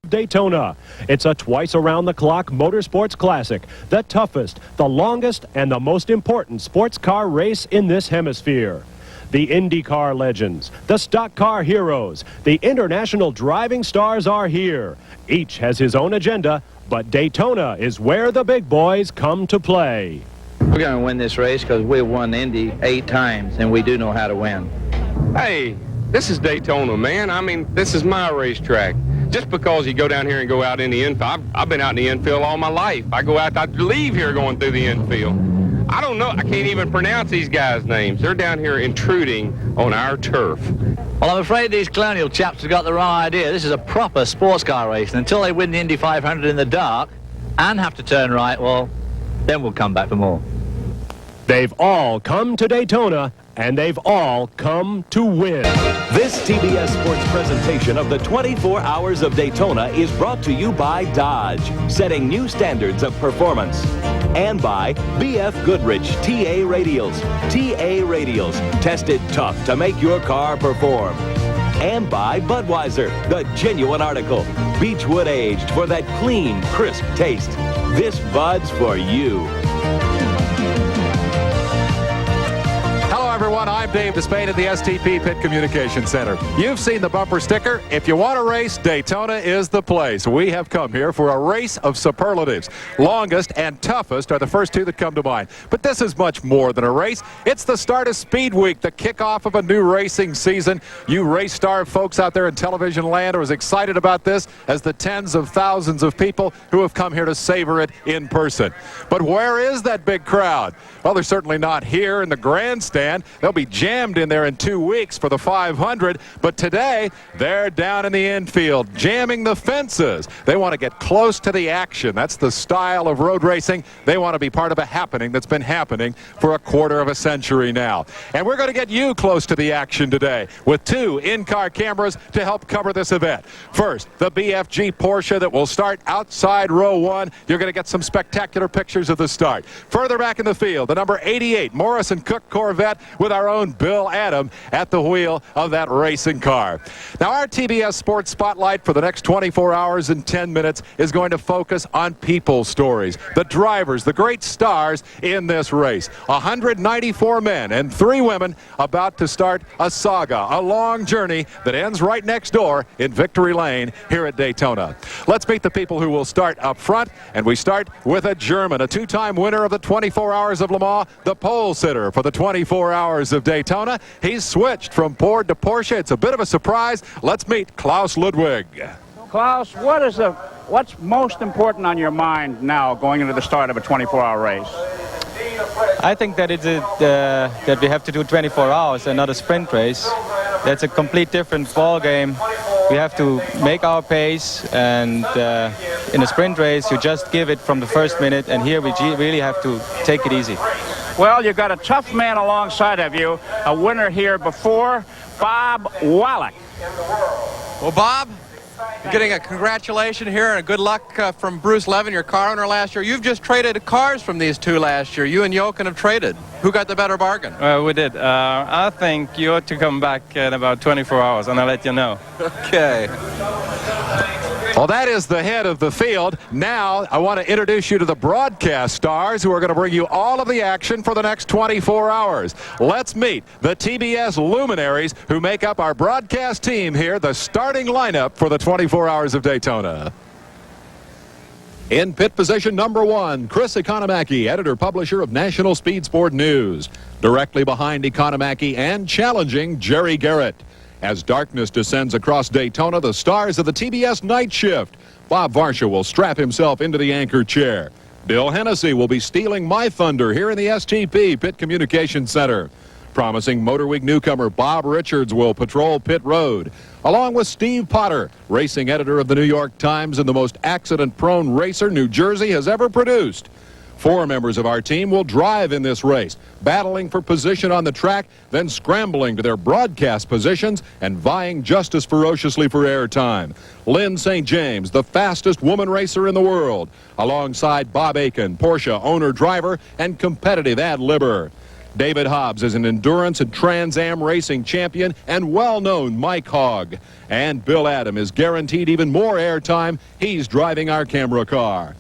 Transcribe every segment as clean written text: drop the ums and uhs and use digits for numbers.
Daytona. It's a twice-around-the-clock motorsports classic, the toughest, the longest, and the most important sports car race in this hemisphere. The IndyCar legends, the stock car heroes, the international driving stars are here. Each has his own agenda, but Daytona is where the big boys come to play. We're going to win this race because we've won Indy 8 times, and we do know how to win. Hey, this is Daytona, man. I mean, this is my racetrack. Just because you go down here and go out in the infield, I've been out in the infield all my life. I go out, I leave here going through the infield. I don't know, I can't even pronounce these guys' names. They're down here intruding on our turf. Well, I'm afraid these colonial chaps have got the wrong idea. This is a proper sports car race, and until they win the Indy 500 in the dark and have to turn right, well, then we'll come back for more. They've all come to Daytona, and they've all come to win. This TBS Sports presentation of the 24 Hours of Daytona is brought to you by Dodge, setting new standards of performance. And by B.F. Goodrich TA Radials. TA Radials, tested tough to make your car perform. And by Budweiser, the genuine article. Beechwood aged for that clean, crisp taste. This Bud's for you. Everyone, I'm Dave Despain at the STP Pit Communication Center. You've seen the bumper sticker. If you want to race, Daytona is the place. We have come here for a race of superlatives. Longest and toughest are the first two that come to mind. But this is much more than a race. It's the start of Speed Week, the kickoff of a new racing season. You race-starved folks out there in television land are as excited about this as the tens of thousands of people who have come here to savor it in person. But where is that big crowd? Well, they're certainly not here in the grandstand. They'll be jammed in there in 2 weeks for the 500, but today they're down in the infield, jamming the fences. They want to get close to the action. That's the style of road racing. They want to be part of a happening that's been happening for a quarter of a century now. And we're going to get you close to the action today with 2 in-car cameras to help cover this event. First, the BFG Porsche that will start outside row 1. You're going to get some spectacular pictures of the start. Further back in the field, the number 88 Morrison Cook Corvette with our own Bill Adam at the wheel of that racing car. Now, our TBS Sports Spotlight for the next 24 hours and 10 minutes is going to focus on people's stories, the drivers, the great stars in this race. 194 men and 3 women about to start a saga, a long journey that ends right next door in Victory Lane here at Daytona. Let's meet the people who will start up front, and we start with a German, a 2-time winner of the 24 Hours of Le Mans, the pole sitter for the 24 Hours of Daytona. He's switched from Ford to Porsche. It's a bit of a surprise. Let's meet Klaus Ludwig. Klaus, what's most important on your mind now going into the start of a 24-hour race? I think that that we have to do 24 hours and not a sprint race. That's a complete different ball game. We have to make our pace, and in a sprint race you just give it from the first minute, and here we really have to take it easy. Well, you've got a tough man alongside of you, a winner here before, Bob Wallach. Well, Bob, you're getting a congratulation here and a good luck from Bruce Levin, your car owner last year. You've just traded cars from these two last year. You and Jochen have traded. Who got the better bargain? We did. I think you ought to come back in about 24 hours, and I'll let you know. Okay. Well, that is the head of the field. Now, I want to introduce you to the broadcast stars who are going to bring you all of the action for the next 24 hours. Let's meet the TBS luminaries who make up our broadcast team here, the starting lineup for the 24 Hours of Daytona. In pit position number 1, Chris Economaki, editor-publisher of National Speed Sport News. Directly behind Economaki and challenging Jerry Garrett. As darkness descends across Daytona, the stars of the TBS night shift. Bob Varsha will strap himself into the anchor chair. Bill Hennessy will be stealing my thunder here in the STP Pit Communication Center. Promising MotorWeek newcomer Bob Richards will patrol pit road, along with Steve Potter, racing editor of the New York Times and the most accident-prone racer New Jersey has ever produced. 4 members of our team will drive in this race, battling for position on the track, then scrambling to their broadcast positions and vying just as ferociously for airtime. Lynn St. James, the fastest woman racer in the world, alongside Bob Aiken, Porsche owner-driver and competitive ad-libber. David Hobbs is an endurance and Trans Am racing champion and well-known Mike Hogg. And Bill Adam is guaranteed even more airtime. He's driving our camera car.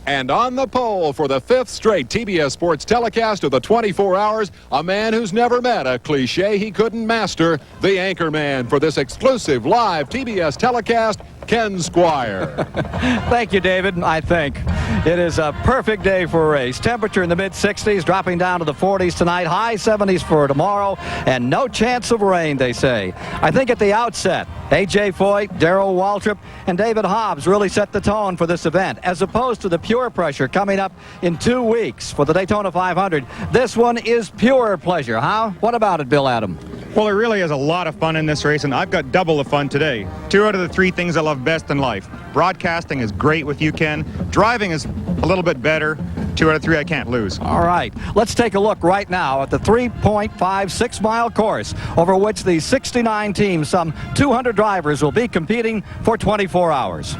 And on the pole for the 5th straight TBS Sports telecast of the 24 hours, a man who's never met a cliche he couldn't master, the anchor man for this exclusive live TBS telecast, Ken Squire. Thank you, David. I think it is a perfect day for a race. Temperature in the mid-60s, dropping down to the 40s tonight, high 70s for tomorrow, and no chance of rain, they say. I think at the outset, A.J. Foyt, Darrell Waltrip, and David Hobbs really set the tone for this event, as opposed to the pure pressure coming up in 2 weeks for the Daytona 500. This one is pure pleasure, huh? What about it, Bill Adam? Well, there really is a lot of fun in this race, and I've got double the fun today. 2 out of the 3 things I love best in life. Broadcasting is great with you, Ken. Driving is a little bit better. 2 out of 3 I can't lose. All right, let's take a look right now at the 3.56-mile course over which the 69 teams, some 200 drivers, will be competing for 24 hours.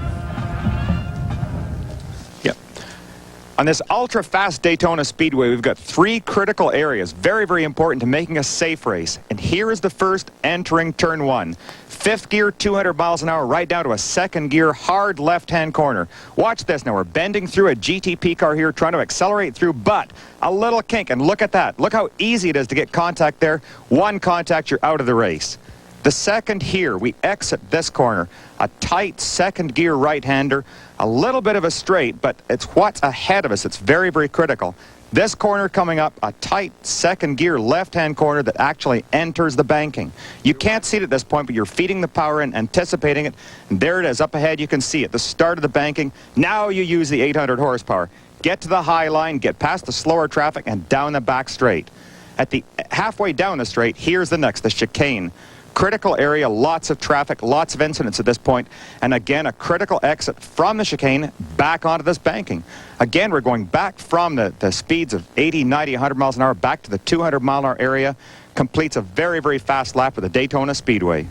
On this ultra-fast Daytona Speedway, we've got 3 critical areas, very, very important to making a safe race. And here is the first entering turn 1. 5th gear, 200 miles an hour, right down to a 2nd gear, hard left-hand corner. Watch this now. We're bending through a GTP car here, trying to accelerate through, but a little kink. And look at that. Look how easy it is to get contact there. 1 contact, you're out of the race. The second here, we exit this corner. A tight 2nd gear right-hander, a little bit of a straight, but it's what's ahead of us. It's very, very critical. This corner coming up, a tight 2nd gear left-hand corner that actually enters the banking. You can't see it at this point, but you're feeding the power in, anticipating it. And there it is, up ahead, you can see it, the start of the banking. Now you use the 800 horsepower. Get to the high line, get past the slower traffic, and down the back straight. At the halfway down the straight, here's the next, the chicane. Critical area, lots of traffic, lots of incidents at this point, and again a critical exit from the chicane back onto this banking. Again, we're going back from the speeds of 80, 90, 100 miles an hour back to the 200 mile an hour area. Completes a very, very fast lap of the Daytona Speedway.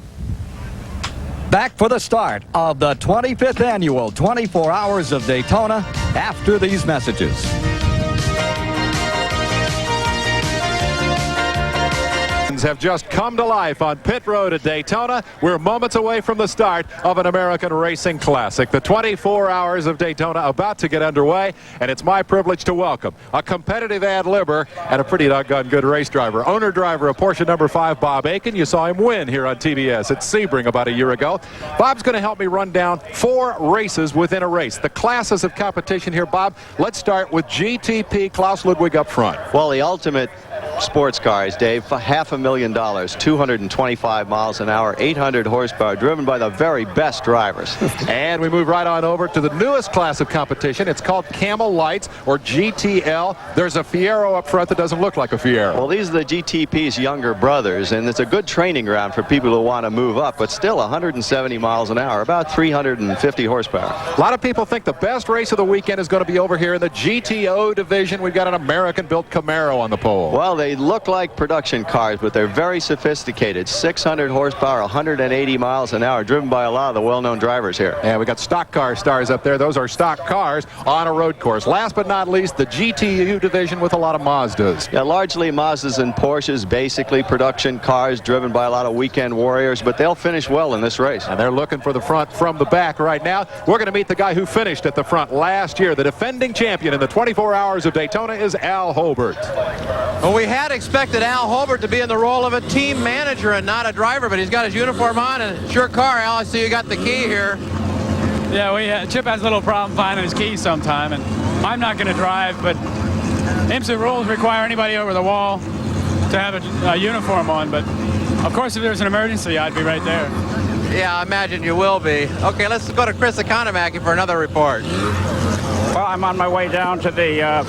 Back for the start of the 25th annual 24 Hours of Daytona after these messages. Have just come to life on pit road at Daytona. We're moments away from the start of an American racing classic. The 24 Hours of Daytona about to get underway, and it's my privilege to welcome a competitive ad-libber and a pretty doggone good race driver. Owner-driver of Porsche number 5, Bob Aiken. You saw him win here on TBS at Sebring about a year ago. Bob's going to help me run down 4 races within a race. The classes of competition here, Bob. Let's start with GTP, Klaus Ludwig up front. Well, the ultimate sports cars, Dave, $500,000, 225 miles an hour, 800 horsepower, driven by the very best drivers. And we move right on over to the newest class of competition. It's called Camel Lights, or GTL. There's a Fiero up front that doesn't look like a Fiero. Well, these are the GTP's younger brothers, and it's a good training ground for people who want to move up, but still 170 miles an hour, about 350 horsepower. A lot of people think the best race of the weekend is going to be over here in the GTO division. We've got an American-built Camaro on the pole. Well, they look like production cars, but they're very sophisticated. 600 horsepower, 180 miles an hour, driven by a lot of the well-known drivers here. And we got stock car stars up there. Those are stock cars on a road course. Last but not least, the GTU division with a lot of Mazdas. Yeah, largely Mazdas and Porsches, basically production cars driven by a lot of weekend warriors, but they'll finish well in this race. And they're looking for the front from the back right now. We're going to meet the guy who finished at the front last year. The defending champion in the 24 Hours of Daytona is Al Holbert. Well, we had expected Al Holbert to be in the role of a team manager and not a driver, but he's got his uniform on and it's your car, Al. I see you got the key here. Yeah, Chip has a little problem finding his keys sometime, and I'm not going to drive, but IMSA rules require anybody over the wall to have a uniform on, but of course if there's an emergency, I'd be right there. Yeah, I imagine you will be. Okay, let's go to Chris Economaki for another report. Well, I'm on my way down to the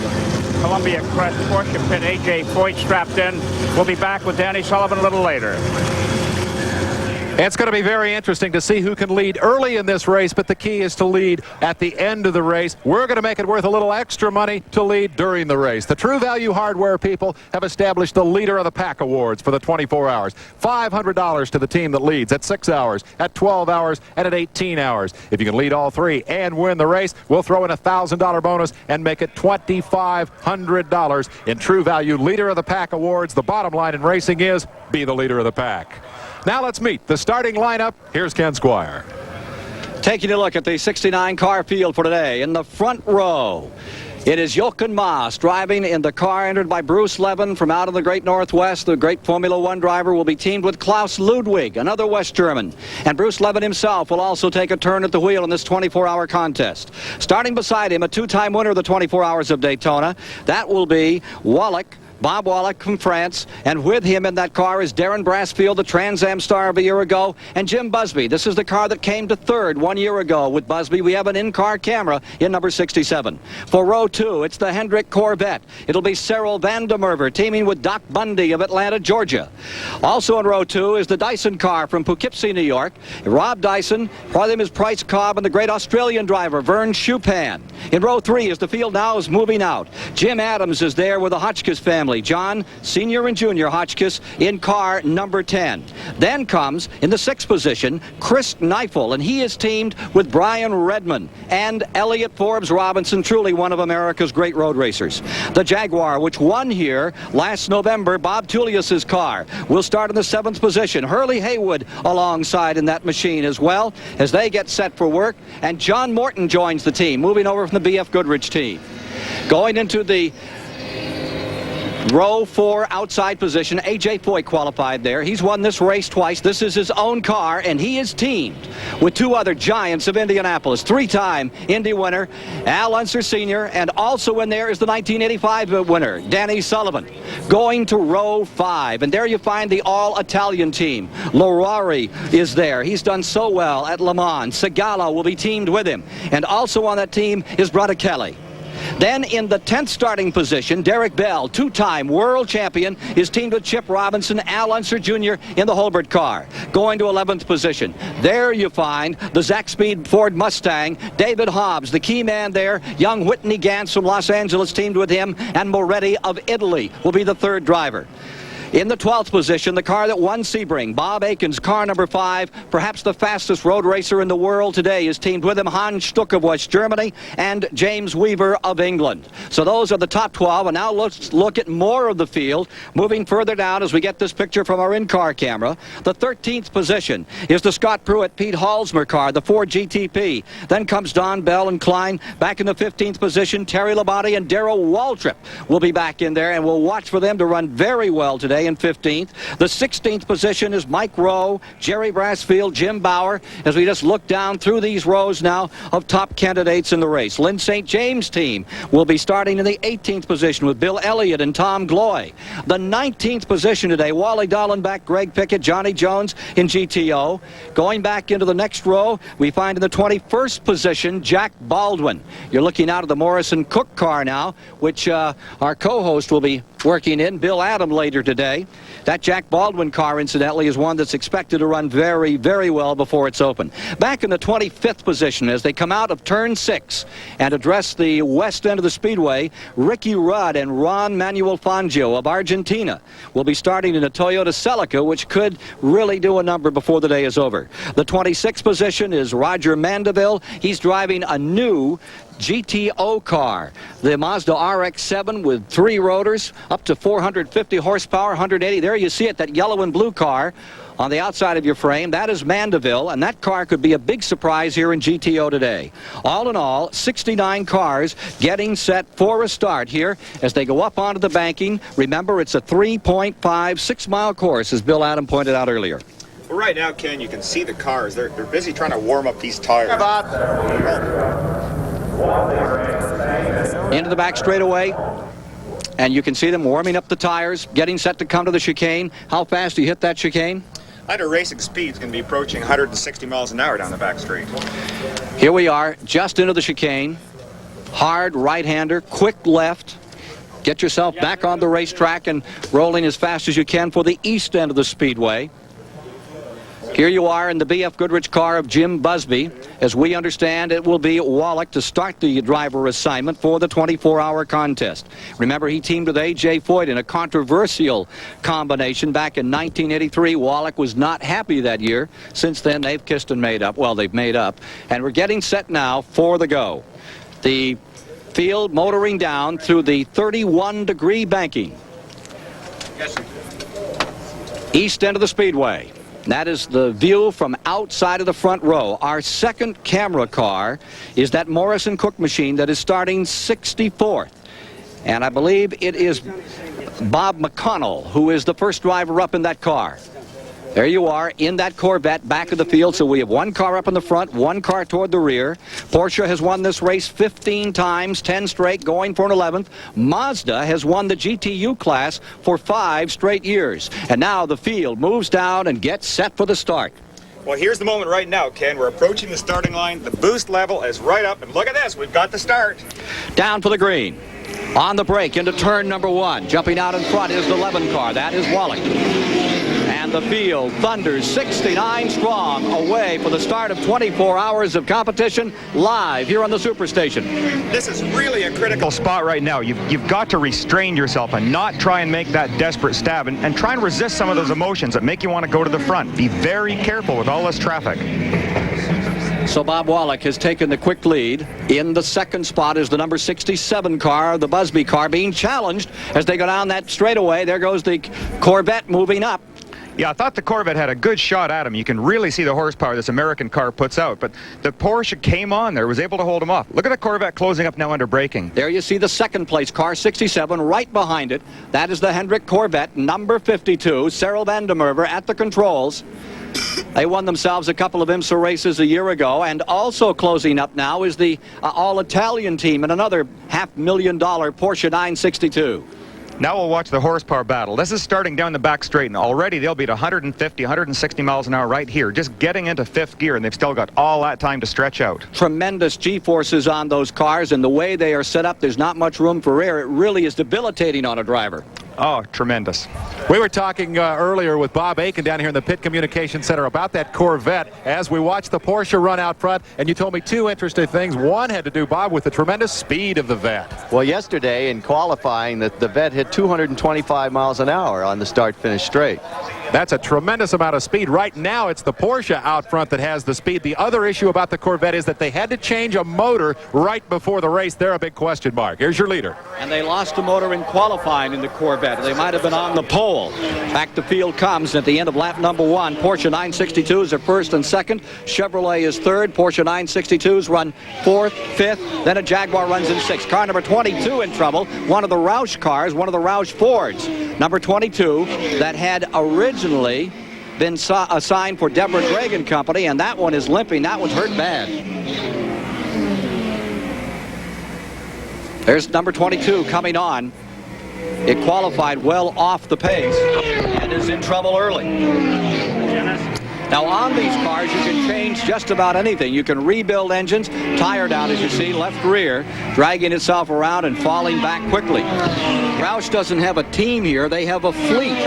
Columbia Crest Porsche pit. A.J. Foyt strapped in. We'll be back with Danny Sullivan a little later. It's going to be very interesting to see who can lead early in this race, but the key is to lead at the end of the race. We're going to make it worth a little extra money to lead during the race. The True Value Hardware people have established the Leader of the Pack Awards for the 24 hours. $500 to the team that leads at 6 hours, at 12 hours, and at 18 hours. If you can lead all three and win the race, we'll throw in a $1,000 bonus and make it $2,500 in True Value Leader of the Pack Awards. The bottom line in racing is be the leader of the pack. Now let's meet the starting lineup. Here's Ken Squire. Taking a look at the 69 car field for today. In the front row, it is Jochen Maas driving in the car entered by Bruce Levin from out of the great Northwest. The great Formula One driver will be teamed with Klaus Ludwig, another West German. And Bruce Levin himself will also take a turn at the wheel in this 24-hour contest. Starting beside him, a two-time winner of the 24 Hours of Daytona. That will be Bob Wallach from France, and with him in that car is Darren Brassfield, the Trans Am star of a year ago, and Jim Busby. This is the car that came to third 1 year ago with Busby. We have an in-car camera in number 67. For row 2, it's the Hendrick Corvette. It'll be Cyril Van der Merwe teaming with Doc Bundy of Atlanta, Georgia. Also in row 2 is the Dyson car from Poughkeepsie, New York. Rob Dyson, for them is Price Cobb and the great Australian driver Vern Chupan. In row 3, as the field now is moving out, Jim Adams is there with the Hotchkiss family. John Sr. and Jr. Hotchkiss in car number 10. Then comes, in the 6th position, Chris Neifel, and he is teamed with Brian Redman and Elliott Forbes Robinson, truly one of America's great road racers. The Jaguar, which won here last November, Bob Tullius's car, will start in the 7th position. Hurley Haywood alongside in that machine as well as they get set for work, and John Morton joins the team, moving over from the BF Goodrich team. Going into the row 4 outside position, A.J. Foyt qualified there. He's won this race twice. This is his own car, and he is teamed with two other giants of Indianapolis. 3-time Indy winner, Al Unser Sr., and also in there is the 1985 winner, Danny Sullivan. Going to row 5, and there you find the all-Italian team. Lorari is there. He's done so well at Le Mans. Segala will be teamed with him. And also on that team is Kelly. Then in the 10th starting position, Derek Bell, two-time world champion, is teamed with Chip Robinson, Al Unser Jr. in the Holbert car. Going to 11th position, there you find the Zaxby's Ford Mustang, David Hobbs, the key man there, young Whitney Gantz from Los Angeles teamed with him, and Moretti of Italy will be the third driver. In the 12th position, the car that won Sebring, Bob Aiken's car number 5, perhaps the fastest road racer in the world today, is teamed with him Hans Stuck of West Germany and James Weaver of England. So those are the top 12, and now let's look at more of the field. Moving further down as we get this picture from our in-car camera, the 13th position is the Scott Pruitt, Pete Halsmer car, the Ford GTP. Then comes Don Bell and Klein. Back in the 15th position, Terry Labonte and Darrell Waltrip will be back in there, and we'll watch for them to run very well today in 15th. The 16th position is Mike Rowe, Jerry Brassfield, Jim Bauer, as we just look down through these rows now of top candidates in the race. Lynn St. James' team will be starting in the 18th position with Bill Elliott and Tom Gloy. The 19th position today, Wally Dallenbach, Greg Pickett, Johnny Jones in GTO. Going back into the next row, we find in the 21st position, Jack Baldwin. You're looking out of the Morrison Cook car now, which our co-host will be working in, Bill Adam, later today. That Jack Baldwin car, incidentally, is one that's expected to run very, very well before it's open. Back in the 25th position, as they come out of turn 6 and address the west end of the speedway, Ricky Rudd and Ron Manuel Fangio of Argentina will be starting in a Toyota Celica, which could really do a number before the day is over. The 26th position is Roger Mandeville. He's driving a new GTO car, the Mazda RX-7 with 3 rotors, up to 450 horsepower, 180. There you see it, that yellow and blue car on the outside of your frame. That is Mandeville, and that car could be a big surprise here in GTO today. All in all, 69 cars getting set for a start here as they go up onto the banking. Remember, it's a 3.5 6-mile course, as Bill Adam pointed out earlier. Well, right now, Ken, you can see the cars. They're busy trying to warm up these tires. Into the back straightaway, and you can see them warming up the tires, getting set to come to the chicane. How fast do you hit that chicane? At a racing speed, it's going to be approaching 160 miles an hour down the back straight. Here we are, just into the chicane. Hard right-hander, quick left. Get yourself back on the racetrack and rolling as fast as you can for the east end of the speedway. Here you are in the B.F. Goodrich car of Jim Busby. As we understand, it will be Wallach to start the driver assignment for the 24-hour contest. Remember, he teamed with A.J. Foyt in a controversial combination back in 1983. Wallach was not happy that year. Since then, they've kissed and made up. Well, they've made up. And we're getting set now for the go. The field motoring down through the 31-degree banking. East end of the speedway. That is the view from outside of the front row. Our second camera car is that Morrison Cook machine that is starting 64th. And I believe it is Bob McConnell who is the first driver up in that car. There you are in that Corvette back of the field. So we have one car up in the front, one car toward the rear. Porsche has won this race 15 times, 10 straight, going for an 11th. Mazda has won the GTU class for 5 straight years. And now the field moves down and gets set for the start. Well, here's the moment right now, Ken. We're approaching the starting line. The boost level is right up. And look at this. We've got the start. Down for the green. On the brake into turn number 1. Jumping out in front is the 11 car. That is Wallach. And the field thunders 69 strong away for the start of 24 hours of competition live here on the Superstation. This is really a critical spot right now. You've got to restrain yourself and not try and make that desperate stab and try and resist some of those emotions that make you want to go to the front. Be very careful with all this traffic. So Bob Wallach has taken the quick lead. In the second spot is the number 67 car, the Busby car, being challenged as they go down that straightaway. There goes the Corvette moving up. Yeah, I thought the Corvette had a good shot at him. You can really see the horsepower this American car puts out, but the Porsche came on there, was able to hold him off. Look at the Corvette closing up now under braking. There you see the second place car, 67, right behind it. That is the Hendrick Corvette, number 52, Cyril van der Merwe at the controls. They won themselves a couple of IMSA races a year ago, and also closing up now is the all-Italian team in another $500,000 Porsche 962. Now we'll watch the horsepower battle. This is starting down the back straight, and already they'll be at 150, 160 miles an hour right here, just getting into 5th gear, and they've still got all that time to stretch out. Tremendous G-forces on those cars, and the way they are set up, there's not much room for air. It really is debilitating on a driver. Oh, tremendous. We were talking earlier with Bob Aiken down here in the Pit Communication Center about that Corvette as we watched the Porsche run out front, and you told me 2 interesting things. One had to do, Bob, with the tremendous speed of the Vette. Well, yesterday in qualifying, the Vette hit 225 miles an hour on the start-finish straight. That's a tremendous amount of speed. Right now, it's the Porsche out front that has the speed. The other issue about the Corvette is that they had to change a motor right before the race. They're a big question mark. Here's your leader. And they lost a motor in qualifying in the Corvette. They might have been on the pole. Back the field comes at the end of lap number 1. Porsche 962s are first and second. Chevrolet is third. Porsche 962s run 4th, 5th. Then a Jaguar runs in 6th. Car number 22 in trouble. One of the Roush cars, one of the Roush Fords. Number 22 that had originally been assigned for Deborah Gregg and Company, and that one is limping. That one's hurt bad. There's number 22 coming on. It qualified well off the pace and is in trouble early. Now on these cars you can change just about anything. You can rebuild engines, tire down as you see, left rear, dragging itself around and falling back quickly. Roush doesn't have a team here, they have a fleet.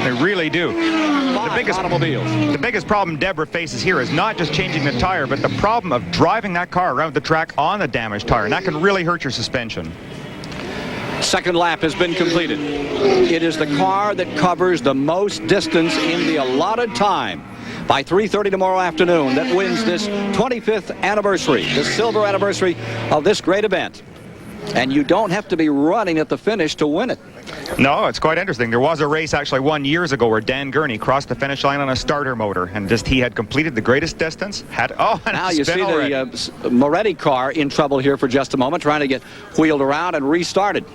They really do. The biggest problem Deborah faces here is not just changing the tire, but the problem of driving that car around the track on the damaged tire, and that can really hurt your suspension. Second lap has been completed. It is the car that covers the most distance in the allotted time by 3:30 tomorrow afternoon that wins this 25th anniversary, the silver anniversary of this great event. And you don't have to be running at the finish to win it. No, it's quite interesting. There was a race actually 1 year ago where Dan Gurney crossed the finish line on a starter motor, and just he had completed the greatest distance. Now you see the Moretti car in trouble here for just a moment, trying to get wheeled around and restarted.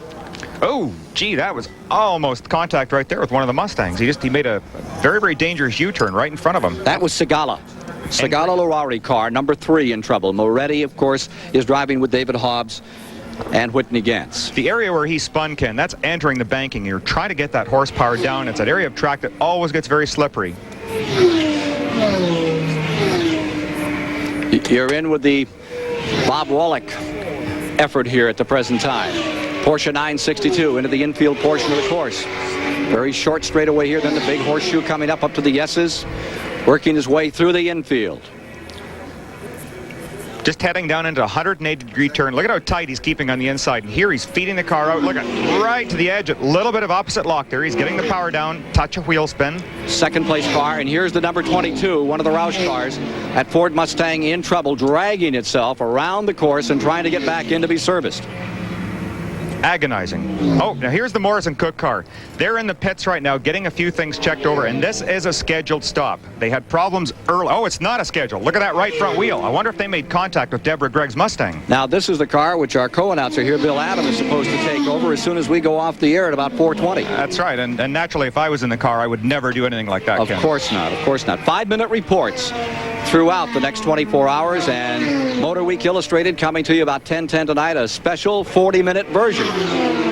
Oh, gee, that was almost contact right there with one of the Mustangs. He made a very, very dangerous U-turn right in front of him. That was Segala. Segala-Lurari car, number 3 in trouble. Moretti, of course, is driving with David Hobbs and Whitney Gantz. The area where he spun, Ken, that's entering the banking. You're trying to get that horsepower down. It's that area of track that always gets very slippery. You're in with the Bob Wallach effort here at the present time. Porsche 962 into the infield portion of the course. Very short straightaway here, then the big horseshoe coming up to the S's. working his way through the infield. Just heading down into a 180-degree turn. Look at how tight he's keeping on the inside. And here he's feeding the car out. Look at right to the edge. A little bit of opposite lock there. He's getting the power down. Touch of wheel spin. Second place car, and here's the number 22, one of the Roush cars at Ford Mustang, in trouble, dragging itself around the course and trying to get back in to be serviced. Agonizing. Oh, now here's the Morrison Cook car. They're in the pits right now getting a few things checked over, and this is a scheduled stop. They had problems early. Oh, it's not a schedule. Look at that right front wheel. I wonder if they made contact with Deborah Gregg's Mustang. Now, this is the car which our co-announcer here, Bill Adam, is supposed to take over as soon as we go off the air at about 4:20. That's right, and naturally, if I was in the car, I would never do anything like that, Of course not, of course not. 5-minute reports throughout the next 24 hours, and Motor Week Illustrated coming to you about 10:10 tonight, a special 40-minute version.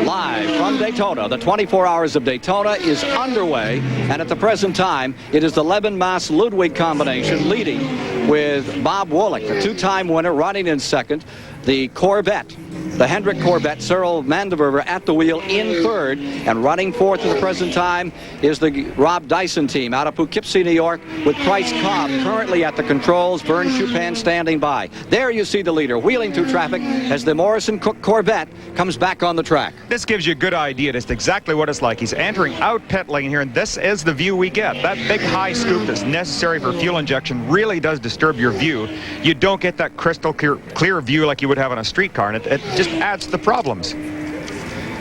Live from Daytona, the 24 Hours of Daytona is underway, and at the present time, it is the Leben-Mass-Ludwig combination leading with Bob Wolick, a two-time winner, running in second. The Corvette, the Hendrick Corvette, Cyril Mandeverver at the wheel in third, and running fourth at the present time is the Rob Dyson team out of Poughkeepsie, New York, with Price Cobb currently at the controls, Vern Chupin standing by. There you see the leader wheeling through traffic as the Morrison Cook Corvette comes back on the track. This gives you a good idea just exactly what it's like. He's entering out pit lane here, and this is the view we get. That big high scoop that's necessary for fuel injection really does disturb your view. You don't get that crystal clear view like you would have on a streetcar, and it just adds to the problems.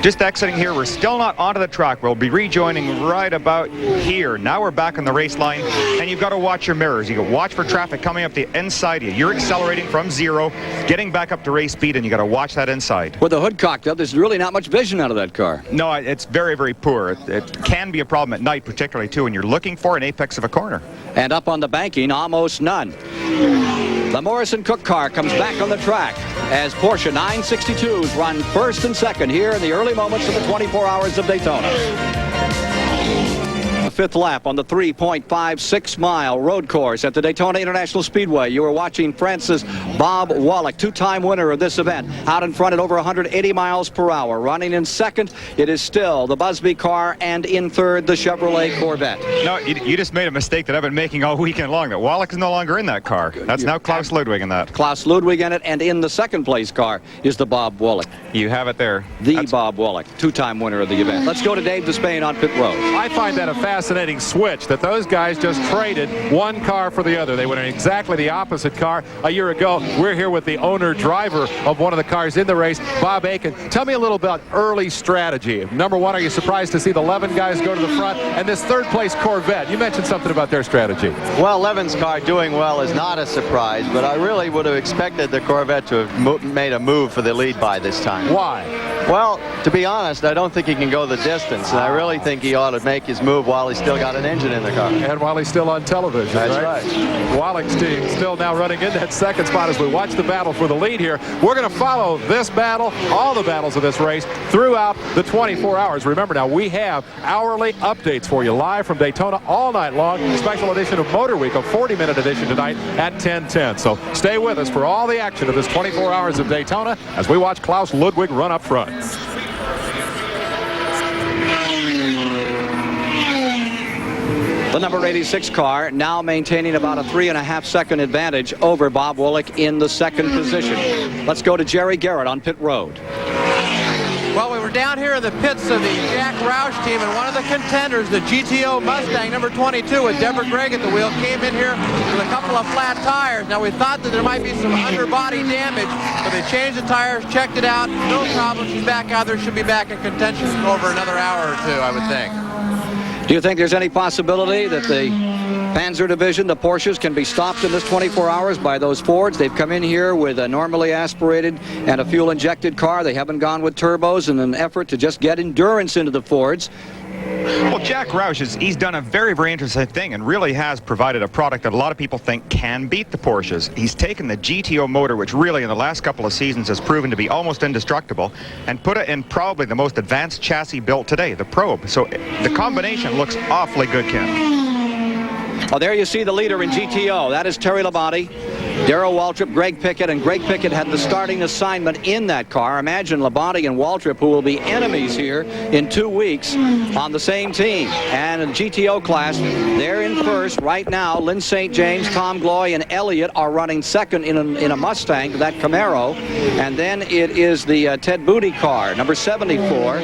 Just exiting here, we're still not onto the track. We'll be rejoining right about here. Now we're back on the race line, and you've got to watch your mirrors. You got to watch for traffic coming up the inside of you. You're accelerating from zero, getting back up to race speed, and you got to watch that inside. With the hood cocked up, there's really not much vision out of that car. No, it's very, very poor. It can be a problem at night, particularly too, when you're looking for an apex of a corner. And up on the banking, almost none. The Morrison Cook car comes back on the track as Porsche 962s run first and second here in the early moments of the 24 Hours of Daytona. The fifth lap on the 3.56-mile road course at the Daytona International Speedway. You are watching France's Bob Wolick, two-time winner of this event, out in front at over 180 miles per hour. Running in second, it is still the Busby car, and in third, the Chevrolet Corvette. No, you just made a mistake that I've been making all weekend long. That Wolick is no longer in that car. That's now Klaus Ludwig in that. Klaus Ludwig in it, and in the second place car is the Bob Wolick. You have it there. That's Bob Wolick, two-time winner of the event. Let's go to Dave Despain on pit road. I find that a fascinating switch that those guys just traded one car for the other. They went in exactly the opposite car a year ago. We're here with the owner-driver of one of the cars in the race, Bob Aiken. Tell me a little about early strategy. Number one, are you surprised to see the Levin guys go to the front? And this third-place Corvette, you mentioned something about their strategy. Well, Levin's car doing well is not a surprise, but I really would have expected the Corvette to have made a move for the lead by this time. Why? Well, to be honest, I don't think he can go the distance, and I really think he ought to make his move while he's still got an engine in the car. And while he's still on television, That's right? Wolick's team still now running in that second spot as we watch the battle for the lead here. We're going to follow this battle, all the battles of this race, throughout the 24 hours. Remember now, we have hourly updates for you live from Daytona all night long. Special edition of Motor Week, a 40-minute edition tonight at 10:10. So stay with us for all the action of this 24 Hours of Daytona as we watch Klaus Ludwig run up front. The number 86 car now maintaining about a 3.5-second advantage over Bob Wolick in the second position. Let's go to Jerry Garrett on pit road. Well, we were down here in the pits of the Jack Roush team, and one of the contenders, the GTO Mustang number 22 with Deborah Gregg at the wheel, came in here with a couple of flat tires. Now, we thought that there might be some underbody damage, but they changed the tires, checked it out, no problem. She's back out there. Should be back in contention over another hour or two, I would think. Do you think there's any possibility that the Panzer division, the Porsches, can be stopped in this 24 hours by those Fords? They've come in here with a normally aspirated and a fuel-injected car. They haven't gone with turbos in an effort to just get endurance into the Fords. Well, Jack Roush, he's done a very, very interesting thing and really has provided a product that a lot of people think can beat the Porsches. He's taken the GTO motor, which really in the last couple of seasons has proven to be almost indestructible, and put it in probably the most advanced chassis built today, the Probe. So the combination looks awfully good, Ken. Oh, there you see the leader in GTO. That is Terry Labonte. Darrell Waltrip, Greg Pickett, and Greg Pickett had the starting assignment in that car. Imagine Labonte and Waltrip, who will be enemies here in 2 weeks, on the same team. And in the GTO class, they're in first right now. Lynn St. James, Tom Gloy, and Elliott are running second in a Mustang, that Camaro. And then it is the Ted Booty car, number 74.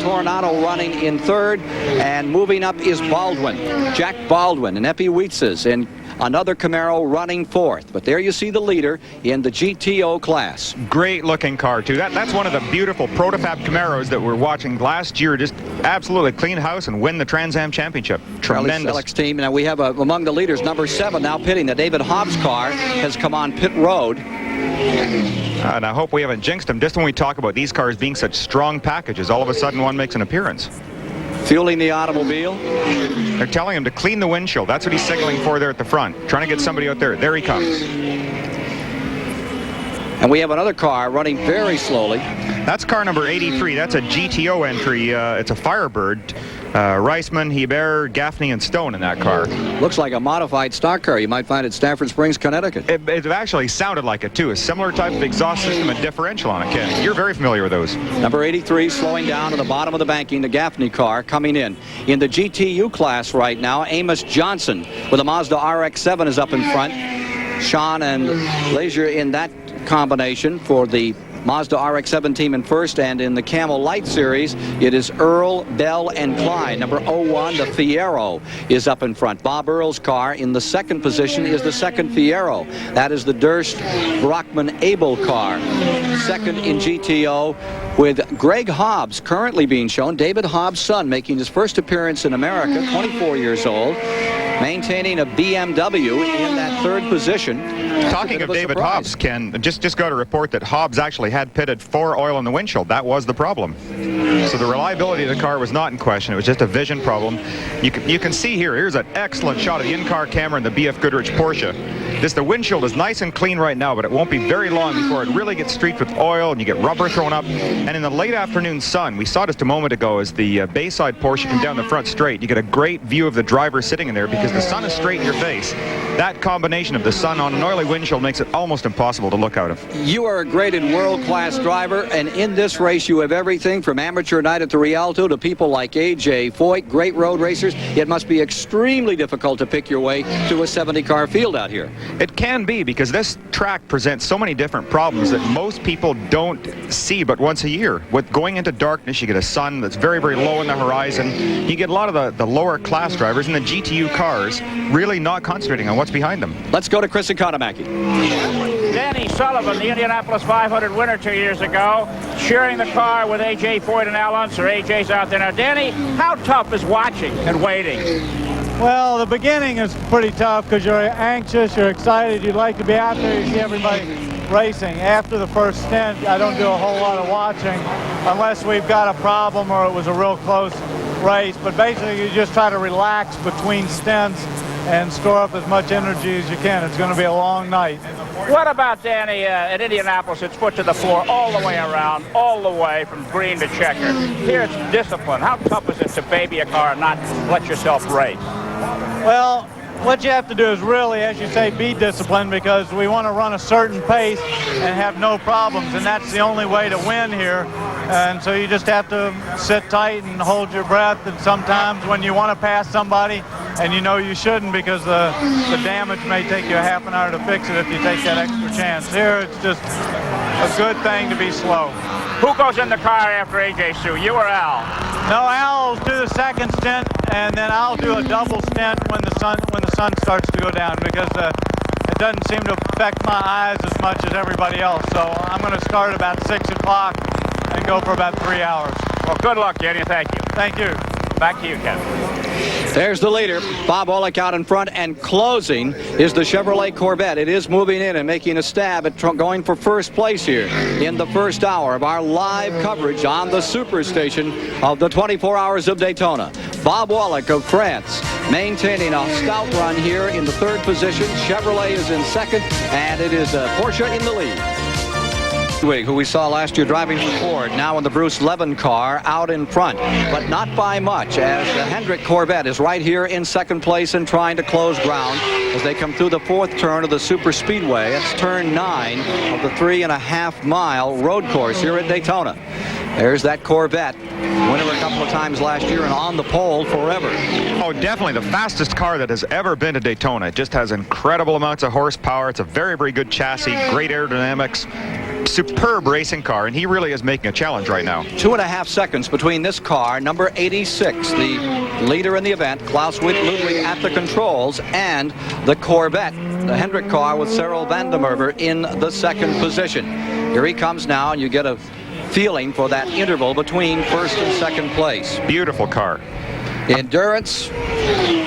Toronado running in third, and moving up is Baldwin, Jack Baldwin, and Epi Wietzes in another Camaro running fourth. But there you see the leader in the GTO class. Great looking car too. That's one of the beautiful prototype Camaros that we're watching last year. Just absolutely clean house and win the Trans Am Championship. Tremendous. Alex team. Now we have among the leaders, number 7 now pitting. The David Hobbs car has come on pit road. And I hope we haven't jinxed them. Just when we talk about these cars being such strong packages, all of a sudden one makes an appearance. Fueling the automobile. They're telling him to clean the windshield. That's what he's signaling for there at the front. Trying to get somebody out there. There he comes. And we have another car running very slowly. That's car number 83. That's a GTO entry. It's a Firebird. Reisman, Hebert, Gaffney, and Stone in that car. Looks like a modified stock car you might find at Stafford Springs, Connecticut. It actually sounded like it, too. A similar type of exhaust system and differential on it, Ken. You're very familiar with those. Number 83 slowing down to the bottom of the banking, the Gaffney car coming in. In the GTU class right now, Amos Johnson with a Mazda RX-7 is up in front. Sean and Leisure in that combination for the Mazda RX-7 team in first, and in the Camel Light Series, it is Earl, Bell, and Klein. Number 01, the Fiero, is up in front. Bob Earl's car in the second position is the second Fiero. That is the Durst Brockman Abel car. Second in GTO, with Greg Hobbs currently being shown. David Hobbs' son making his first appearance in America, 24 years old, maintaining a BMW in that third position. Talking of David Hobbs, Ken, just got a report that Hobbs actually had pitted for oil in the windshield. That was the problem. So the reliability of the car was not in question. It was just a vision problem. You can see here's an excellent shot of the in-car camera in the BF Goodrich Porsche. The windshield is nice and clean right now, but it won't be very long before it really gets streaked with oil and you get rubber thrown up. And in the late afternoon sun, we saw just a moment ago as the Bayside Porsche came down the front straight, you get a great view of the driver sitting in there because the sun is straight in your face. That combination of the sun on an oily windshield makes it almost impossible to look out of. You are a graded world-class driver, and in this race you have everything from amateur night at the Rialto to people like A.J. Foyt, great road racers. It must be extremely difficult to pick your way to a 70-car field out here. It can be, because this track presents so many different problems that most people don't see but once a year. With going into darkness, you get a sun that's very, very low in the horizon. You get a lot of the lower class drivers in the GTU cars really not concentrating on what's behind them. Let's go to Chris Economaki. Danny Sullivan, the Indianapolis 500 winner 2 years ago, sharing the car with A.J. Foyt and Al Unser. A.J.'s out there. Now, Danny, how tough is watching and waiting? Well, the beginning is pretty tough because you're anxious, you're excited, you'd like to be out there, you see everybody racing. After the first stint, I don't do a whole lot of watching unless we've got a problem or it was a real close race. But basically, you just try to relax between stints and store up as much energy as you can. It's going to be a long night. What about, Danny, at Indianapolis, it's foot to the floor all the way around, all the way from green to checker. Here it's discipline. How tough is it to baby a car and not let yourself race? Well, what you have to do is really, as you say, be disciplined, because we want to run a certain pace and have no problems, and that's the only way to win here. And so you just have to sit tight and hold your breath, and sometimes when you want to pass somebody and you know you shouldn't because the damage may take you a half an hour to fix it if you take that extra chance. Here it's just a good thing to be slow. Who goes in the car after A.J. Sue, you or Al? No, Al will do the second stint, and then I'll do a double stint when the sun starts to go down, because it doesn't seem to affect my eyes as much as everybody else. So I'm going to start about 6 o'clock and go for about 3 hours. Well, good luck, Danny. Thank you. Thank you. Back to you, Ken. There's the leader, Bob Wallach, out in front, and closing is the Chevrolet Corvette. It is moving in and making a stab at going for first place here in the first hour of our live coverage on the Superstation of the 24 Hours of Daytona. Bob Wallach of France maintaining a stout run here in the third position. Chevrolet is in second, and it is Porsche in the lead. who we saw last year driving for Ford, now in the Bruce Levin car, out in front, but not by much, as the Hendrick Corvette is right here in second place and trying to close ground as they come through the fourth turn of the Super Speedway. It's turn 9 of the 3.5-mile road course here at Daytona. There's that Corvette, winner a couple of times last year and on the pole forever. Oh, definitely the fastest car that has ever been to Daytona. It just has incredible amounts of horsepower. It's a very, very good chassis, great aerodynamics, superb racing car, and he really is making a challenge right now. 2.5 seconds between this car, number 86, the leader in the event, Klaus Ludwig at the controls, and the Corvette, the Hendrick car with Cyril van der Merwe in the second position. Here he comes now, and you get a feeling for that interval between first and second place. Beautiful car. Endurance,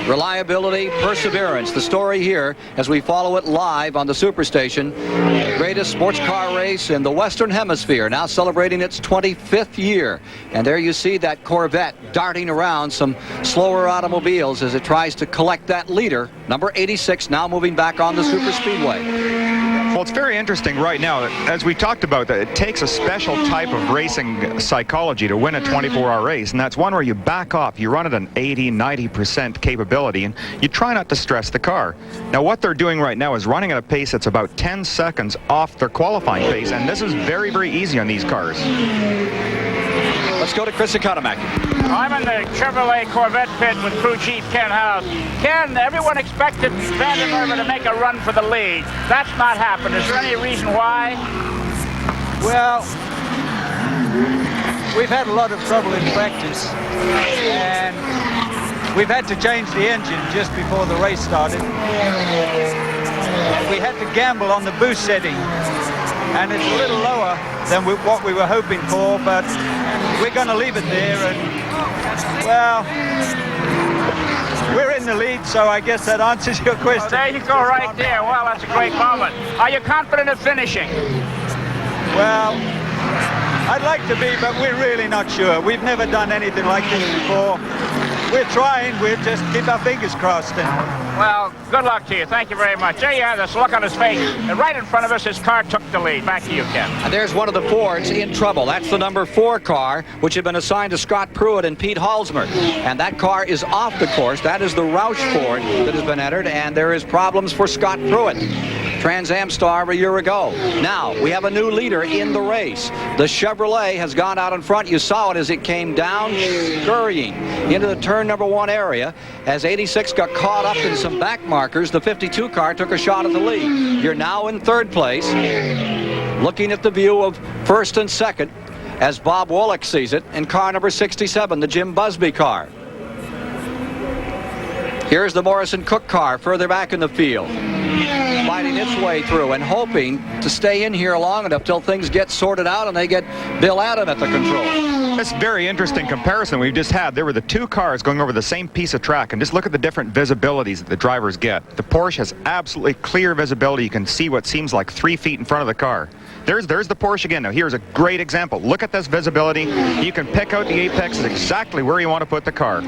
reliability, perseverance. The story here as we follow it live on the Superstation. The greatest sports car race in the Western Hemisphere, now celebrating its 25th year. And there you see that Corvette darting around some slower automobiles as it tries to collect that leader. Number 86 now moving back on the Super Speedway. Well, it's very interesting right now, as we talked about, that it takes a special type of racing psychology to win a 24-hour race, and that's one where you back off, you run at an 80-90% capability, and you try not to stress the car. Now, what they're doing right now is running at a pace that's about 10 seconds off their qualifying pace, and this is very, very easy on these cars. Let's go to Chris Economaki. I'm in the Chevrolet Corvette pit with crew chief Ken House. Ken, everyone expected Van der Merwe to make a run for the lead. That's not happened. Is there any reason why? Well, we've had a lot of trouble in practice, and we've had to change the engine just before the race started. We had to gamble on the boost setting, and it's a little lower than what we were hoping for, but we're going to leave it there, and, well, we're in the lead, so I guess that answers your question. Oh, there you go, right there. Well, that's a great moment. Are you confident of finishing? Well, I'd like to be, but we're really not sure. We've never done anything like this before. We're trying. We'll just keep our fingers crossed. Well, good luck to you. Thank you very much. There you have this look on his face. And right in front of us, his car took the lead. Back to you, Ken. And there's one of the Fords in trouble. That's the number 4 car, which had been assigned to Scott Pruitt and Pete Halsmer. And that car is off the course. That is the Roush Ford that has been entered, and there is problems for Scott Pruitt. Trans Am star a year ago. Now, we have a new leader in the race. The Chevrolet has gone out in front. You saw it as it came down, scurrying into the turn number 1 area. As 86 got caught up in some back markers, the 52 car took a shot at the lead. You're now in third place, looking at the view of first and second, as Bob Wallach sees it, in car number 67, the Jim Busby car. Here's the Morrison Cook car further back in the field, fighting its way through and hoping to stay in here long enough till things get sorted out and they get Bill Adam at the control. This very interesting comparison we've just had. There were the 2 cars going over the same piece of track, and just look at the different visibilities that the drivers get. The Porsche has absolutely clear visibility. You can see what seems like 3 feet in front of the car. There's the Porsche again. Now here's a great example. Look at this visibility. You can pick out the apex exactly where you want to put the car.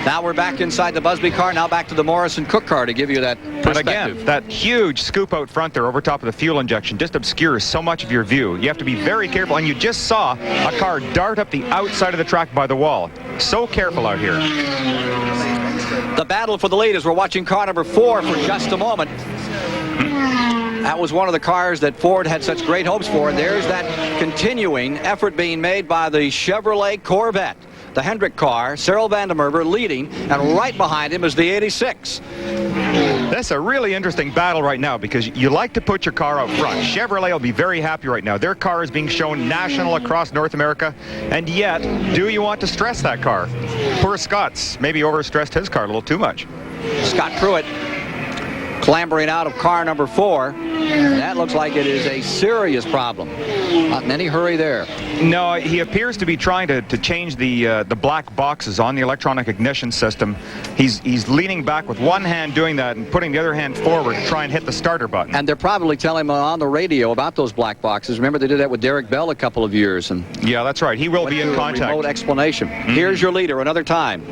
Now we're back inside the Busby car, now back to the Morrison Cook car to give you that perspective. But again, that huge scoop out front there over top of the fuel injection just obscures so much of your view. You have to be very careful, and you just saw a car dart up the outside of the track by the wall. So careful out here. The battle for the lead as we're watching car number 4 for just a moment. That was one of the cars that Ford had such great hopes for, and there's that continuing effort being made by the Chevrolet Corvette. The Hendrick car, Cyril van der Merwe leading, and right behind him is the 86. That's a really interesting battle right now because you like to put your car out front. Chevrolet will be very happy right now. Their car is being shown national across North America, and yet, do you want to stress that car? Poor Scott's maybe overstressed his car a little too much. Scott Pruitt clambering out of car number 4. That looks like it is a serious problem. Not in any hurry there. No, he appears to be trying to change the black boxes on the electronic ignition system. He's leaning back with one hand doing that and putting the other hand forward to try and hit the starter button. And they're probably telling him on the radio about those black boxes. Remember, they did that with Derek Bell a couple of years. And yeah, that's right. He will be in contact. Remote explanation. Here's your leader another time.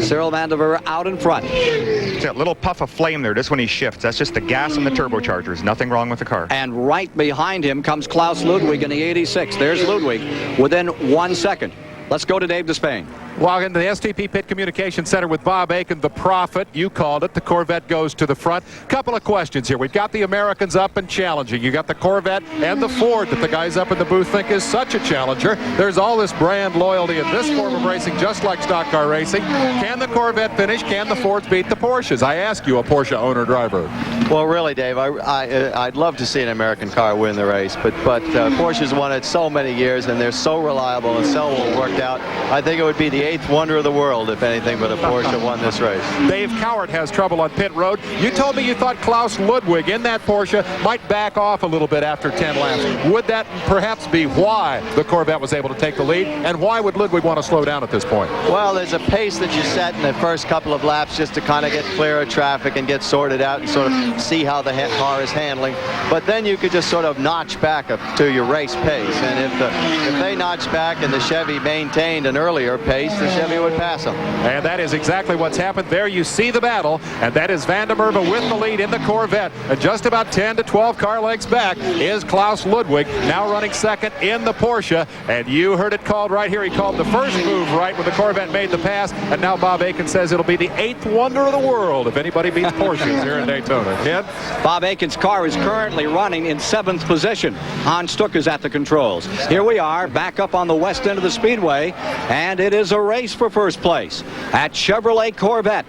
Cyril van der Merwe out in front. It's that little puff of flame there just when he shifts. That's just the gas and the turbochargers. Nothing nothing wrong with the car. And right behind him comes Klaus Ludwig in the 86. There's Ludwig within 1 second. Let's go to Dave Despain. Well, in the STP Pit Communication Center with Bob Aiken, the prophet, you called it. The Corvette goes to the front. Couple of questions here. We've got the Americans up and challenging. You got the Corvette and the Ford that the guys up in the booth think is such a challenger. There's all this brand loyalty in this form of racing, just like stock car racing. Can the Corvette finish? Can the Fords beat the Porsches? I ask you, a Porsche owner-driver. Well, really, Dave, I'd love to see an American car win the race, but Porsche's won it so many years, and they're so reliable and so well worked out. I think it would be the 8th wonder of the world, if anything, but a Porsche won this race. Dave Cowart has trouble on pit road. You told me you thought Klaus Ludwig in that Porsche might back off a little bit after 10 laps. Would that perhaps be why the Corvette was able to take the lead, and why would Ludwig want to slow down at this point? Well, there's a pace that you set in the first couple of laps just to kind of get clear of traffic and get sorted out and sort of see how the car is handling. But then you could just sort of notch back up to your race pace, and if they notched back and the Chevy maintained an earlier pace, the Chevy would pass them. And that is exactly what's happened. There you see the battle, and that is Van der Merwe with the lead in the Corvette. And just about 10 to 12 car lengths back is Klaus Ludwig, now running second in the Porsche. And you heard it called right here. He called the first move right when the Corvette made the pass, and now Bob Aiken says it'll be the 8th wonder of the world if anybody beats Porsches here in Daytona. Ken? Bob Aiken's car is currently running in 7th position. Hans Stuck is at the controls. Here we are, back up on the west end of the speedway, and it is a race for first place. At Chevrolet Corvette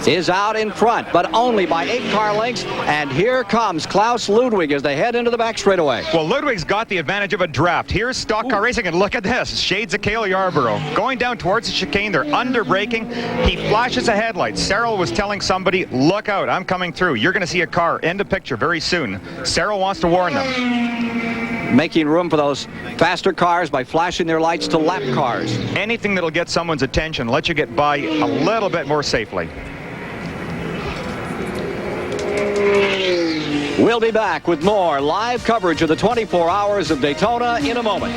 is out in front, but only by 8 car lengths, and here comes Klaus Ludwig as they head into the back straightaway. Well, Ludwig's got the advantage of a draft. Here's stock car racing, and look at this. Shades of Cale Yarborough. Going down towards the chicane, they're under braking. He flashes a headlight. Cyril was telling somebody, look out, I'm coming through. You're going to see a car in the picture very soon. Cyril wants to warn them. Making room for those faster cars by flashing their lights to lap cars. Anything that'll get someone's attention, let you get by a little bit more safely. We'll be back with more live coverage of the 24 hours of Daytona in a moment.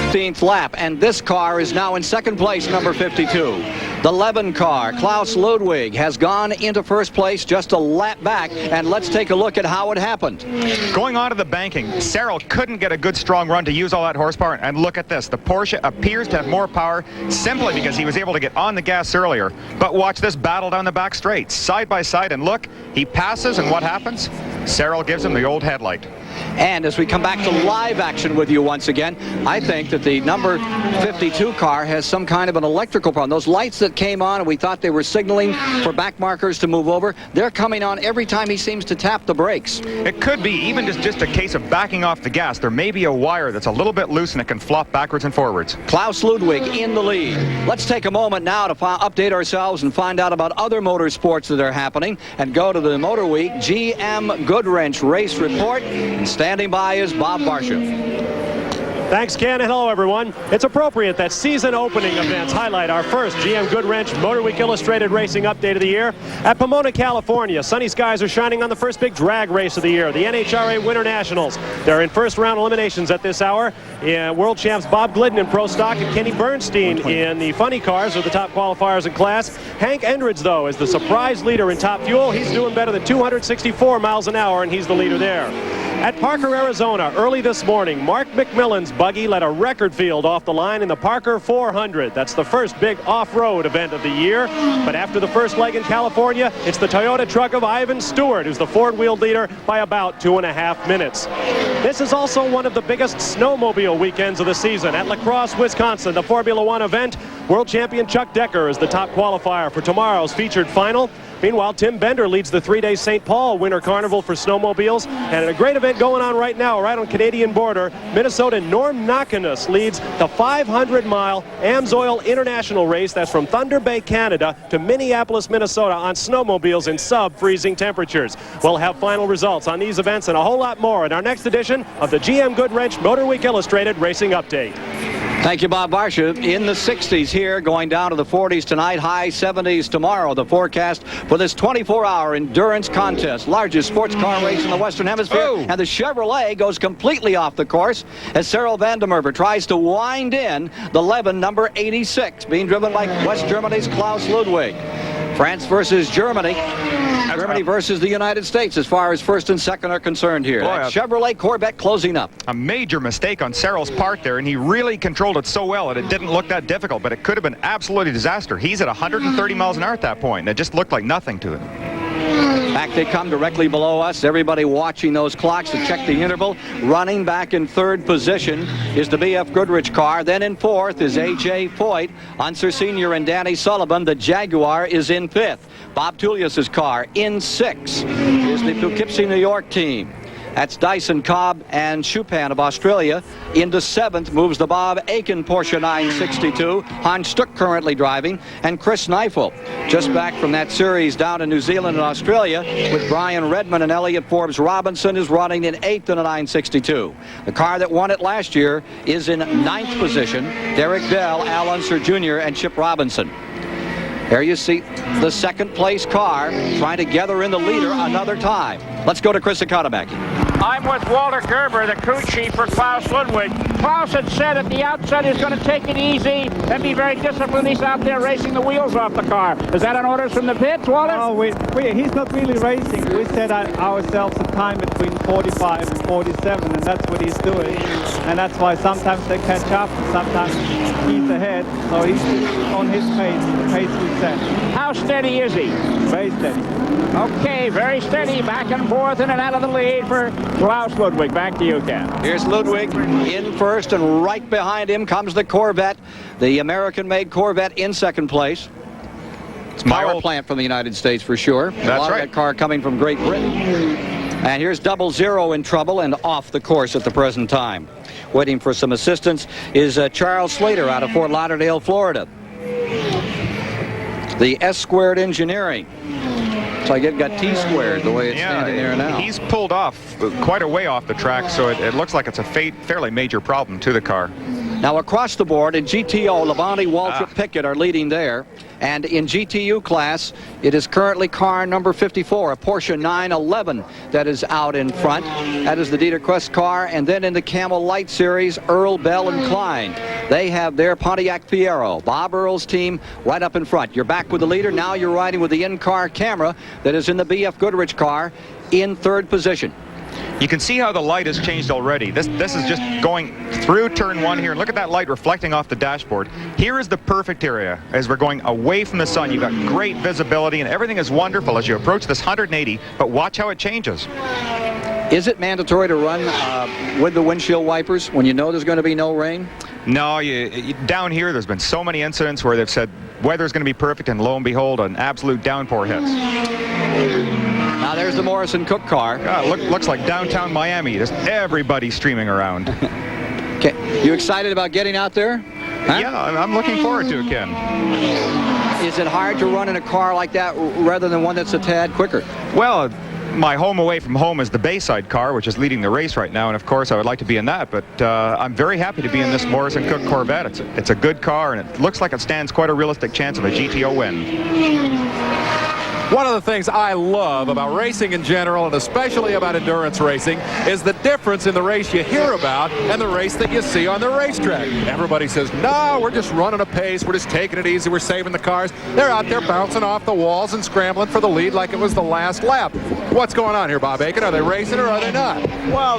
15th lap, and this car is now in second place, number 52. The Levin car, Klaus Ludwig, has gone into first place just a lap back, and let's take a look at how it happened. Going on to the banking, Cyril couldn't get a good strong run to use all that horsepower, and look at this. The Porsche appears to have more power simply because he was able to get on the gas earlier. But watch this battle down the back straight, side by side, and look, he passes, and what happens? Cyril gives him the old headlight. And as we come back to live action with you once again, I think that the number 52 car has some kind of an electrical problem. Those lights that came on and we thought they were signaling for back markers to move over, they're coming on every time he seems to tap the brakes. It could be even just a case of backing off the gas. There may be a wire that's a little bit loose and it can flop backwards and forwards. Klaus Ludwig in the lead. Let's take a moment now to update ourselves and find out about other motorsports that are happening and go to the Motor Week GM Goodwrench race report. And standing by is Bob Barsha. Thanks, Ken, and hello, everyone. It's appropriate that season opening events highlight our first GM Goodwrench Motor Week Illustrated Racing Update of the year. At Pomona, California, sunny skies are shining on the first big drag race of the year, the NHRA Winter Nationals. They're in first-round eliminations at this hour. World champs Bob Glidden in Pro Stock and Kenny Bernstein in the funny cars are the top qualifiers in class. Hank Endridge, though, is the surprise leader in Top Fuel. He's doing better than 264 miles an hour, and he's the leader there. At Parker, Arizona, early this morning, Mark McMillan's buggy led a record field off the line in the Parker 400. That's the first big off-road event of the year. But after the first leg in California, it's the Toyota truck of Ivan Stewart, who's the Ford-wheeled leader by about 2.5 minutes. This is also one of the biggest snowmobile weekends of the season. At La Crosse, Wisconsin, the Formula One event, world champion Chuck Decker is the top qualifier for tomorrow's featured final. Meanwhile, Tim Bender leads the 3-day St. Paul Winter Carnival for snowmobiles. And a great event going on right now, right on Canadian border, Minnesota Norm Nakanis leads the 500-mile AMSOIL International race. That's from Thunder Bay, Canada to Minneapolis, Minnesota on snowmobiles in sub-freezing temperatures. We'll have final results on these events and a whole lot more in our next edition of the GM Goodwrench Motor Week Illustrated Racing Update. Thank you, Bob Barsha. In the 60s here, going down to the 40s tonight, high 70s tomorrow. The forecast for this 24-hour endurance contest, largest sports car race in the Western Hemisphere. Oh. And the Chevrolet goes completely off the course as Cyril van der Merwe tries to wind in the Levin number 86, being driven by West Germany's Klaus Ludwig. France versus Germany. Germany versus the United States as far as first and second are concerned here. That Chevrolet Corvette closing up. A major mistake on Searle's part there, and he really controlled it so well that it didn't look that difficult, but it could have been absolutely disaster. He's at 130 miles an hour at that point, and it just looked like nothing to him. Back they come directly below us. Everybody watching those clocks to check the interval. Running back in third position is the BF Goodrich car. Then in fourth is A.J. Foyt, Unser Sr. and Danny Sullivan. The Jaguar is in fifth. Bob Tullius's car in sixth is the Poughkeepsie, New York team. That's Dyson Cobb and Chupan of Australia. Into seventh moves the Bob Aiken Porsche 962. Hans Stuck currently driving, and Chris Neifel just back from that series down in New Zealand and Australia with Brian Redmond and Elliot Forbes Robinson is running in eighth in a 962. The car that won it last year is in ninth position. Derek Dell, Al Unser Jr., and Chip Robinson. There you see the second place car trying to gather in the leader another time. Let's go to Chris Economaki. I'm with Walter Gerber, the crew chief for Klaus Ludwig. Klaus had said at the outset he's going to take it easy and be very disciplined. He's out there racing the wheels off the car. Is that an orders from the pits, Walter? No, he's not really racing. We set ourselves a time between 45 and 47, and that's what he's doing. And that's why sometimes they catch up, sometimes he's ahead. So he's on his pace, the pace we set. How steady is he? Very steady. Okay, very steady, back and forth in and out of the lead for Klaus Ludwig. Back to you, Ken. Here's Ludwig in first, and right behind him comes the Corvette, the American-made Corvette in second place. It's power plant from the United States for sure. That's right. That car coming from Great Britain. And here's 00 in trouble and off the course at the present time. Waiting for some assistance is Charles Slater out of Fort Lauderdale, Florida. The S Squared Engineering. So I got T squared the way it's standing there now. He's pulled off quite a way off the track, so it looks like it's a fairly major problem to the car. Now across the board in GTO, Labonte, Waltrip, Pickett are leading there. And in GTU class, it is currently car number 54, a Porsche 911 that is out in front. That is the Dieter Quest car. And then in the Camel Light Series, Earl, Bell, and Klein. They have their Pontiac Fiero. Bob Earl's team right up in front. You're back with the leader. Now you're riding with the in-car camera that is in the BF Goodrich car in third position. You can see how the light has changed already. This is just going through turn one here. And look at that light reflecting off the dashboard. Here is the perfect area as we're going away from the sun. You've got great visibility and everything is wonderful as you approach this 180, but watch how it changes. Is it mandatory to run with the windshield wipers when you know there's going to be no rain? No, down here there's been so many incidents where they've said weather's going to be perfect, and lo and behold, an absolute downpour hits. Now there's the Morrison Cook car. God, looks like downtown Miami. Just everybody streaming around. Okay. You excited about getting out there? Huh? Yeah, I'm looking forward to it, Ken. Is it hard to run in a car like that rather than one that's a tad quicker? Well, my home away from home is the Bayside car, which is leading the race right now, and of course I would like to be in that, but I'm very happy to be in this Morrison Cook Corvette. It's a good car, and it looks like it stands quite a realistic chance of a GTO win. One of the things I love about racing in general, and especially about endurance racing, is the difference in the race you hear about and the race that you see on the racetrack. Everybody says, no, we're just running a pace, we're just taking it easy, we're saving the cars. They're out there bouncing off the walls and scrambling for the lead like it was the last lap. What's going on here, Bob Aiken? Are they racing or are they not? Well,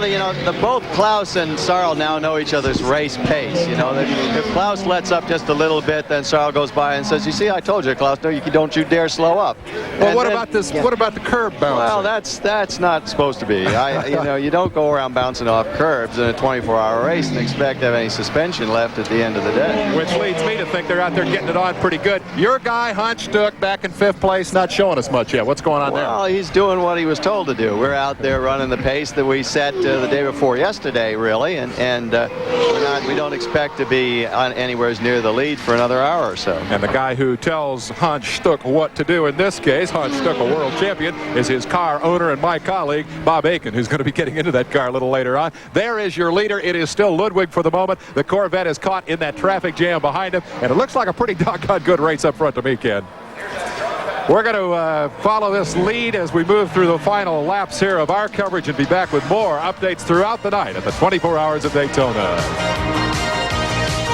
both Klaus and Sarl now know each other's race pace. If Klaus lets up just a little bit, then Sarl goes by and says, you see, I told you, Klaus, don't you dare slow up. Well, what about this? What about the curb bounce? Well, that's not supposed to be. You don't go around bouncing off curbs in a 24-hour race and expect to have any suspension left at the end of the day. Which leads me to think they're out there getting it on pretty good. Your guy, Hans Stuck, back in fifth place, not showing us much yet. What's going on there? Well, he's doing what he was told to do. We're out there running the pace that we set the day before yesterday, really, and we don't expect to be anywhere near the lead for another hour or so. And the guy who tells Hans Stuck what to do in this case, Hans Stuck, a world champion, is his car owner and my colleague, Bob Aiken, who's going to be getting into that car a little later on. There is your leader. It is still Ludwig for the moment. The Corvette is caught in that traffic jam behind him, and it looks like a pretty doggone good race up front to me, Ken. We're going to follow this lead as we move through the final laps here of our coverage and be back with more updates throughout the night at the 24 Hours of Daytona.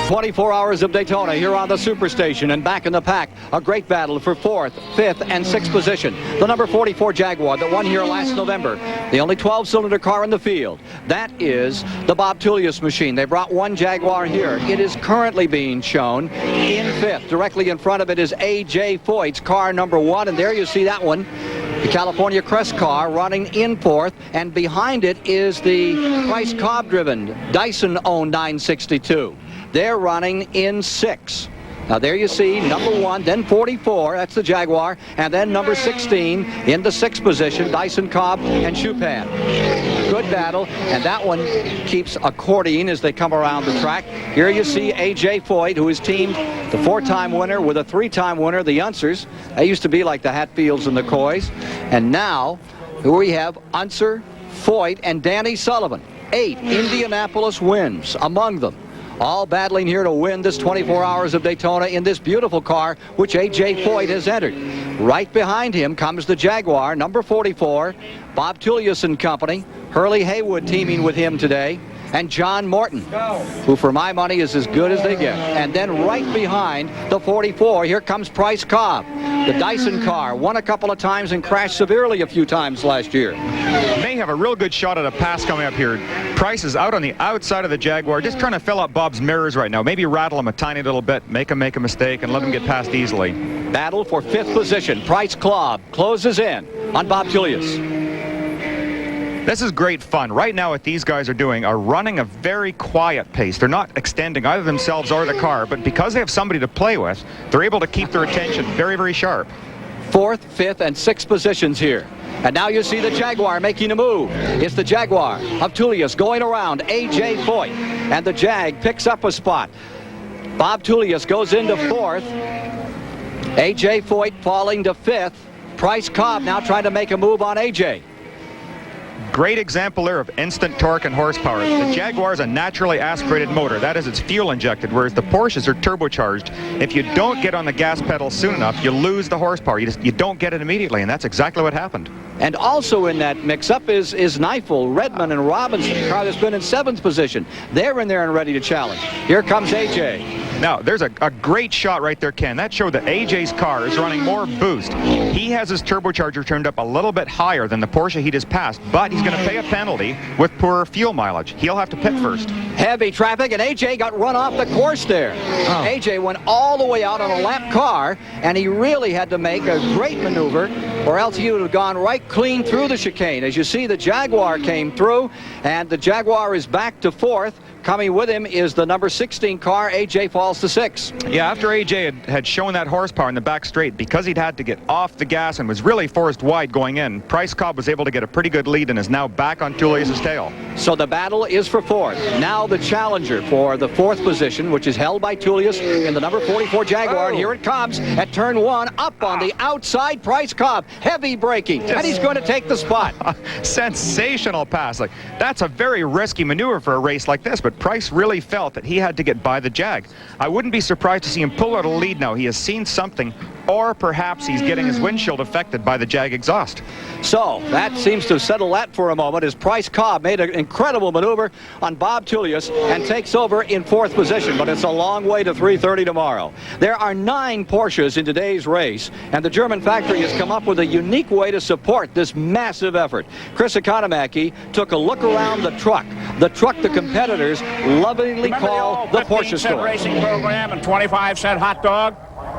24 hours of Daytona here on the Superstation, and back in the pack, a great battle for 4th, 5th, and 6th position. The number 44 Jaguar that won here last November, the only 12-cylinder car in the field. That is the Bob Tullius machine. They brought one Jaguar here. It is currently being shown in 5th. Directly in front of it is A.J. Foyt's car number 1, and there you see that one. The California Crest car running in 4th, and behind it is the Price Cobb-driven Dyson-owned 962. They're running in 6. Now there you see number 1, then 44, that's the Jaguar, and then number 16 in the 6th position, Dyson, Cobb, and Chupan. Good battle, and that one keeps accordioning as they come around the track. Here you see A.J. Foyt, who is teamed the 4-time winner with a 3-time winner, the Unsers. They used to be like the Hatfields and the Coys. And now, here we have Unser, Foyt, and Danny Sullivan. 8 Indianapolis wins among them. All battling here to win this 24 hours of Daytona in this beautiful car, which A.J. Foyt has entered. Right behind him comes the Jaguar, number 44, Bob Tullius and Company. Hurley Haywood teaming with him today. And John Morton, who for my money is as good as they get. And then right behind the 44, here comes Price Cobb. The Dyson car won a couple of times and crashed severely a few times last year. May have a real good shot at a pass coming up here. Price is out on the outside of the Jaguar, just trying to fill up Bob's mirrors right now. Maybe rattle him a tiny little bit, make him make a mistake, and let him get past easily. Battle for 5th position. Price Cobb closes in on Bob Tullius. This is great fun. Right now what these guys are doing are running a very quiet pace. They're not extending either themselves or the car, but because they have somebody to play with, they're able to keep their attention very, very sharp. 4th, 5th, and 6th positions here. And now you see the Jaguar making a move. It's the Jaguar of Tullius going around A.J. Foyt, and the Jag picks up a spot. Bob Tullius goes into 4th. A.J. Foyt falling to 5th. Price Cobb now trying to make a move on A.J. Great example there of instant torque and horsepower. The Jaguar is a naturally aspirated motor. That is, it's fuel injected, whereas the Porsches are turbocharged. If you don't get on the gas pedal soon enough, you lose the horsepower. You don't get it immediately, and that's exactly what happened. And also in that mix-up is Neifel, Redmond, and Robinson, the car that's been in 7th position. They're in there and ready to challenge. Here comes A.J. Now, there's a great shot right there, Ken. That showed that A.J.'s car is running more boost. He has his turbocharger turned up a little bit higher than the Porsche he just passed, but he's going to pay a penalty with poor fuel mileage. He'll have to pit first. Heavy traffic, and A.J. got run off the course there. A.J. went all the way out on a lap car, and he really had to make a great maneuver, or else he would have gone right clean through the chicane. As you see, the Jaguar came through, and the Jaguar is back to 4th. Coming with him is the number 16 car. A.J. falls to 6. Yeah, after A.J. had shown that horsepower in the back straight, because he'd had to get off the gas and was really forced wide going in, Price Cobb was able to get a pretty good lead and is now back on Tullius' tail. So the battle is for 4th. Now the challenger for the 4th position, which is held by Tullius in the number 44 Jaguar. And here it comes at turn 1, up on the outside, Price Cobb. Heavy braking, and he's going to take the spot. Sensational pass. Like, that's a very risky maneuver for a race like this, but Price really felt that he had to get by the Jag. I wouldn't be surprised to see him pull out a lead now. He has seen something, or perhaps he's getting his windshield affected by the Jag exhaust. So that seems to settle that for a moment as Price Cobb made an incredible maneuver on Bob Tullius and takes over in 4th position, but it's a long way to 3:30 tomorrow. There are 9 Porsches in today's race, and the German factory has come up with a unique way to support this massive effort. Chris Economaki took a look around the truck the competitors lovingly call the Porsche store. Racing program and 25-cent hot dog.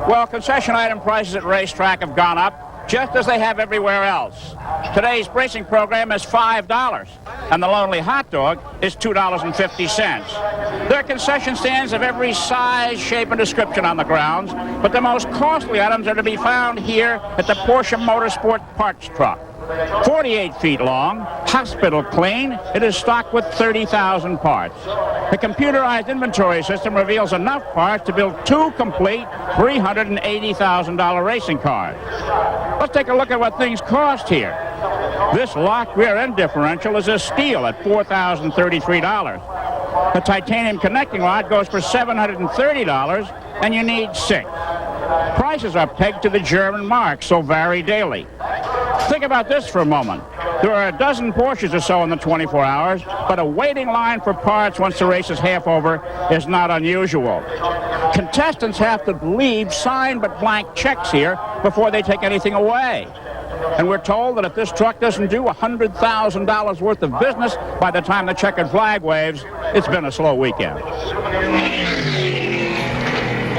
Well, concession item prices at racetrack have gone up, just as they have everywhere else. Today's racing program is $5, and the lonely hot dog is $2.50. There are concession stands of every size, shape, and description on the grounds, but the most costly items are to be found here at the Porsche Motorsport Parts Truck. 48 feet long, hospital clean, it is stocked with 30,000 parts. The computerized inventory system reveals enough parts to build 2 complete $380,000 racing cars. Let's take a look at what things cost here. This locked rear end differential is a steal at $4,033. The titanium connecting rod goes for $730, and you need 6. Prices are pegged to the German mark, so vary daily. Think about this for a moment. There are a dozen Porsches or so in the 24 hours, but a waiting line for parts once the race is half over is not unusual. Contestants have to leave signed but blank checks here before they take anything away. And we're told that if this truck doesn't do $100,000 worth of business by the time the checkered flag waves, it's been a slow weekend.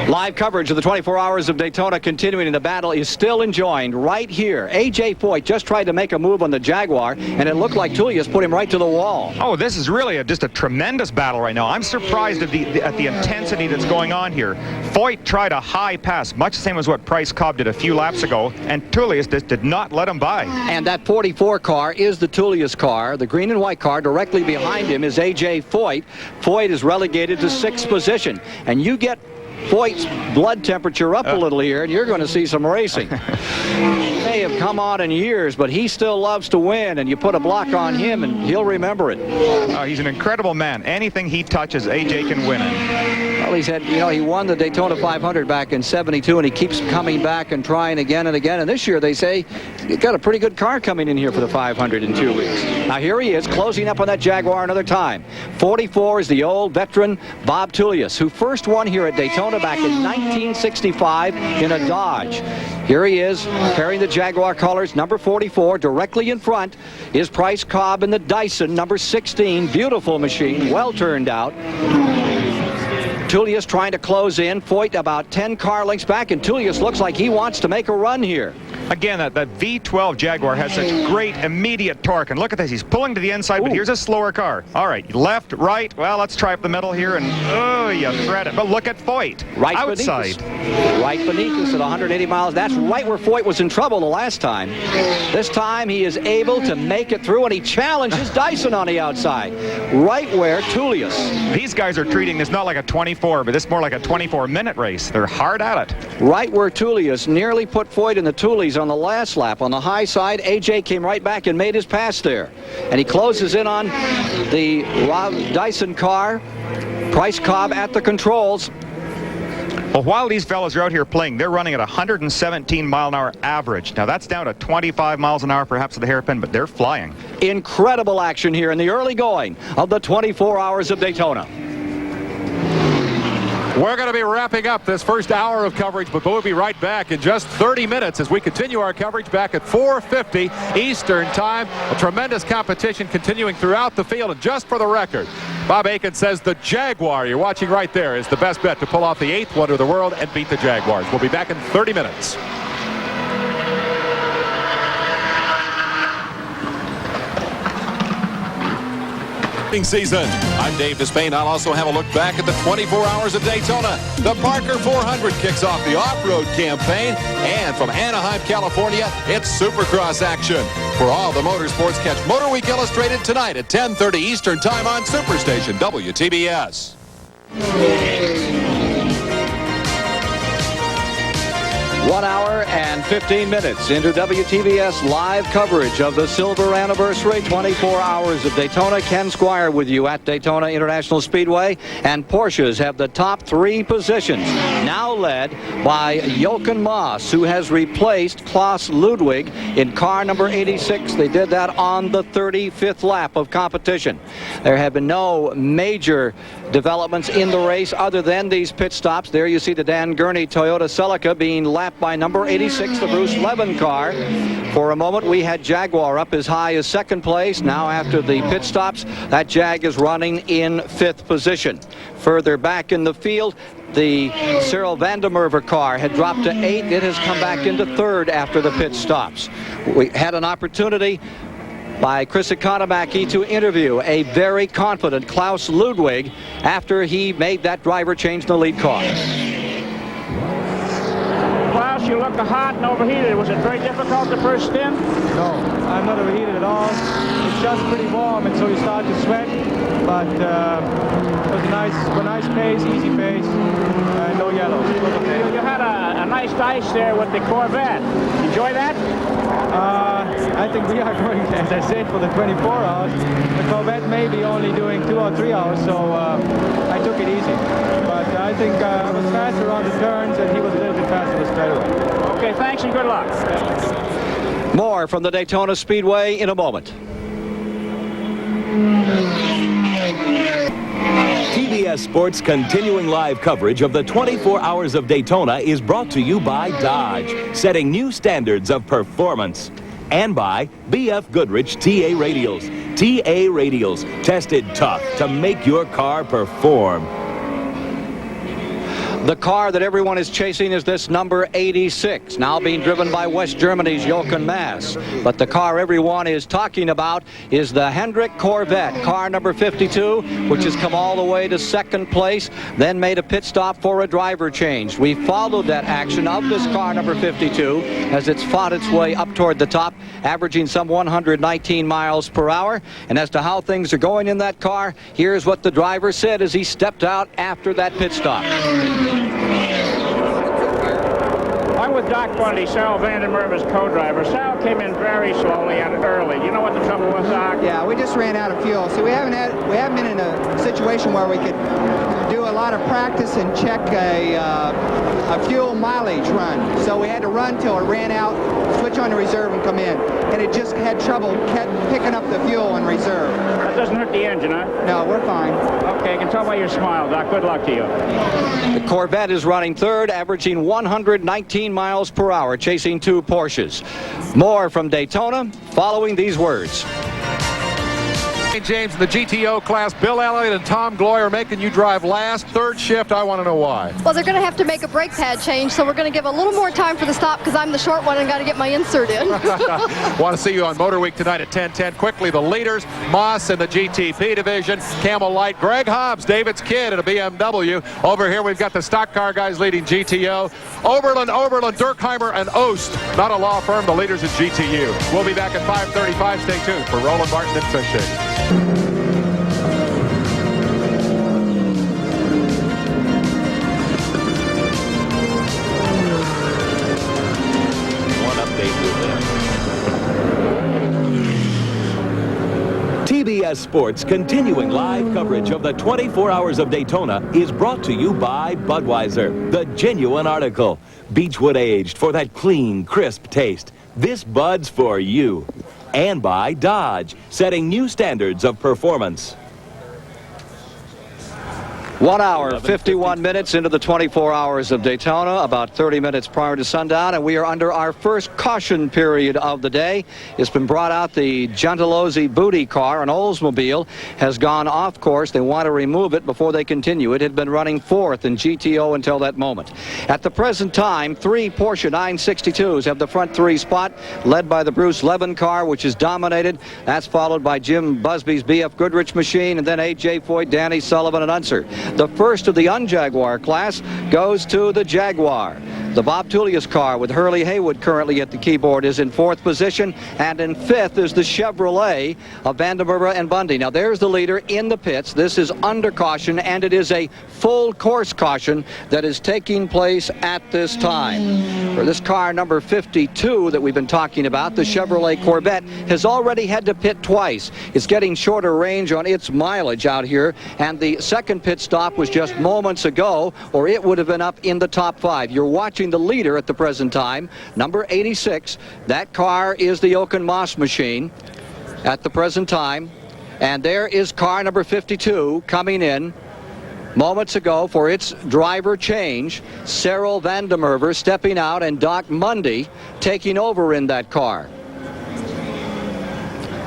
Live coverage of the 24 Hours of Daytona continuing, and the battle is still enjoined right here. A.J. Foyt just tried to make a move on the Jaguar, and it looked like Tullius put him right to the wall. Oh, this is really just a tremendous battle right now. I'm surprised at the intensity that's going on here. Foyt tried a high pass, much the same as what Price Cobb did a few laps ago, and Tullius just did not let him by. And that 44 car is the Tullius car. The green and white car directly behind him is A.J. Foyt. Foyt is relegated to 6th position, and you get Foyt's blood temperature up a little here, and you're going to see some racing. May have come on in years, but he still loves to win, and you put a block on him, and he'll remember it. He's an incredible man. Anything he touches, AJ can win it. Well, he's had, he won the Daytona 500 back in '72, and he keeps coming back and trying again and again. And this year, they say, he's got a pretty good car coming in here for the 500 in 2 weeks. Now, here he is, closing up on that Jaguar another time. 44 is the old veteran Bob Tullius, who first won here at Daytona back in 1965 in a Dodge. Here he is, carrying the Jaguar colors, number 44. Directly in front is Price Cobb in the Dyson, number 16. Beautiful machine, well turned out. Tullius trying to close in. Foyt about 10 car lengths back, and Tullius looks like he wants to make a run here. Again, that V12 Jaguar has such great immediate torque. And look at this. He's pulling to the inside, but here's a slower car. All right, left, right. Well, let's try up the middle here. And, oh, you thread it. But look at Foyt. Right outside. Right beneath us at 180 miles. That's right where Foyt was in trouble the last time. This time he is able to make it through, and he challenges Dyson on the outside. Right where Tullius. These guys are treating this not like a 24, but this more like a 24-minute race. They're hard at it. Right where Tullius nearly put Foyt in the Tullies on the last lap. On the high side, AJ came right back and made his pass there. And he closes in on the Dyson car. Price Cobb at the controls. Well, while these fellows are out here playing, they're running at 117 mile an hour average. Now, that's down to 25 miles an hour, perhaps at the hairpin, but they're flying. Incredible action here in the early going of the 24 Hours of Daytona. We're going to be wrapping up this first hour of coverage, but we'll be right back in just 30 minutes as we continue our coverage back at 4:50 Eastern Time. A tremendous competition continuing throughout the field. And just for the record, Bob Aiken says the Jaguar you're watching right there is the best bet to pull off the 8th wonder of the world and beat the Jaguars. We'll be back in 30 minutes. Season. I'm Dave Despain. I'll also have a look back at the 24 Hours of Daytona. The Parker 400 kicks off the off-road campaign. And from Anaheim, California, it's Supercross action. For all the motorsports, catch Motor Week Illustrated tonight at 10:30 Eastern Time on Superstation WTBS. 1 hour and 15 minutes into WTBS live coverage of the Silver Anniversary 24 Hours of Daytona. Ken Squire with you at Daytona International Speedway. And Porsches have the top 3 positions, now led by Jochen Mass, who has replaced Klaus Ludwig in car number 86. They did that on the 35th lap of competition. There have been no major developments in the race other than these pit stops. There you see the Dan Gurney Toyota Celica being lapped by number 86, the Bruce Levin car. For a moment, we had Jaguar up as high as 2nd place. Now, after the pit stops, that Jag is running in 5th position. Further back in the field, the Cyril Vandermerver car had dropped to 8th. It has come back into 3rd after the pit stops. We had an opportunity by Chris Economaki to interview a very confident Klaus Ludwig after he made that driver change in the lead car. Klaus, you look hot and overheated. Was it very difficult the first stint? No, I'm not overheated at all. It's just pretty warm, and so you start to sweat. But it was a nice pace, easy pace, no yellows. You had a nice dice there with the Corvette. Enjoy that? I think we are going, as I said, for the 24 hours. The Corvette may be only doing 2 or 3 hours, so I took it easy. But I think I was faster on the turns, and he was a little bit faster on the straightaway. Okay, thanks and good luck. More from the Daytona Speedway in a moment. TBS Sports' continuing live coverage of the 24 Hours of Daytona is brought to you by Dodge, setting new standards of performance. And by BF Goodrich TA Radials. TA Radials, tested tough to make your car perform. The car that everyone is chasing is this number 86, now being driven by West Germany's Jochen Mass. But the car everyone is talking about is the Hendrick Corvette, car number 52, which has come all the way to second place, then made a pit stop for a driver change. We followed that action of this car number 52 as it's fought its way up toward the top, averaging some 119 miles per hour. And as to how things are going in that car, here's what the driver said as he stepped out after that pit stop. I'm with Doc Bundy, Sal Vandermerve's co-driver. Sal came in very slowly and early. You know what the trouble was, Doc? Yeah, we just ran out of fuel. See, we haven't been in a situation where we could do a lot of practice and check a fuel mileage run. So we had to run till it ran out, switch on the reserve, and come in. And it just had trouble picking up the fuel in reserve. That doesn't hurt the engine, huh? No, we're fine. Okay, I can tell by your smile, Doc. Good luck to you. The Corvette is running third, averaging 119 miles per hour, chasing two Porsches. More from Daytona following these words. James in the GTO class, Bill Elliott and Tom Gloy are making you drive last. Third shift, I want to know why. Well, they're going to have to make a brake pad change, so we're going to give a little more time for the stop because I'm the short one and got to get my insert in. Want to see you on Motor Week tonight at 10:10. Quickly, the leaders, Moss in the GTP division, Camel Light, Greg Hobbs, David's kid in a BMW. Over here, we've got the stock car guys leading GTO. Oberlin, Durkheimer, and Ost, not a law firm, the leaders at GTU. We'll be back at 5:35. Stay tuned for Roland Martin and Fish Shake. TBS Sports' continuing live coverage of the 24 Hours of Daytona is brought to you by Budweiser, the genuine article. Beechwood aged for that clean, crisp taste. This Bud's for you. And by Dodge, setting new standards of performance. 1 hour, 51 minutes into the 24 Hours of Daytona, about 30 minutes prior to sundown, and we are under our first caution period of the day. It's been brought out. The Gentilozzi Booty car, an Oldsmobile, has gone off course. They want to remove it before they continue. It had been running fourth in GTO until that moment. At the present time, three Porsche 962s have the front three spot, led by the Bruce Levin car, which is dominated. That's followed by Jim Busby's BF Goodrich machine, and then A.J. Foyt, Danny Sullivan, and Unser. The first of the un-Jaguar class goes to the Jaguar. The Bob Tullius car with Hurley Haywood currently at the keyboard is in fourth position, and in fifth is the Chevrolet of Vandermerve and Bundy. Now there's the leader in the pits. This is under caution, and it is a full course caution that is taking place at this time. For this car number 52 that we've been talking about, the Chevrolet Corvette has already had to pit twice. It's getting shorter range on its mileage out here, and the second pit stop was just moments ago, or it would have been up in the top five. You're watching the leader at the present time, number 86. That car is the Jochen Mass machine at the present time. And there is car number 52 coming in moments ago for its driver change. Cyril Vandermerve stepping out and Doc Mundy taking over in that car.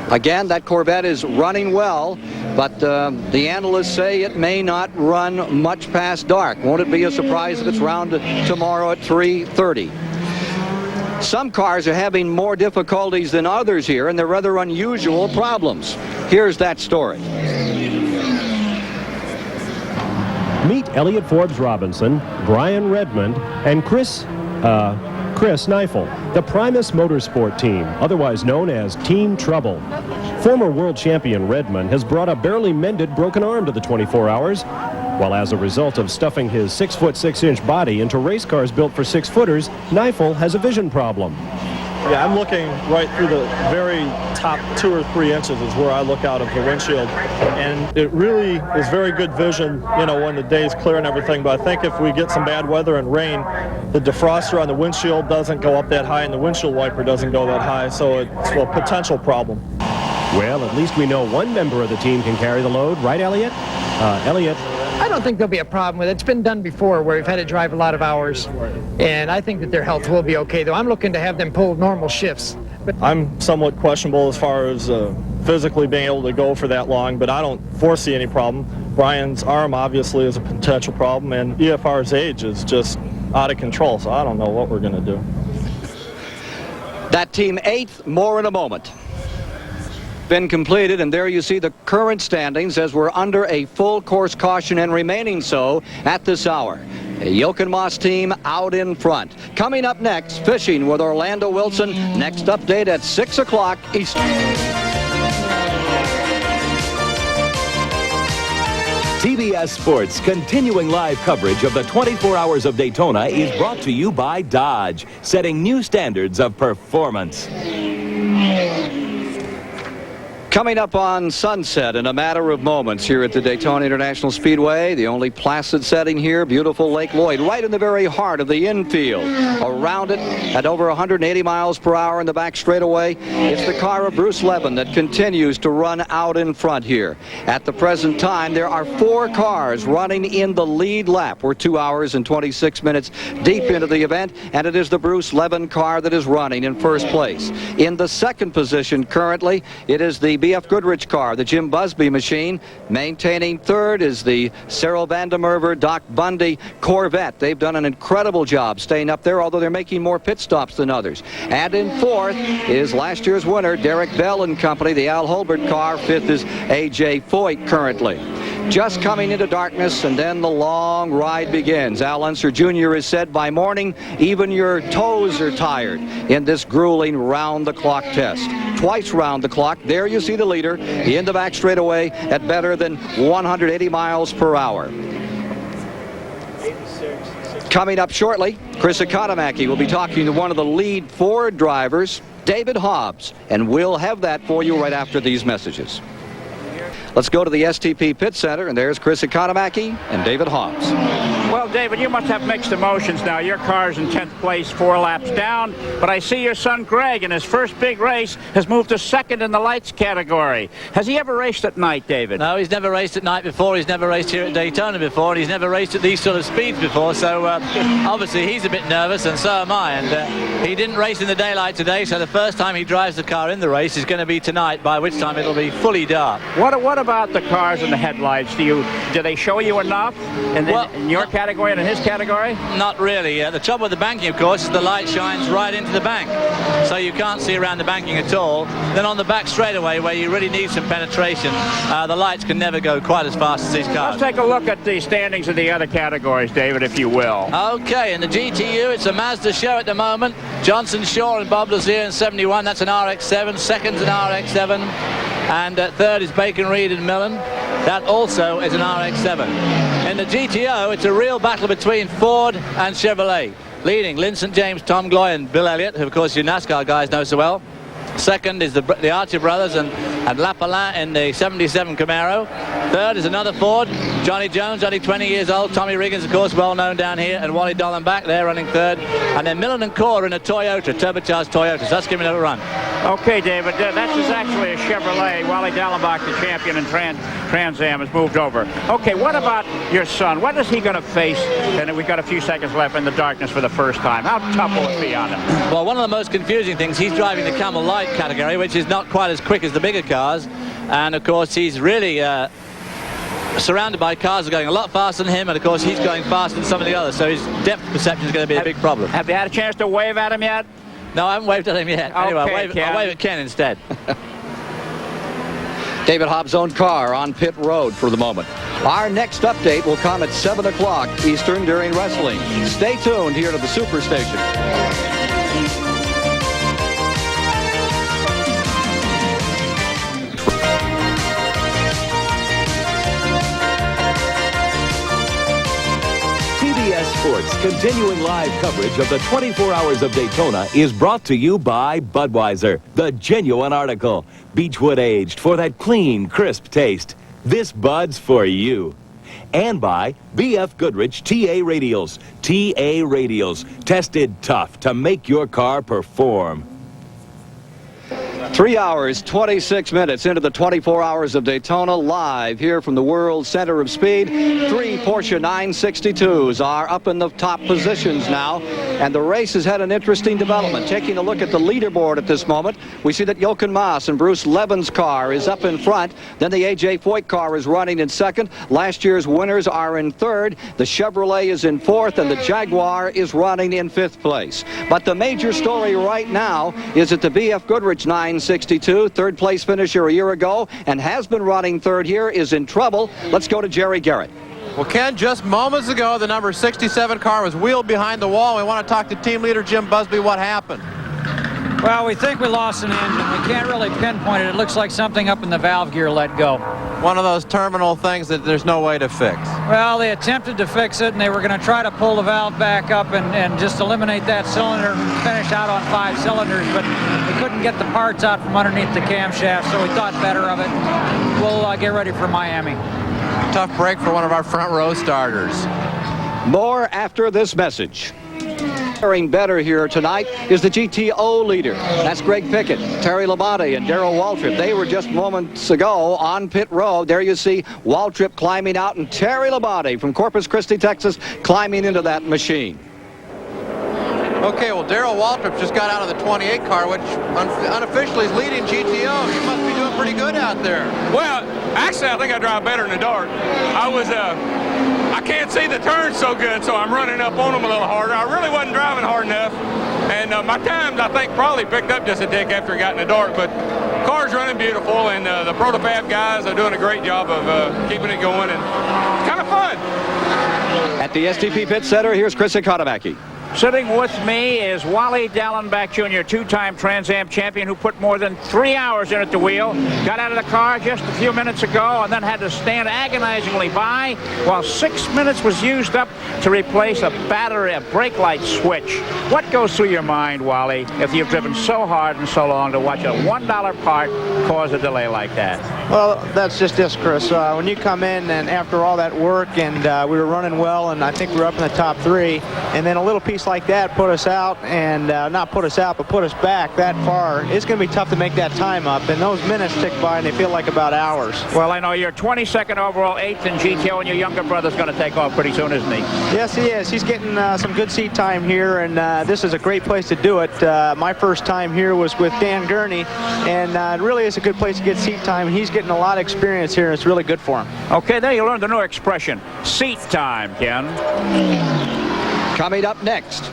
Again, that Corvette is running well, but the analysts say it may not run much past dark. Won't it be a surprise if it's round tomorrow at 3:30? Some cars are having more difficulties than others here, and they're rather unusual problems. Here's that story. Meet Elliott Forbes Robinson, Brian Redmond, and Chris Neifel, the Primus Motorsport team, otherwise known as Team Trouble. Former world champion Redmond has brought a barely mended broken arm to the 24 Hours, while as a result of stuffing his 6'6" body into race cars built for 6-footers, Neifel has a vision problem. Yeah, I'm looking right through the very top 2 or 3 inches is where I look out of the windshield. And it really is very good vision, you know, when the day's clear and everything. But I think if we get some bad weather and rain, the defroster on the windshield doesn't go up that high and the windshield wiper doesn't go that high. So it's a potential problem. Well, at least we know one member of the team can carry the load, right, Elliot? Elliot. I don't think there'll be a problem with it. It's been done before where we've had to drive a lot of hours, and I think that their health will be okay, though. I'm looking to have them pull normal shifts. But I'm somewhat questionable as far as physically being able to go for that long, but I don't foresee any problem. Brian's arm obviously is a potential problem, and EFR's age is just out of control, so I don't know what we're going to do. That team 8th, more in a moment. Been completed, and there you see the current standings as we're under a full course caution and remaining so at this hour. A Yoke & Moss team out in front. Coming up next, fishing with Orlando Wilson. Next update at 6 o'clock Eastern. CBS Sports' continuing live coverage of the 24 Hours of Daytona is brought to you by Dodge, setting new standards of performance. Coming up on sunset in a matter of moments here at the Daytona International Speedway, the only placid setting here, beautiful Lake Lloyd, right in the very heart of the infield. Around it, at over 180 miles per hour in the back straightaway, it's the car of Bruce Levin that continues to run out in front here. At the present time, there are 4 cars running in the lead lap. We're 2 hours and 26 minutes deep into the event, and it is the Bruce Levin car that is running in first place. In the second position currently, it is the B.F. Goodrich car, the Jim Busby machine. Maintaining third is the Cyril Vandermerver, Doc Bundy Corvette. They've done an incredible job staying up there, although they're making more pit stops than others. And in fourth is last year's winner, Derek Bell and company, the Al Holbert car. Fifth is A.J. Foyt currently. Just coming into darkness, and then the long ride begins. Al Unser Jr. has said by morning, even your toes are tired in this grueling round-the-clock test. Twice round the clock. There you see the leader in the back straightaway at better than 180 miles per hour. Coming up shortly, Chris Economaki will be talking to one of the lead Ford drivers, David Hobbs, and we'll have that for you right after these messages. Let's go to the STP Pit Center, and there's Chris Economaki and David Hobbs. Well, David, you must have mixed emotions now. Your car's in 10th place, 4 laps down, but I see your son Greg in his first big race has moved to second in the lights category. Has he ever raced at night, David? No, he's never raced at night before. He's never raced here at Daytona before, and he's never raced at these sort of speeds before, so obviously he's a bit nervous, and so am I. And he didn't race in the daylight today, so the first time he drives the car in the race is going to be tonight, by which time it'll be fully dark. What about the cars and the headlights? Do they show you enough in your category and in his category? Not really. The trouble with the banking, of course, is the light shines right into the bank, so you can't see around the banking at all. Then on the back straightaway, where you really need some penetration, the lights can never go quite as fast as these cars. Let's take a look at the standings of the other categories, David, if you will. Okay, in the GTU, it's a Mazda show at the moment. Johnson Shaw and Bob Lazier in 71. That's an RX-7. Second's an RX-7. And third is Bacon Reed and Millen. That also is an RX-7. In the GTO, it's a real battle between Ford and Chevrolet. Leading, Lynn St. James, Tom Gloy and Bill Elliott, who of course you NASCAR guys know so well. Second is the Archer brothers and Lapalin in the 77 Camaro. Third is another Ford, Johnny Jones, only 20 years old. Tommy Riggins, of course, well known down here, and Wally Dollenbach, they're running third. And then Millen and Core in a Toyota, turbocharged Toyota, so that's giving it a run. Okay, David, that's actually a Chevrolet. Wally Dollenbach, the champion in Trans Am, has moved over. Okay, what about your son? What is he going to face? And we've got a few seconds left in the darkness for the first time. How tough will it be on him? Well, one of the most confusing things, he's driving the Camel Light category, which is not quite as quick as the bigger cars. And, of course, he's really surrounded by cars that are going a lot faster than him, and, of course, he's going faster than some of the others. So his depth perception is going to be a big problem. Have you had a chance to wave at him yet? No, I haven't waved at him yet. Okay, anyway, I'll wave at Ken instead. David Hobbs' own car on pit road for the moment. Our next update will come at 7 o'clock Eastern during wrestling. Stay tuned here to the Superstation. CBS Sports continuing live coverage of the 24 Hours of Daytona is brought to you by Budweiser, the genuine article. Beechwood aged for that clean, crisp taste. This Bud's for you. And by B.F. Goodrich TA Radials. TA Radials, tested tough to make your car perform. 3 hours, 26 minutes into the 24 Hours of Daytona, live here from the World Center of Speed. 3 Porsche 962s are up in the top positions now, and the race has had an interesting development. Taking a look at the leaderboard at this moment, we see that Jochen Mass and Bruce Levin's car is up in front. Then the A.J. Foyt car is running in second. Last year's winners are in third. The Chevrolet is in fourth, and the Jaguar is running in fifth place. But the major story right now is that the B.F. Goodrich 962, third place finisher a year ago, and has been running third here, is in trouble. Let's go to Jerry Garrett. Well, Ken, just moments ago, the number 67 car was wheeled behind the wall. We want to talk to team leader Jim Busby. What happened? Well, we think we lost an engine. We can't really pinpoint it. It looks like something up in the valve gear let go. One of those terminal things that there's no way to fix. Well, they attempted to fix it, and they were going to try to pull the valve back up and just eliminate that cylinder and finish out on 5 cylinders, but we couldn't get the parts out from underneath the camshaft, so we thought better of it. We'll get ready for Miami. Tough break for one of our front row starters. More after this message. Faring better here tonight is the GTO leader. That's Greg Pickett, Terry Labonte, and Darrell Waltrip. They were just moments ago on pit road. There you see Waltrip climbing out and Terry Labonte from Corpus Christi, Texas, climbing into that machine. Okay, well, Darrell Waltrip just got out of the 28 car, which unofficially is leading GTO. You must be doing pretty good out there. Well, actually, I think I drive better in the dark. I can't see the turns so good, so I'm running up on them a little harder. I really wasn't driving hard enough, and my times, I think, probably picked up just a tick after it got in the dark, but car's running beautiful, and the Protofab guys are doing a great job of keeping it going, and kind of fun. At the STP Pit Center, here's Chris Economaki. Sitting with me is Wally Dallenbach Jr., two-time Trans Am champion who put more than 3 hours in at the wheel. Got out of the car just a few minutes ago and then had to stand agonizingly by while 6 minutes was used up to replace a battery, a brake light switch. What goes through your mind, Wally, if you've driven so hard and so long to watch a $1 part cause a delay like that? Well, that's just this, Chris. When you come in and after all that work and we were running well and I think we were up in the top 3, and then a little piece like that put us out, and not put us out, but put us back that far, it's going to be tough to make that time up, and those minutes tick by and they feel like about hours. Well, I know you're 22nd overall, 8th in GTO, and your younger brother's going to take off pretty soon, isn't he? Yes, he is. He's getting some good seat time here, and this is a great place to do it. My first time here was with Dan Gurney, and it really is a good place to get seat time. He's getting a lot of experience here, and it's really good for him. Okay, there you learned the new expression, seat time, Ken. Coming up next,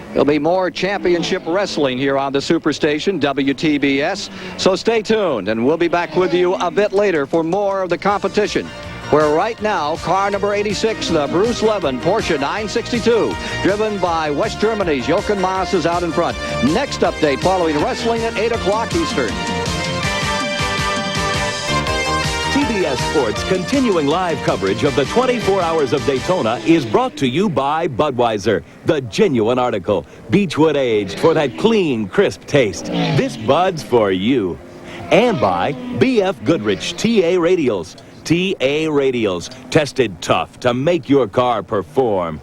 there'll be more championship wrestling here on the Superstation, WTBS. So stay tuned, and we'll be back with you a bit later for more of the competition, where right now, car number 86, the Bruce Levin Porsche 962, driven by West Germany's Jochen Mass, is out in front. Next update following wrestling at 8 o'clock Eastern. TBS Sports' continuing live coverage of the 24 Hours of Daytona is brought to you by Budweiser, the genuine article. Beechwood aged for that clean, crisp taste. This Bud's for you. And by B.F. Goodrich TA Radials. TA Radials, tested tough to make your car perform.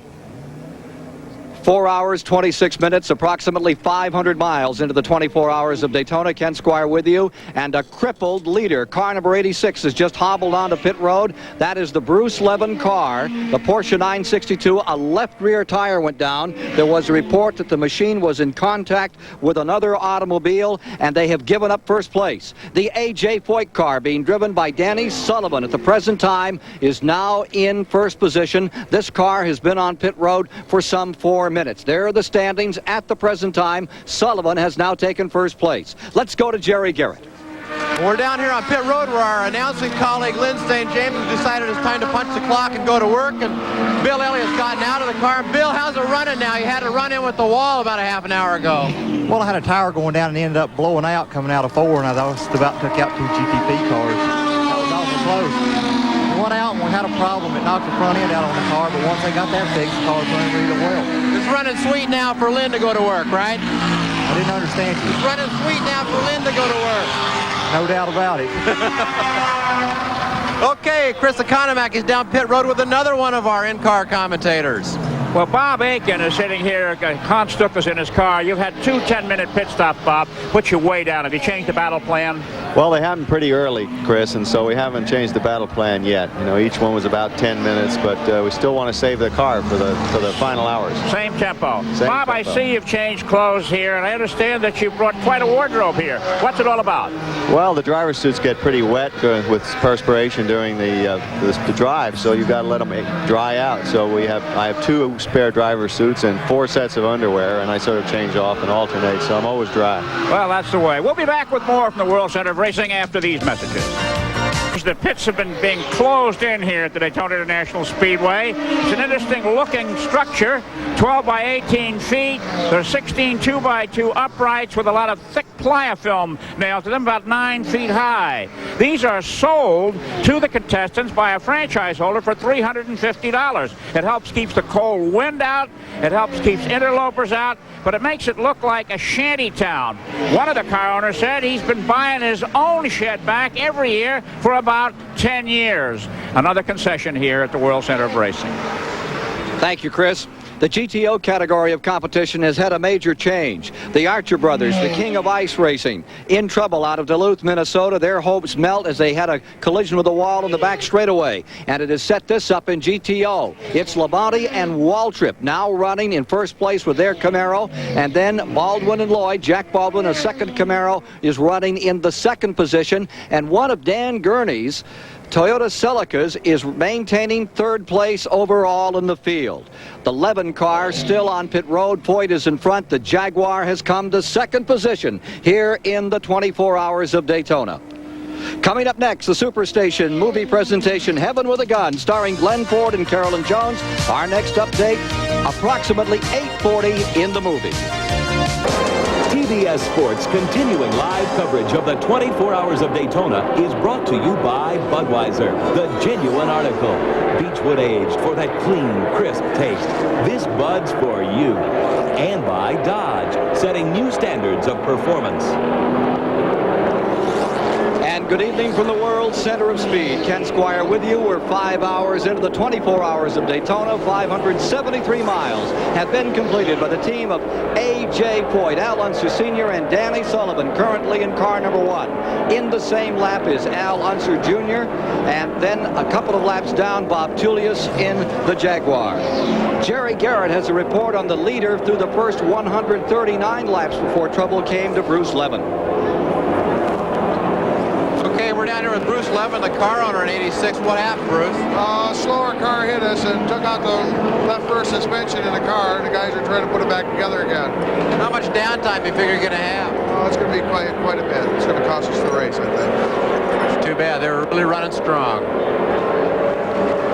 4 hours, 26 minutes, approximately 500 miles into the 24 Hours of Daytona. Ken Squire with you, and a crippled leader. Car number 86 has just hobbled onto pit road. That is the Bruce Levin car, the Porsche 962. A left rear tire went down. There was a report that the machine was in contact with another automobile, and they have given up first place. The A.J. Foyt car, being driven by Danny Sullivan at the present time, is now in first position. This car has been on pit road for some 4 minutes. There are the standings at the present time. Sullivan has now taken first place. Let's go to Jerry Garrett. We're down here on pit road where our announcing colleague Lynn St. James has decided it's time to punch the clock and go to work, and Bill Elliott's gotten out of the car. Bill, how's it running now? You had to run in with the wall about a half an hour ago. Well, I had a tire going down and ended up blowing out coming out of 4, and I was about to take out 2 GTP cars. That was awful close. went out and we had a problem. It knocked the front end out on the car, but once they got that fixed, the car was running really well. It's running sweet now for Lynn to go to work, right? I didn't understand you. It's running sweet now for Lynn to go to work. No doubt about it. Okay, Chris Economack is down pit road with another one of our in-car commentators. Well, Bob Aiken is sitting here. Hans Stuck is in his car. You've had 2 10-minute pit stops, Bob. Put you way down. Have you changed the battle plan? Well, they happened pretty early, Chris, and so we haven't changed the battle plan yet. You know, each one was about 10 minutes, but we still want to save the car for the final hours. Same tempo. Same Bob, tempo. I see you've changed clothes here, and I understand that you brought quite a wardrobe here. What's it all about? Well, the driver's suits get pretty wet with perspiration during the drive, so you've got to let them dry out. So I have 2 spare driver's suits and 4 sets of underwear, and I sort of change off and alternate, so I'm always dry. Well, that's the way. We'll be back with more from the World Center of Racing after these messages. The pits have been being closed in here at the Daytona International Speedway. It's an interesting looking structure, 12 by 18 feet. There's 16 2x2 uprights with a lot of thick pliafilm nailed to them, about 9 feet high. These are sold to the contestants by a franchise holder for $350. It helps keep the cold wind out, it helps keep interlopers out, but it makes it look like a shanty town. One of the car owners said he's been buying his own shed back every year for about 10 years. Another concession here at the World Center of Racing. Thank you, Chris. The GTO category of competition has had a major change. The Archer brothers, the king of ice racing, in trouble out of Duluth, Minnesota. Their hopes melt as they had a collision with the wall in the back straightaway. And it has set this up in GTO. It's Labonte and Waltrip now running in first place with their Camaro. And then Baldwin and Lloyd, Jack Baldwin, a second Camaro, is running in the second position. And one of Dan Gurney's Toyota Celicas is maintaining third place overall in the field. The Levin car still on pit road. Foyt is in front. The Jaguar has come to second position here in the 24 Hours of Daytona. Coming up next, the Superstation movie presentation, Heaven with a Gun, starring Glenn Ford and Carolyn Jones. Our next update, approximately 8:40 in the movie. TBS Sports' continuing live coverage of the 24 Hours of Daytona is brought to you by Budweiser, the genuine article. Beechwood aged for that clean, crisp taste. This Bud's for you. And by Dodge, setting new standards of performance. And good evening from the World Center of Speed. Ken Squire with you. We're 5 hours into the 24 Hours of Daytona. 573 miles have been completed by the team of A.J. Foyt, Al Unser Sr. and Danny Sullivan, currently in car number 1. In the same lap is Al Unser Jr. And then a couple of laps down, Bob Tullius in the Jaguar. Jerry Garrett has a report on the leader through the first 139 laps before trouble came to Bruce Levin. Okay, we're down here with Bruce Levin, the car owner in 86. What happened, Bruce? Slower car hit us and took out the left rear suspension in the car. The guys are trying to put it back together again. How much downtime do you figure you're going to have? It's going to be quite a bit. It's going to cost us the race, I think. It's too bad. They're really running strong.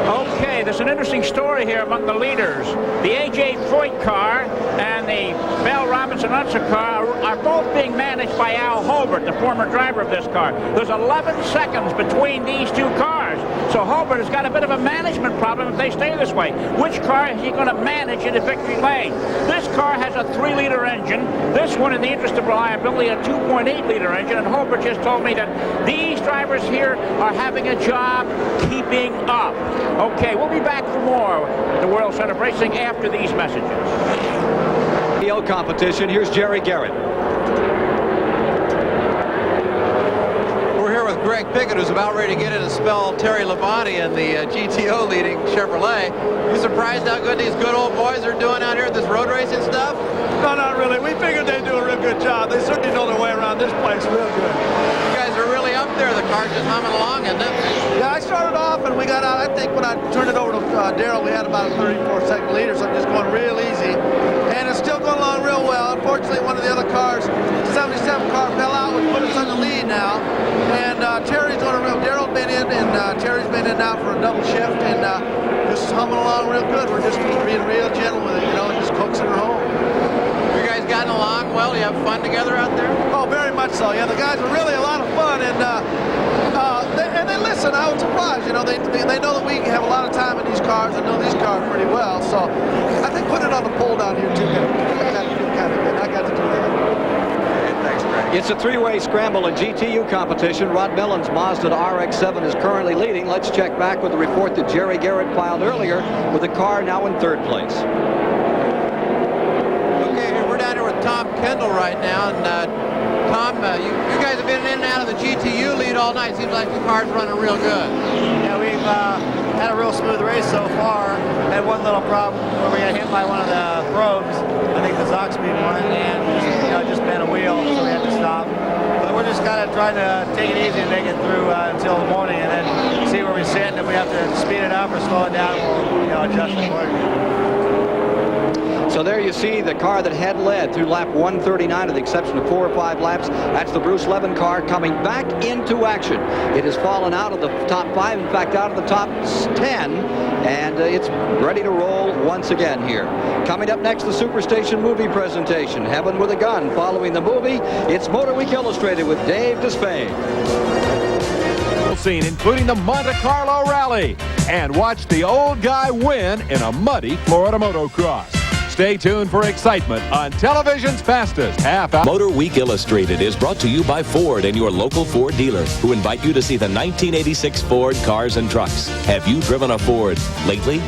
Okay, there's an interesting story here among the leaders. The A.J. Foyt car and the Bell Robinson Unser car are both being managed by Al Holbert, the former driver of this car. There's 11 seconds between these two cars. So Holbert has got a bit of a management problem if they stay this way. Which car is he going to manage into victory lane? This car has a 3-liter engine. This one, in the interest of reliability, a 2.8-liter engine. And Holbert just told me that these drivers here are having a job keeping up. Okay, we'll be back for more at the World Center of Racing after these messages. GTO competition. Here's Jerry Garrett. We're here with Greg Pickett, who's about ready to get in and spell Terry Labonte in the GTO leading Chevrolet. You surprised how good these good old boys are doing out here at this road racing stuff? No, not really. We figured they'd do a real good job. They certainly know their way around this place real good. You guys are really up there. The car's just humming along, isn't it? Yeah, I started off and we got out. I think when I turned it over to Darrell, we had about a 34-second lead or something, just going real easy. And it's still going along real well. Unfortunately, one of the other cars, the 77 car, fell out, which put us on the lead now. And Terry's doing a real. Darrell's been in, and Terry's been in now for a double shift, and just humming along real good. We're just being real gentle with it, you know, and just coaxing her home. You guys gotten along well? You have fun together out there? Oh, very much so. Yeah, the guys are really a lot of fun, and they listen. and I was surprised. You know, they know that we have a lot of time in these cars and know these cars pretty well. So I think putting it on the pole down here too kind of good. I got to do that. Thanks, Greg. It's a three-way scramble in GTU competition. Rod Millen's Mazda RX-7 is currently leading. Let's check back with the report that Jerry Garrett filed earlier with the car now in third place. Okay, we're down here with Tom Kendall right now, and Tom, you guys have been in and out of the GTU lead all night. Seems like the car's running real good. Yeah, we've had a real smooth race so far. Had one little problem where we got hit by one of the probes. I think the Zoc speed one, and just bent a wheel, so we had to stop. But we're just kind of trying to take it easy and make it through until the morning, and then see where we sit. And if we have to speed it up or slow it down, we'll adjust accordingly. So there you see the car that had led through lap 139, with the exception of 4 or 5 laps. That's the Bruce Levin car coming back into action. It has fallen out of the top 5, in fact, out of the top 10, and it's ready to roll once again here. Coming up next, the Superstation movie presentation. Heaven with a Gun. Following the movie, it's Motor Week Illustrated with Dave Despain. Scene, including the Monte Carlo Rally, and watch the old guy win in a muddy Florida motocross. Stay tuned for excitement on television's fastest half hour. Motor Week Illustrated is brought to you by Ford and your local Ford dealer, who invite you to see the 1986 Ford cars and trucks. Have you driven a Ford lately?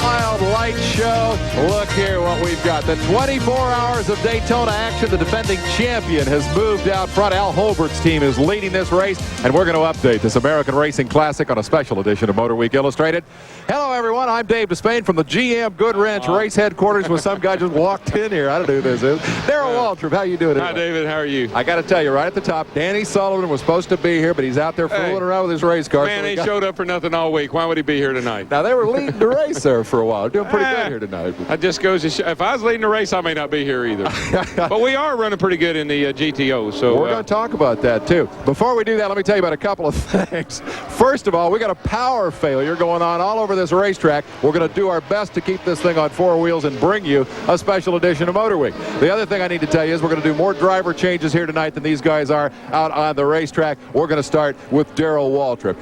Wild Light Show. Look here what we've got. The 24 hours of Daytona action. The defending champion has moved out front. Al Holbert's team is leading this race, and we're going to update this American Racing Classic on a special edition of Motor Week Illustrated. Hello, everyone. I'm Dave Despain from the GM Goodwrench Race Headquarters, with some guy just walked in here. I don't know who this is. Darrell Waltrip, how you doing? Hi, David. How are you? I got to tell you, right at the top, Danny Sullivan was supposed to be here, but he's out there fooling around with his race car. Man, he showed up for nothing all week. Why would he be here tonight? Now, they were leading the race there for a while. Doing pretty good here tonight. That just goes to show, if I was leading the race, I may not be here either. But we are running pretty good in the GTO. So we're going to talk about that, too. Before we do that, let me tell you about a couple of things. First of all, we got a power failure going on all over this racetrack. We're going to do our best to keep this thing on 4 wheels and bring you a special edition of Motor Week. The other thing I need to tell you is we're going to do more driver changes here tonight than these guys are out on the racetrack. We're going to start with Darrell Waltrip.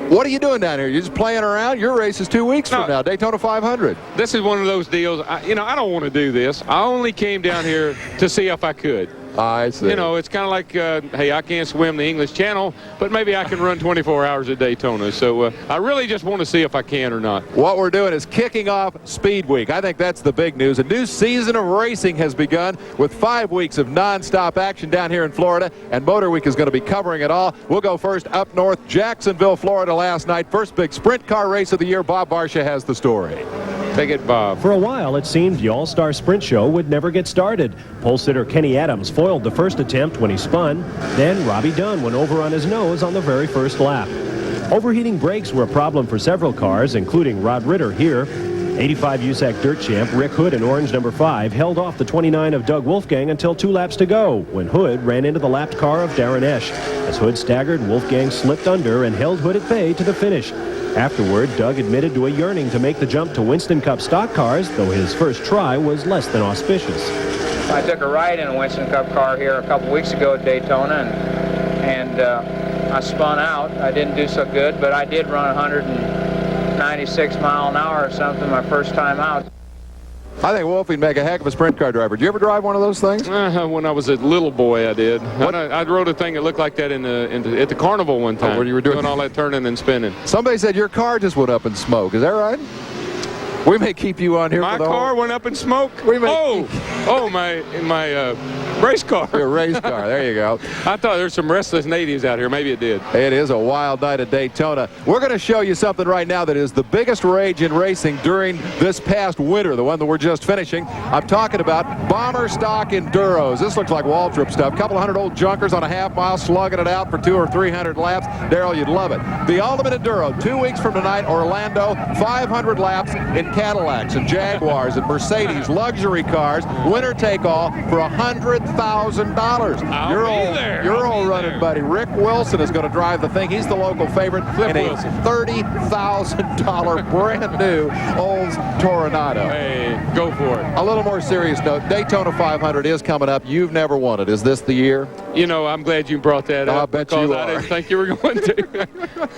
What are you doing down here? You're just playing around? Your race is 2 weeks from now, Daytona 500. This is one of those deals. I don't want to do this. I only came down here to see if I could. I see. It's kind of like, hey, I can't swim the English Channel, but maybe I can run 24 hours at Daytona. So I really just want to see if I can or not. What we're doing is kicking off Speed Week. I think that's the big news. A new season of racing has begun with 5 weeks of nonstop action down here in Florida, and Motor Week is going to be covering it all. We'll go first up north, Jacksonville, Florida last night. First big sprint car race of the year. Bob Barsha has the story. Take it, Bob. For a while, it seemed the All-Star Sprint Show would never get started. Pole sitter Kenny Adams foiled the first attempt when he spun. Then Robbie Dunn went over on his nose on the very first lap. Overheating brakes were a problem for several cars, including Rod Ritter here. 85 USAC dirt champ Rick Hood in orange number 5 held off the 29 of Doug Wolfgang until 2 laps to go, when Hood ran into the lapped car of Darren Esch. As Hood staggered, Wolfgang slipped under and held Hood at bay to the finish. Afterward, Doug admitted to a yearning to make the jump to Winston Cup stock cars, though his first try was less than auspicious. I took a ride in a Winston Cup car here a couple weeks ago at Daytona, and I spun out. I didn't do so good, but I did run 196 mile an hour or something my first time out. I think Wolfie'd make a heck of a sprint car driver. Did you ever drive one of those things? When I was a little boy, I did. I rode a thing that looked like that at the carnival one time. Where you were doing all that turning and spinning. Somebody said your car just went up in smoke. Is that right? We may keep you on here. My for the car whole... went up in smoke? My race car. Your race car. There you go. I thought there were some restless natives out here. Maybe it did. It is a wild night at Daytona. We're going to show you something right now that is the biggest rage in racing during this past winter, the one that we're just finishing. I'm talking about bomber stock enduros. This looks like Waltrip stuff. A couple of hundred old junkers on a half mile slugging it out for 200 or 300 laps. Darrell, you'd love it. The ultimate enduro, 2 weeks from tonight, Orlando, 500 laps in Cadillacs and Jaguars and Mercedes, luxury cars, winner take all for $100,000. You're all running good buddy. Rick Wilson is going to drive the thing. He's the local favorite in a $30,000 brand new Olds Toronado. Hey, go for it. A little more serious note, Daytona 500 is coming up. You've never won it. Is this the year? You know, I'm glad you brought that up. I bet you are. I didn't think you were going to.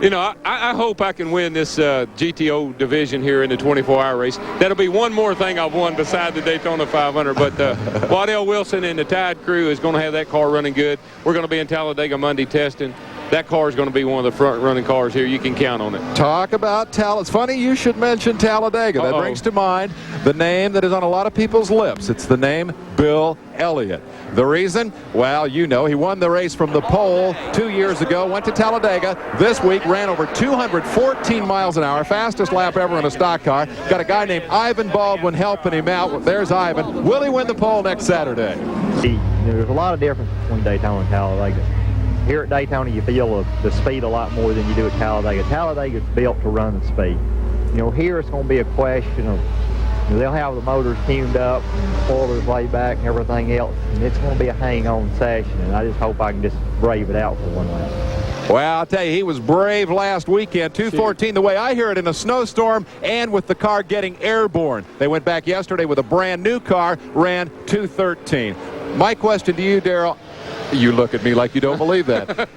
You know, I hope I can win this GTO division here in the 24-hour race. That'll be one more thing I've won beside the Daytona 500. But Waddell Wilson and the Tide crew is going to have that car running good. We're going to be in Talladega Monday testing. That car is going to be one of the front-running cars here. You can count on it. Talk about Talladega. It's funny you should mention Talladega. That brings to mind the name that is on a lot of people's lips. It's the name Bill Elliott. The reason? Well, you know, he won the race from the pole 2 years ago, went to Talladega. This week ran over 214 miles an hour, fastest lap ever in a stock car. Got a guy named Ivan Baldwin helping him out. There's Ivan. Will he win the pole next Saturday? There's a lot of difference between Daytona and Talladega. Here at Daytona, you feel the speed a lot more than you do at Talladega. Talladega is built to run the speed. You know, here it's going to be a question of, you know, they'll have the motors tuned up, spoilers laid back, and everything else, and it's going to be a hang-on session, and I just hope I can just brave it out for one lap. Well, I'll tell you, he was brave last weekend. 214, the way I hear it, in a snowstorm and with the car getting airborne. They went back yesterday with a brand new car, ran 213. My question to you, Darrell, you look at me like you don't believe that.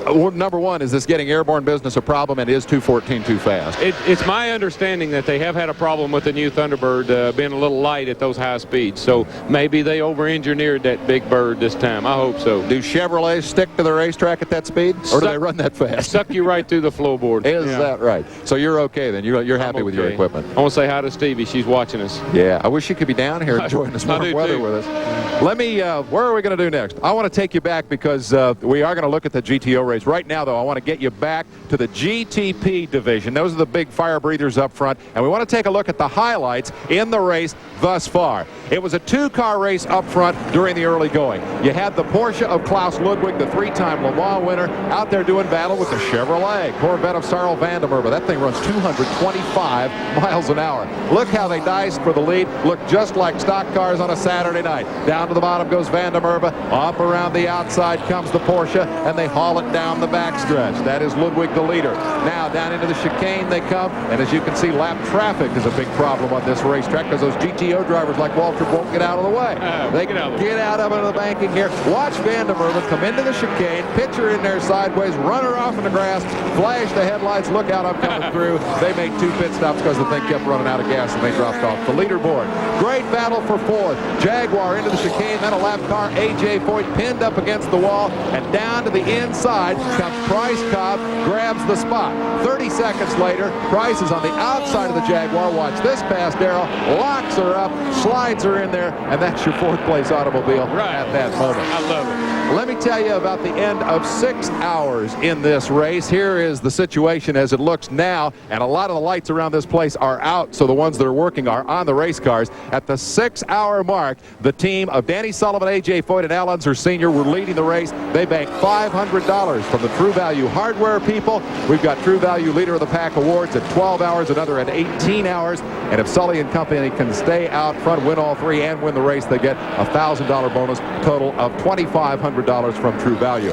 Number one, is this getting airborne business a problem, and is 214 too fast? It's my understanding that they have had a problem with the new Thunderbird being a little light at those high speeds. So maybe they over-engineered that big bird this time. I hope so. Do Chevrolets stick to the racetrack at that speed, or do they run that fast? Suck you right through the floorboard. Is that right? So you're okay then? You're happy with your equipment? I want to say hi to Stevie. She's watching us. Yeah, I wish she could be down here enjoying this warm weather with us. Let me, where are we going to do next? I want to take you back because we are going to look at the GTO race. Right now, though, I want to get you back to the GTP division. Those are the big fire breathers up front, and we want to take a look at the highlights in the race thus far. It was a two-car race up front during the early going. You had the Porsche of Klaus Ludwig, the three-time Le Mans winner, out there doing battle with the Chevrolet Corvette of Sarl van der Merwe. That thing runs 225 miles an hour. Look how they diced for the lead. Look just like stock cars on a Saturday night. Down to the bottom goes van der Merwe. Up around the outside comes the Porsche, and they haul it down the backstretch. That is Ludwig, the leader. Now down into the chicane they come, and as you can see, lap traffic is a big problem on this racetrack because those GTO drivers like Walter won't get out of the way. They get out of the banking here. Watch van der Merwe come into the chicane, pitch her in there sideways, run her off in the grass, flash the headlights, look out, I'm coming through. They made two pit stops because the thing kept running out of gas and they dropped off the leaderboard. Great battle for fourth. Jaguar into the chicane, then a lap car, A.J. Foyt pinned up against the wall, and down to the inside comes Price Cobb, grabs the spot. 30 seconds later, Price is on the outside of the Jaguar. Watch this pass, Darrell. Locks her up, slides her in there, and that's your fourth place automobile at that moment. I love it. Let me tell you about the end of 6 hours in this race. Here is the situation as it looks now, and a lot of the lights around this place are out, so the ones that are working are on the race cars. At the 6-hour mark, the team of Danny Sullivan, A.J. Foyt, and Al Unser Sr. were leading the race. They banked $500 from the True Value Hardware people. We've got True Value Leader of the Pack awards at 12 hours, another at 18 hours. And if Sully and company can stay out front, win all three, and win the race, they get a $1,000 bonus, total of $2,500 from True Value.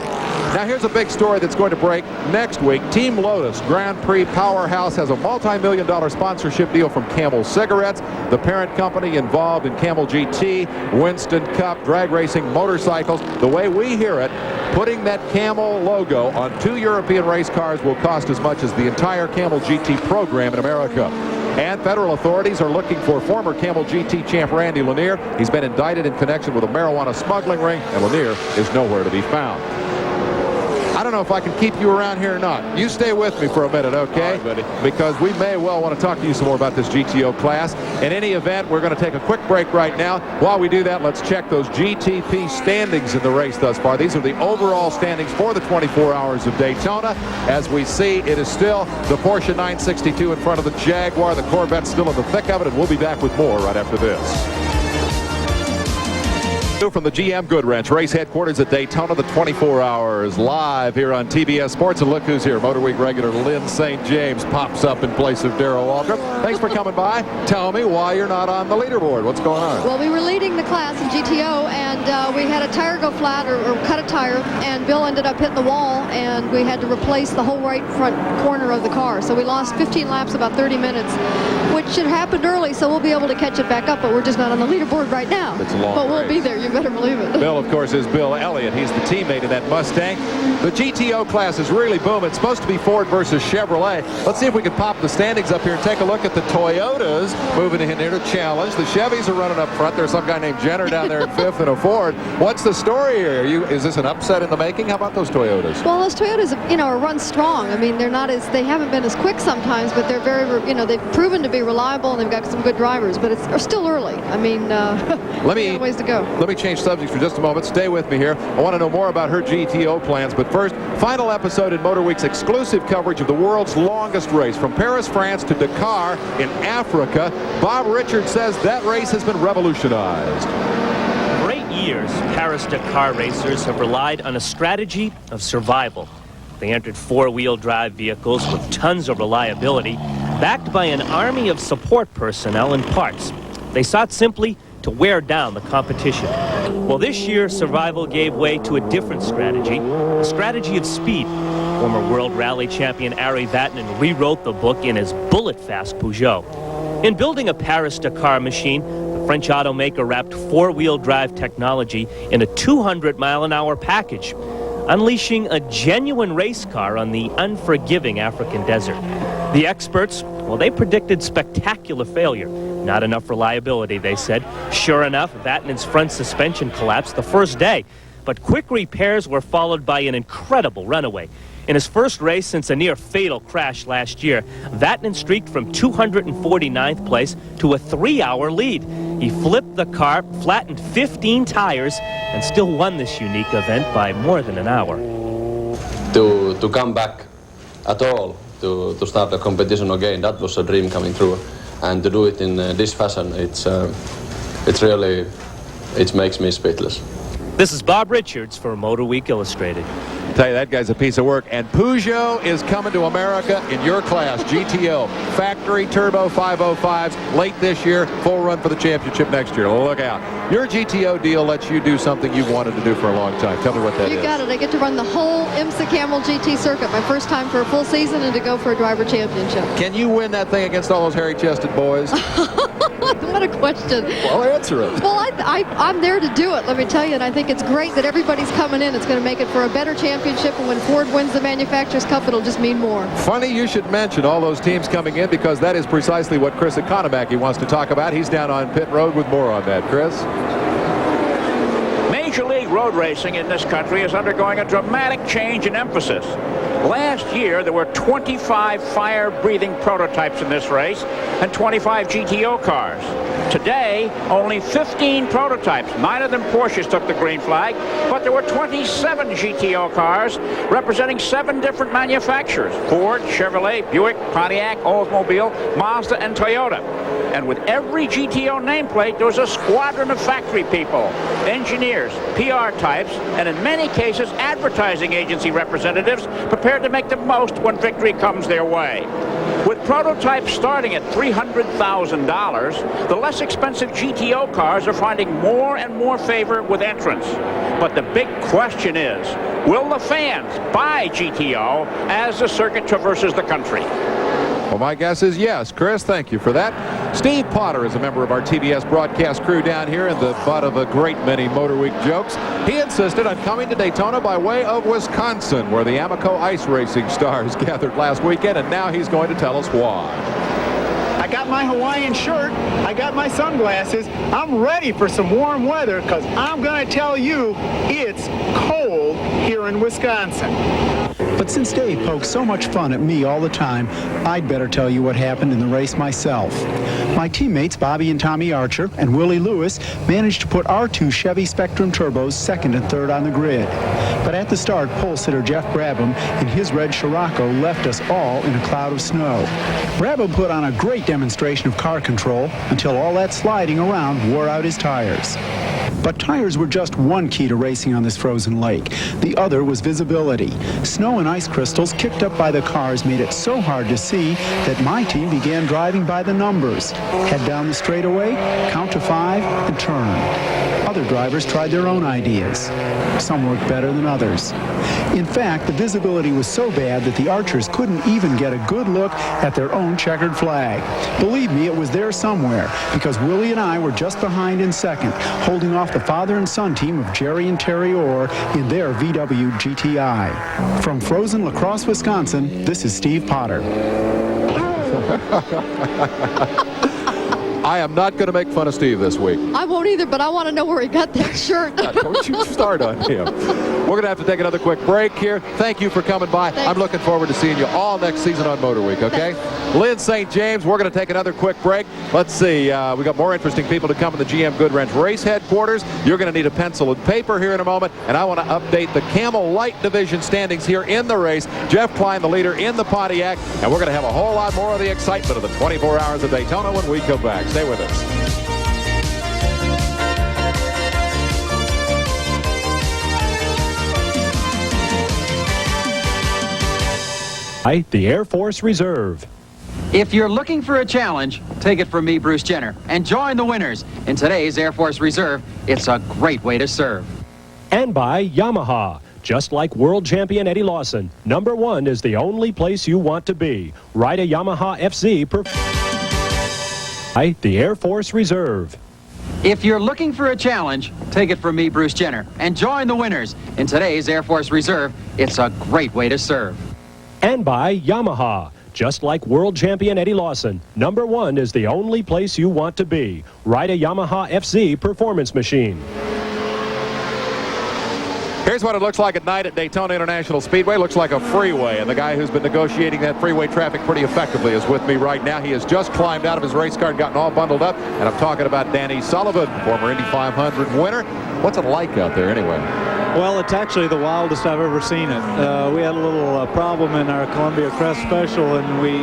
Now here's a big story that's going to break next week. Team Lotus Grand Prix Powerhouse has a multi-million-dollar sponsorship deal from Camel Cigarettes, the parent company involved in Camel GT, Winston Cup, drag racing, motorcycles. The way we hear it, putting that Camel logo on 2 European race cars will cost as much as the entire Camel GT program in America. And federal authorities are looking for former Camel GT champ Randy Lanier. He's been indicted in connection with a marijuana smuggling ring, and Lanier is nowhere to be found. I don't know if I can keep you around here or not. You stay with me for a minute, okay? All right, buddy. Because we may well want to talk to you some more about this GTO class. In any event, we're going to take a quick break right now. While we do that, let's check those GTP standings in the race thus far. These are the overall standings for the 24 hours of Daytona. As we see, it is still the Porsche 962 in front of the Jaguar. The Corvette's still in the thick of it, and we'll be back with more right after this. From the GM Goodwrench race headquarters at Daytona, the 24 hours live here on TBS Sports. And look who's here. Motor Week regular Lynn St. James pops up in place of Darrell Waltrip. Thanks for coming by. Tell me why you're not on the leaderboard. What's going on? Well, we were leading the class in GTO, and we had a tire go flat or cut a tire, and Bill ended up hitting the wall, and we had to replace the whole right front corner of the car. So we lost 15 laps, about 30 minutes, which had happened early, so we'll be able to catch it back up, but we're just not on the leaderboard right now. It's a long But we'll race. be there. You better believe it. Bill, of course, is Bill Elliott. He's the teammate in that Mustang. The GTO class is really booming. It's supposed to be Ford versus Chevrolet. Let's see if we can pop the standings up here and take a look at the Toyotas moving in here to challenge. The Chevys are running up front. There's some guy named Jenner down there in fifth and a Ford. What's the story here? Is this an upset in the making? How about those Toyotas? Well, those Toyotas, are run strong. I mean, they haven't been as quick sometimes, but they're very, they've proven to be reliable, and they've got some good drivers, but it's still early. I mean, Let me ways to go. Let me change subjects for just a moment. Stay with me here. I want to know more about her GTO plans. But first, final episode in Motor Week's exclusive coverage of the world's longest race from Paris, France to Dakar in Africa. Bob Richards says that race has been revolutionized. For 8 years, Paris-Dakar racers have relied on a strategy of survival. They entered four-wheel drive vehicles with tons of reliability, backed by an army of support personnel and parts. They sought simply to wear down the competition. Well, this year, survival gave way to a different strategy, a strategy of speed. Former World Rally champion Ari Vatanen rewrote the book in his bullet-fast Peugeot. In building a Paris-Dakar machine, the French automaker wrapped four-wheel drive technology in a 200-mile-an-hour package, unleashing a genuine race car on the unforgiving African desert. The experts, well, they predicted spectacular failure. Not enough reliability, they said. Sure enough, Vatanen's front suspension collapsed the first day, but quick repairs were followed by an incredible runaway. In his first race since a near-fatal crash last year, Vatanen streaked from 249th place to a 3-hour lead. He flipped the car, flattened 15 tires, and still won this unique event by more than an hour. To come back at all, to start a competition again, that was a dream coming true. And to do it in this fashion, it makes me speechless. This is Bob Richards for Motor Week Illustrated. I tell you, that guy's a piece of work. And Peugeot is coming to America in your class, GTO. Factory turbo 505s late this year, full run for the championship next year. Look out. Your GTO deal lets you do something you've wanted to do for a long time. Tell me what that is. You got it. I get to run the whole IMSA Camel GT circuit, my first time for a full season, and to go for a driver championship. Can you win that thing against all those hairy-chested boys? What a question. Well, answer it. Well, I'm there to do it, let me tell you, and I think it's great that everybody's coming in. It's going to make it for a better championship, and when Ford wins the Manufacturers' Cup, it'll just mean more. Funny you should mention all those teams coming in, because that is precisely what Chris Economaki wants to talk about. He's down on pit road with more on that. Chris? Major League road racing in this country is undergoing a dramatic change in emphasis. Last year, there were 25 fire-breathing prototypes in this race and 25 GTO cars. Today, only 15 prototypes. 9 of them Porsches took the green flag, but there were 27 GTO cars representing 7 different manufacturers: Ford, Chevrolet, Buick, Pontiac, Oldsmobile, Mazda, and Toyota. And with every GTO nameplate, there was a squadron of factory people, engineers, PR types, and in many cases, advertising agency representatives prepared to make the most when victory comes their way. With prototypes starting at $300,000, the less expensive GTO cars are finding more and more favor with entrants. But the big question is, will the fans buy GTO as the circuit traverses the country? Well, my guess is yes. Chris, thank you for that. Steve Potter is a member of our TBS broadcast crew down here in the butt of a great many Motor Week jokes. He insisted on coming to Daytona by way of Wisconsin, where the Amoco ice racing stars gathered last weekend, and now he's going to tell us why. I got my Hawaiian shirt, I got my sunglasses, I'm ready for some warm weather, because I'm going to tell you it's cold here in Wisconsin. But since Dave pokes so much fun at me all the time, I'd better tell you what happened in the race myself. My teammates Bobby and Tommy Archer and Willie Lewis managed to put our 2 Chevy Spectrum turbos second and third on the grid. But at the start, pole sitter Jeff Brabham in his red Scirocco left us all in a cloud of snow. Brabham put on a great demonstration of car control until all that sliding around wore out his tires. But tires were just one key to racing on this frozen lake. The other was visibility. Snow and ice crystals kicked up by the cars made it so hard to see that my team began driving by the numbers. Head down the straightaway, count to 5, and turn. Other drivers tried their own ideas. Some worked better than others. In fact, the visibility was so bad that the archers couldn't even get a good look at their own checkered flag. Believe me, it was there somewhere, because Willie and I were just behind in second, holding off the father and son team of Jerry and Terry Orr in their VW GTI. From frozen La Crosse, Wisconsin, this is Steve Potter. I am not going to make fun of Steve this week. I won't either, but I want to know where he got that shirt. Don't you start on him. We're going to have to take another quick break here. Thank you for coming by. Thanks. I'm looking forward to seeing you all next season on Motor Week, okay? Lynn St. James, we're going to take another quick break. Let's see. We got more interesting people to come in the GM Goodwrench race headquarters. You're going to need a pencil and paper here in a moment, and I want to update the Camel Light Division standings here in the race. Jeff Klein, the leader in the Pontiac, and we're going to have a whole lot more of the excitement of the 24 Hours of Daytona when we come back. Stay with us. The Air Force Reserve. If you're looking for a challenge, take it from me, Bruce Jenner, and join the winners. In today's Air Force Reserve, it's a great way to serve. And by Yamaha. Just like world champion Eddie Lawson, number 1 is the only place you want to be. Ride a Yamaha FZ the Air Force Reserve. If you're looking for a challenge, take it from me, Bruce Jenner, and join the winners. In today's Air Force Reserve, it's a great way to serve. And by Yamaha. Just like world champion Eddie Lawson, number 1 is the only place you want to be. Ride a Yamaha FZ performance machine. Here's what it looks like at night at Daytona International Speedway. Looks like a freeway, and the guy who's been negotiating that freeway traffic pretty effectively is with me right now. He has just climbed out of his race car and gotten all bundled up, and I'm talking about Danny Sullivan, former Indy 500 winner. What's it like out there anyway? Well, it's actually the wildest I've ever seen it. We had a little problem in our Columbia Crest Special, and we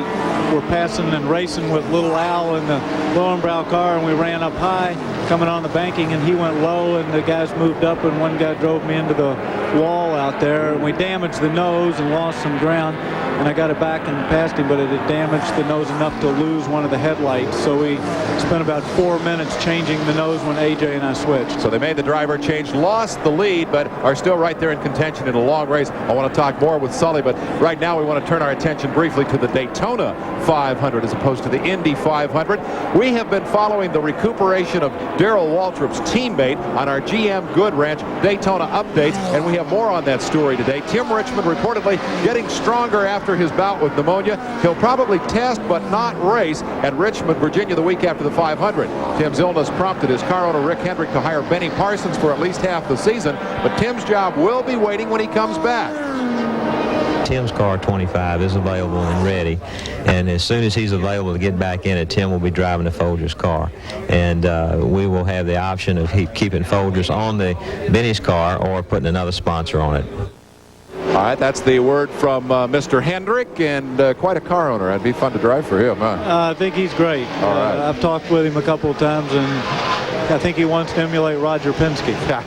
were passing and racing with Little Al in the Lowenbrow car, and we ran up high coming on the banking, and he went low, and the guys moved up, and one guy drove me into the wall out there, and we damaged the nose and lost some ground, and I got it back and passed him, but it had damaged the nose enough to lose one of the headlights, so we spent about 4 minutes changing the nose when AJ and I switched. So they made the driver change, lost the lead, but are still right there in contention in a long race. I want to talk more with Sully, but right now we want to turn our attention briefly to the Daytona 500 as opposed to the Indy 500. We have been following the recuperation of Darrell Waltrip's teammate on our GM Goodwrench Daytona updates, and we have more on that story today. Tim Richmond reportedly getting stronger after his bout with pneumonia. He'll probably test but not race at Richmond, Virginia the week after the 500. Tim's illness prompted his car owner Rick Hendrick to hire Benny Parsons for at least half the season, but Tim's job will be waiting when he comes back. Tim's car 25 is available and ready, and as soon as he's available to get back in it, Tim will be driving the Folgers car, and we will have the option of keeping Folgers on the Benny's car or putting another sponsor on it. All right, that's the word from Mr. Hendrick, and quite a car owner. It'd be fun to drive for him, huh? I think he's great. All right. I've talked with him a couple of times, and I think he wants to emulate Roger Penske.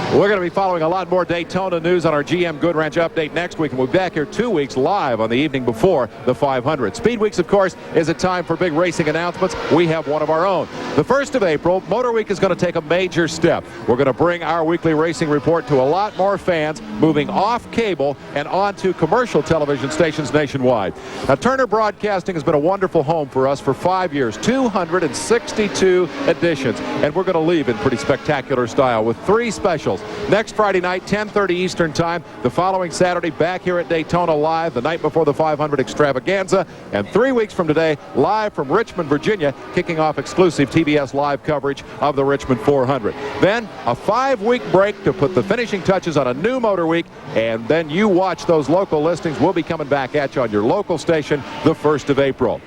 We're going to be following a lot more Daytona news on our GM Goodwrench update next week, and we'll be back here 2 weeks live on the evening before the 500. Speed Weeks, of course, is a time for big racing announcements. We have one of our own. The 1st of April, Motor Week is going to take a major step. We're going to bring our weekly racing report to a lot more fans, moving off cable and onto commercial television stations nationwide. Now, Turner Broadcasting has been a wonderful home for us for 5 years, 262 editions, and we're going to leave in pretty spectacular style with 3 specials. Next Friday night, 10:30 Eastern Time. The following Saturday, back here at Daytona live, the night before the 500 extravaganza. And 3 weeks from today, live from Richmond, Virginia, kicking off exclusive TBS live coverage of the Richmond 400. Then a 5-week break to put the finishing touches on a new Motor Week. And then you watch those local listings. We'll be coming back at you on your local station the 1st of April.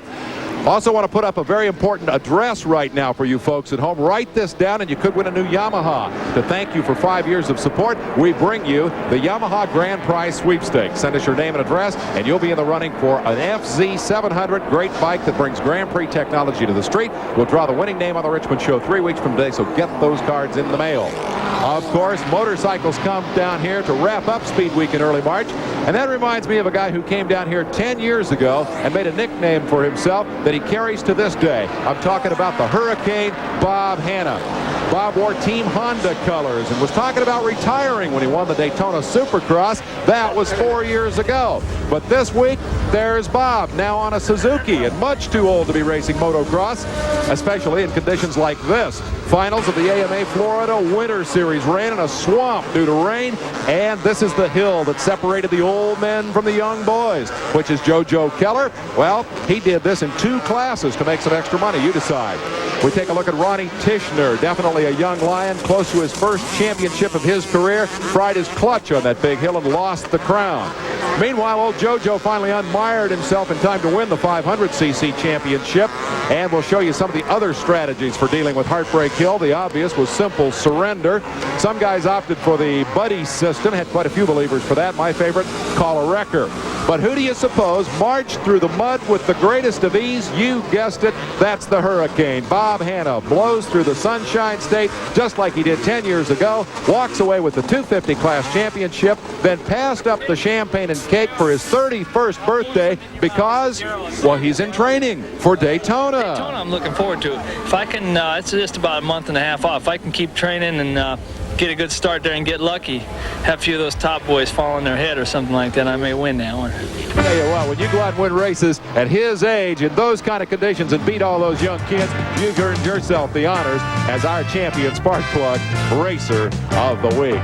Also want to put up a very important address right now for you folks at home. Write this down and you could win a new Yamaha. To thank you for 5 years of support, we bring you the Yamaha Grand Prize Sweepstakes. Send us your name and address and you'll be in the running for an FZ700. Great bike that brings Grand Prix technology to the street. We'll draw the winning name on the Richmond Show 3 weeks from today, so get those cards in the mail. Of course, motorcycles come down here to wrap up Speed Week in early March. And that reminds me of a guy who came down here 10 years ago and made a nickname for himself that he carries to this day. I'm talking about the Hurricane Bob Hanna. Bob wore Team Honda colors and was talking about retiring when he won the Daytona Supercross. That was 4 years ago. But this week, there's Bob, now on a Suzuki and much too old to be racing motocross, especially in conditions like this. Finals of the AMA Florida Winter Series. Ran in a swamp due to rain, and this is the hill that separated the old men from the young boys, which is JoJo Keller. Well, he did this in 2 classes to make some extra money. You decide. We take a look at Ronnie Tishner, definitely a young lion, close to his first championship of his career. Fried his clutch on that big hill and lost the crown. Meanwhile, old JoJo finally unmired himself in time to win the 500cc championship, and we'll show you some of the other strategies for dealing with Heartbreak Hill. The obvious was simple surrender. Some guys opted for the buddy system, had quite a few believers for that. My favorite, call a wrecker. But who do you suppose marched through the mud with the greatest of ease? You guessed it, that's the Hurricane. Bob Hanna blows through the Sunshine State just like he did 10 years ago, walks away with the 250 class championship, then passed up the champagne and cake for his 31st birthday because, well, he's in training for Daytona. Daytona I'm looking forward to. If I can, it's just about a month and a half off. If I can keep training and get a good start there and get lucky, have a few of those top boys fall on their head or something like that, I may win that one. I tell you what, when you go out and win races at his age in those kind of conditions and beat all those young kids, you've earned yourself the honors as our champion Spark Plug Racer of the Week.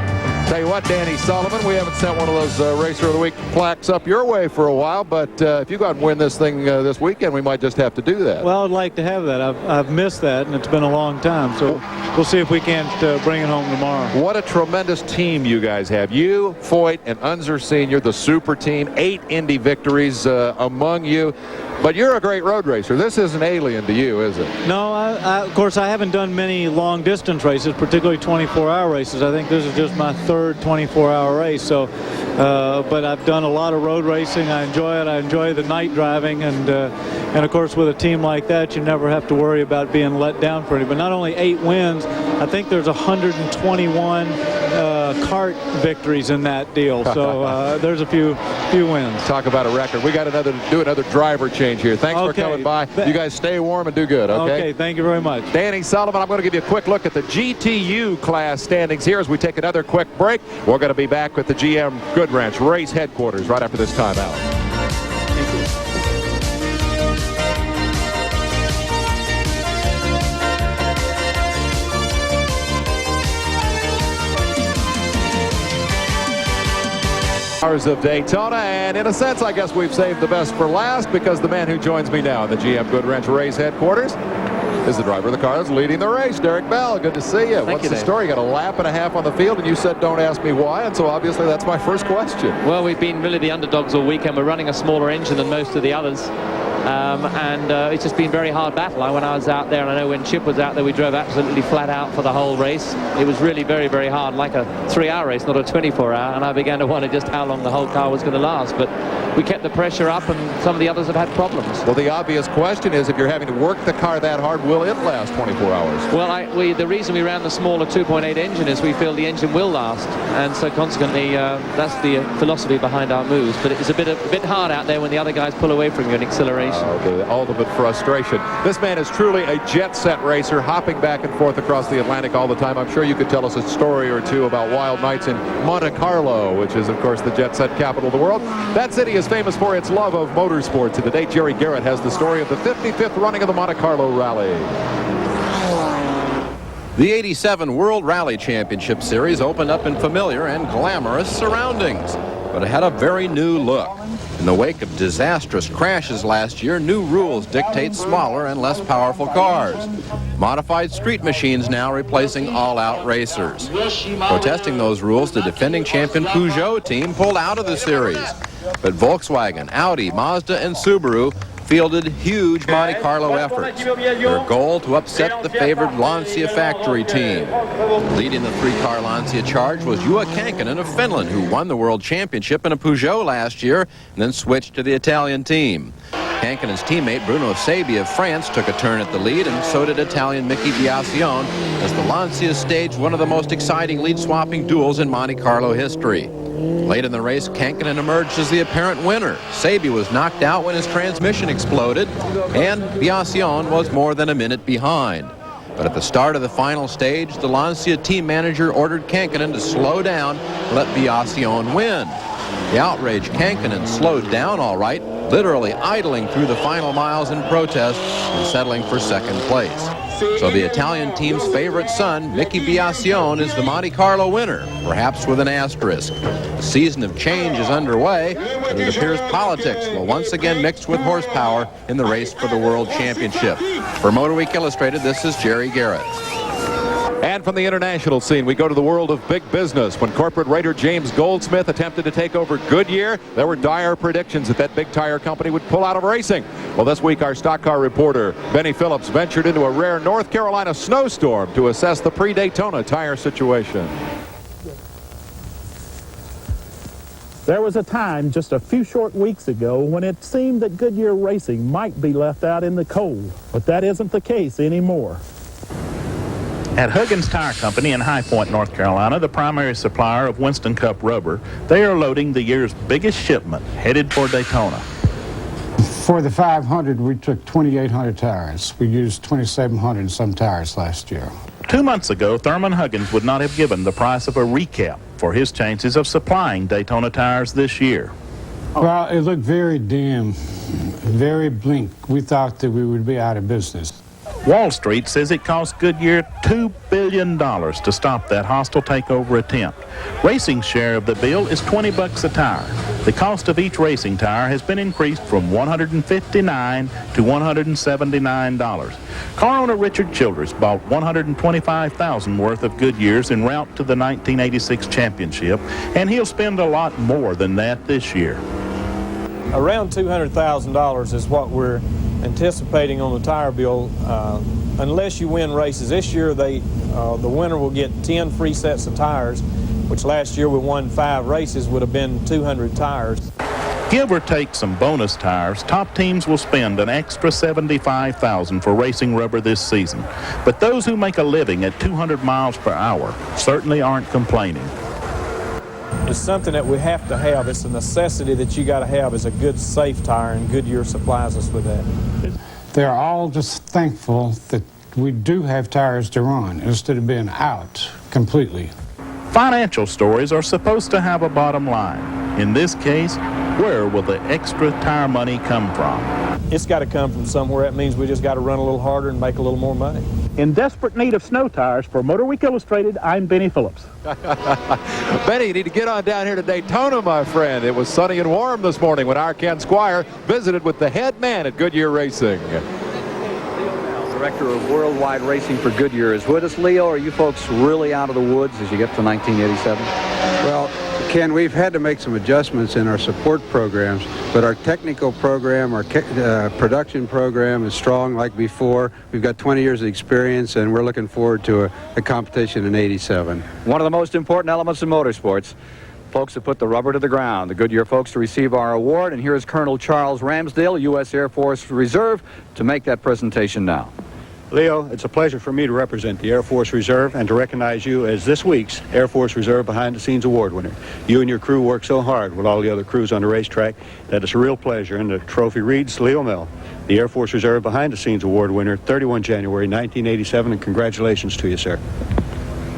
Tell you what, Danny Sullivan, we haven't sent one of those Racer of the Week plaques up your way for a while, but if you go out and win this thing this weekend, we might just have to do that. Well, I'd like to have that. I've missed that, and it's been a long time, so we'll see if we can't bring it home tomorrow. What a tremendous team you guys have. You, Foyt, and Unser Sr., the super team, 8 Indy victories among you. But you're a great road racer. This isn't alien to you, is it? No, of course, I haven't done many long-distance races, particularly 24-hour races. I think this is just my third 24-hour race. So, but I've done a lot of road racing. I enjoy it. I enjoy the night driving, and of course, with a team like that, you never have to worry about being let down for anything. But not only 8 wins, I think there's 121 kart victories in that deal. So there's a few wins. Talk about a record. We got to do another driver change here. Thanks for coming by. You guys stay warm and do good, okay? Okay, thank you very much. Danny Sullivan, I'm going to give you a quick look at the GTU class standings here as we take another quick break. We're going to be back with the GM Good Ranch race headquarters right after this timeout. Hours of Daytona, and in a sense, I guess we've saved the best for last because the man who joins me now in the GM Good Ranch race headquarters is the driver of the car that's leading the race, Derek Bell. Good to see you. What's the story? You got a lap and a half on the field, and you said don't ask me why, and so obviously that's my first question. Well, we've been really the underdogs all weekend. We're running a smaller engine than most of the others. It's just been very hard battle. When I was out there, and I know when Chip was out there, we drove absolutely flat out for the whole race. It was really very, very hard, like a 3-hour race, not a 24-hour, and I began to wonder just how long the whole car was going to last. But we kept the pressure up, and some of the others have had problems. Well, the obvious question is, if you're having to work the car that hard, will it last 24 hours? Well, the reason we ran the smaller 2.8 engine is we feel the engine will last, and so consequently, that's the philosophy behind our moves. But it's a bit hard out there when the other guys pull away from you in acceleration. The ultimate frustration. This man is truly a jet-set racer, hopping back and forth across the Atlantic all the time. I'm sure you could tell us a story or two about wild nights in Monte Carlo, which is, of course, the jet-set capital of the world. That city is famous for its love of motorsports, and today Jerry Garrett has the story of the 55th running of the Monte Carlo Rally. The 87 World Rally Championship Series opened up in familiar and glamorous surroundings, but it had a very new look. In the wake of disastrous crashes last year, new rules dictate smaller and less powerful cars. Modified street machines now replacing all-out racers. Protesting those rules, the defending champion Peugeot team pulled out of the series. But Volkswagen, Audi, Mazda, and Subaru fielded huge Monte Carlo efforts. Their goal to upset the favored Lancia factory team. Leading the three-car Lancia charge was Juha Kankkunen of Finland, who won the World Championship in a Peugeot last year and then switched to the Italian team. Kankkunen's teammate Bruno Sebi of France took a turn at the lead, and so did Italian Mickey Biassione, as the Lancia staged one of the most exciting lead-swapping duels in Monte Carlo history. Late in the race, Kankkunen emerged as the apparent winner. Sebi was knocked out when his transmission exploded, and Biassione was more than a minute behind. But at the start of the final stage, the Lancia team manager ordered Kankkunen to slow down and let Biassione win. The outraged Kankkunen slowed down all right, literally idling through the final miles in protest and settling for second place. So the Italian team's favorite son, Mickey Biassione, is the Monte Carlo winner, perhaps with an asterisk. The season of change is underway, but it appears politics will once again mix with horsepower in the race for the World Championship. For Motor Week Illustrated, this is Jerry Garrett. And from the international scene, we go to the world of big business. When corporate raider James Goldsmith attempted to take over Goodyear, there were dire predictions that big tire company would pull out of racing. Well, this week, our stock car reporter, Benny Phillips, ventured into a rare North Carolina snowstorm to assess the pre-Daytona tire situation. There was a time just a few short weeks ago when it seemed that Goodyear racing might be left out in the cold, but that isn't the case anymore. At Huggins Tire Company in High Point, North Carolina, the primary supplier of Winston Cup rubber, they are loading the year's biggest shipment headed for Daytona. For the 500, we took 2,800 tires. We used 2,700 and some tires last year. 2 months ago, Thurman Huggins would not have given the price of a recap for his chances of supplying Daytona tires this year. Well, it looked very dim, very bleak. We thought that we would be out of business. Wall Street says it cost Goodyear $2 billion to stop that hostile takeover attempt. Racing's share of the bill is $20 a tire. The cost of each racing tire has been increased from $159 to $179. Car owner Richard Childress bought $125,000 worth of Goodyears en route to the 1986 championship, and he'll spend a lot more than that this year. Around $200,000 is what we're anticipating on the tire bill, unless you win races. This year, the winner will get 10 free sets of tires, which last year we won 5 races, would have been 200 tires. Give or take some bonus tires, top teams will spend an extra $75,000 for racing rubber this season. But those who make a living at 200 miles per hour certainly aren't complaining. It's something that we have to have. It's a necessity that you got to have is a good, safe tire, and Goodyear supplies us with that. They're all just thankful that we do have tires to run instead of being out completely. Financial stories are supposed to have a bottom line. In this case, where will the extra tire money come from? It's got to come from somewhere. That means we just got to run a little harder and make a little more money. In desperate need of snow tires, for Motor Week Illustrated, I'm Benny Phillips. Benny, you need to get on down here to Daytona, my friend. It was sunny and warm this morning when our Ken Squire visited with the head man at Goodyear Racing. Director of Worldwide Racing for Goodyear is with us. Leo, are you folks really out of the woods as you get to 1987? Well, Ken, we've had to make some adjustments in our support programs, but our technical program, our production program is strong like before. We've got 20 years of experience, and we're looking forward to a competition in 87. One of the most important elements in motorsports. Folks that put the rubber to the ground. The Goodyear folks to receive our award, and here's Colonel Charles Ramsdale, U.S. Air Force Reserve, to make that presentation now. Leo, it's a pleasure for me to represent the Air Force Reserve and to recognize you as this week's Air Force Reserve Behind the Scenes Award winner. You and your crew work so hard with all the other crews on the racetrack that it's a real pleasure, and the trophy reads Leo Mell, the Air Force Reserve Behind the Scenes Award winner, 31 January 1987, and congratulations to you, sir.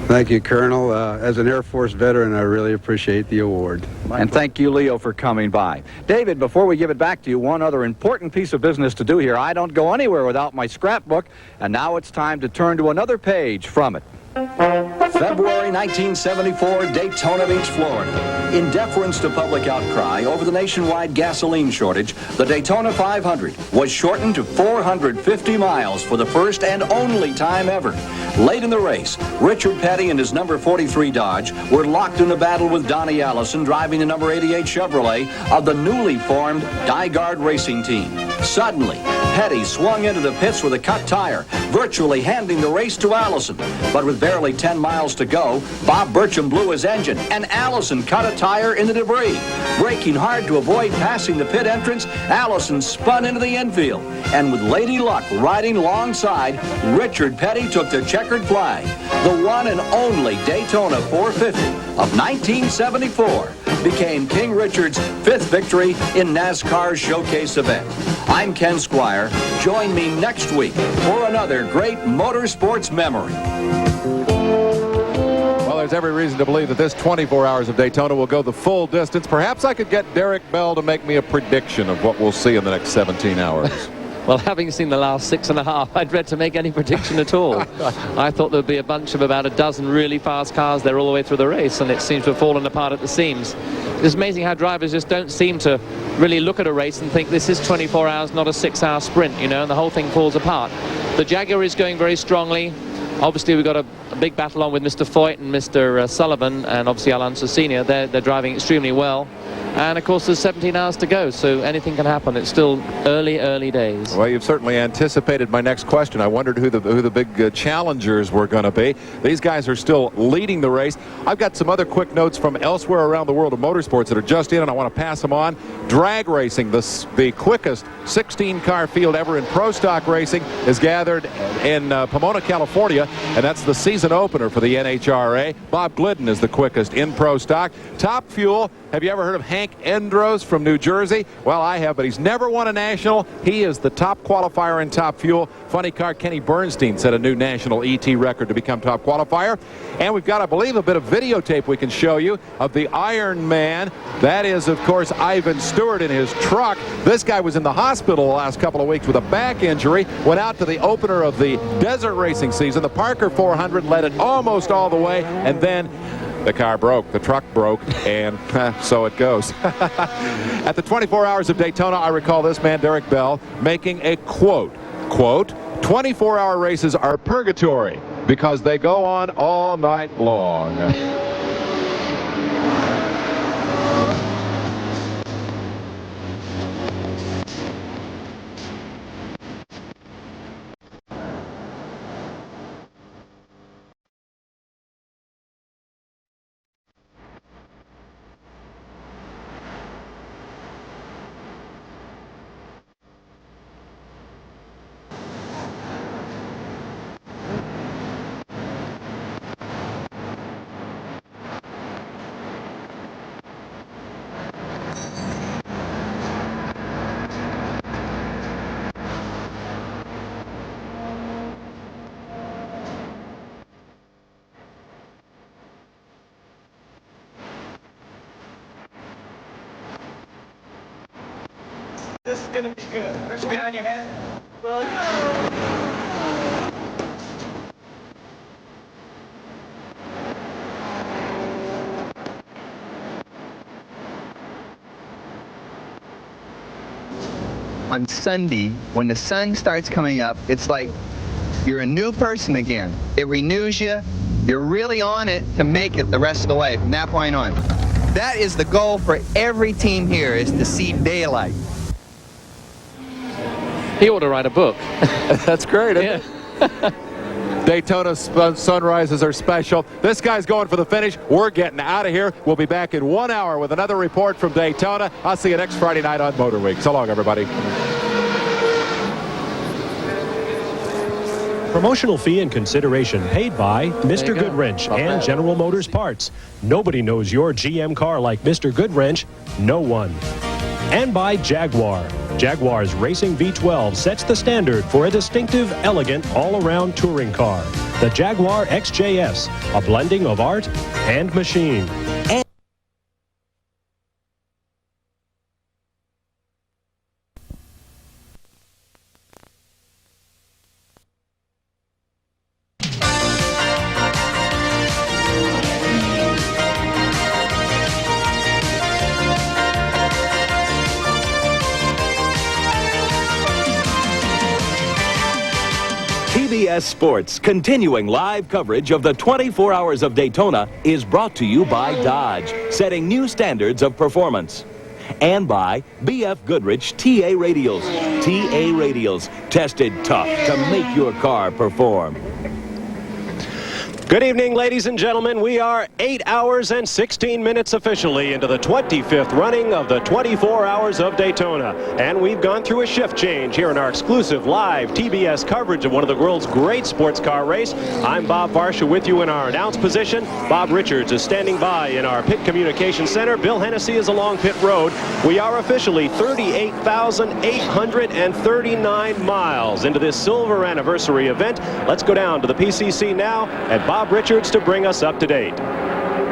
Thank you, Colonel. As an Air Force veteran, I really appreciate the award. And thank you, Leo, for coming by. David, before we give it back to you, one other important piece of business to do here. I don't go anywhere without my scrapbook, and now it's time to turn to another page from it. February 1974, Daytona Beach, Florida. In deference to public outcry over the nationwide gasoline shortage, the Daytona 500 was shortened to 450 miles for the first and only time ever. Late in the race, Richard Petty and his number 43 Dodge were locked in a battle with Donnie Allison driving the number 88 Chevrolet of the newly formed Dygard Racing Team. Suddenly, Petty swung into the pits with a cut tire, virtually handing the race to Allison. But with barely 10 miles to go, Bob Burcham blew his engine, and Allison cut a tire in the debris. Braking hard to avoid passing the pit entrance, Allison spun into the infield. And with Lady Luck riding alongside, Richard Petty took the checkered flag. The one and only Daytona 450 of 1974 became King Richard's 5th victory in NASCAR's showcase event. I'm Ken Squire. Join me next week for another great motorsports memory. Well, there's every reason to believe that this 24 hours of Daytona will go the full distance. Perhaps I could get Derek Bell to make me a prediction of what we'll see in the next 17 hours. Well, having seen the last 6.5, I'd dread to make any prediction at all. I thought there'd be a bunch of about a dozen really fast cars there all the way through the race, and it seems to have fallen apart at the seams. It's amazing how drivers just don't seem to really look at a race and think this is 24 hours, not a 6-hour sprint, you know, and the whole thing falls apart. The Jaguar is going very strongly. Obviously, we've got a big battle on with Mr. Foyt and Mr. Sullivan, and obviously Alonso Sr. They're driving extremely well. And, of course, there's 17 hours to go, so anything can happen. It's still early days. Well, you've certainly anticipated my next question. I wondered who the big challengers were going to be. These guys are still leading the race. I've got some other quick notes from elsewhere around the world of motorsports that are just in, and I want to pass them on. Drag racing, the quickest 16-car field ever in pro stock racing, is gathered in Pomona, California, and that's the season opener for the NHRA. Bob Glidden is the quickest in pro stock. Top Fuel, have you ever heard of Hank Endros from New Jersey? Well, I have, but he's never won a national. He is the top qualifier in Top Fuel. Funny car, Kenny Bernstein set a new national ET record to become top qualifier. And we've got, I believe, a bit of videotape we can show you of the Iron Man. That is, of course, Ivan Stewart in his truck. This guy was in the hospital the last couple of weeks with a back injury. Went out to the opener of the desert racing season, the Parker 400, led it almost all the way, and then the car broke, the truck broke, and so it goes. At the 24 hours of Daytona, I recall this man, Derek Bell, making a quote, 24-hour races are purgatory because they go on all night long. This is gonna be good. Push behind your head. Well, on Sunday, when the sun starts coming up, it's like you're a new person again. It renews you. You're really on it to make it the rest of the way from that point on. That is the goal for every team here, is to see daylight. He ought to write a book. That's great, isn't it? Daytona sunrises are special. This guy's going for the finish. We're getting out of here. We'll be back in 1 hour with another report from Daytona. I'll see you next Friday night on Motor Week. So long, everybody. Promotional fee and consideration paid by Mr. Goodwrench and General Motors Parts. Nobody knows your GM car like Mr. Goodwrench. No one. And by Jaguar. Jaguar's Racing V12 sets the standard for a distinctive, elegant, all-around touring car. The Jaguar XJS, a blending of art and machine. CBS Sports, continuing live coverage of the 24 Hours of Daytona, is brought to you by Dodge, setting new standards of performance. and by BF Goodrich TA Radials. TA Radials, tested tough to make your car perform. Good evening, ladies and gentlemen. We are 8 hours and 16 minutes officially into the 25th running of the 24 Hours of Daytona. And we've gone through a shift change here in our exclusive live TBS coverage of one of the world's great sports car race. I'm Bob Varsha with you in our announce position. Bob Richards is standing by in our pit communication center. Bill Hennessy is along pit road. We are officially 38,839 miles into this silver anniversary event. Let's go down to the PCC now at Bob Richards to bring us up to date.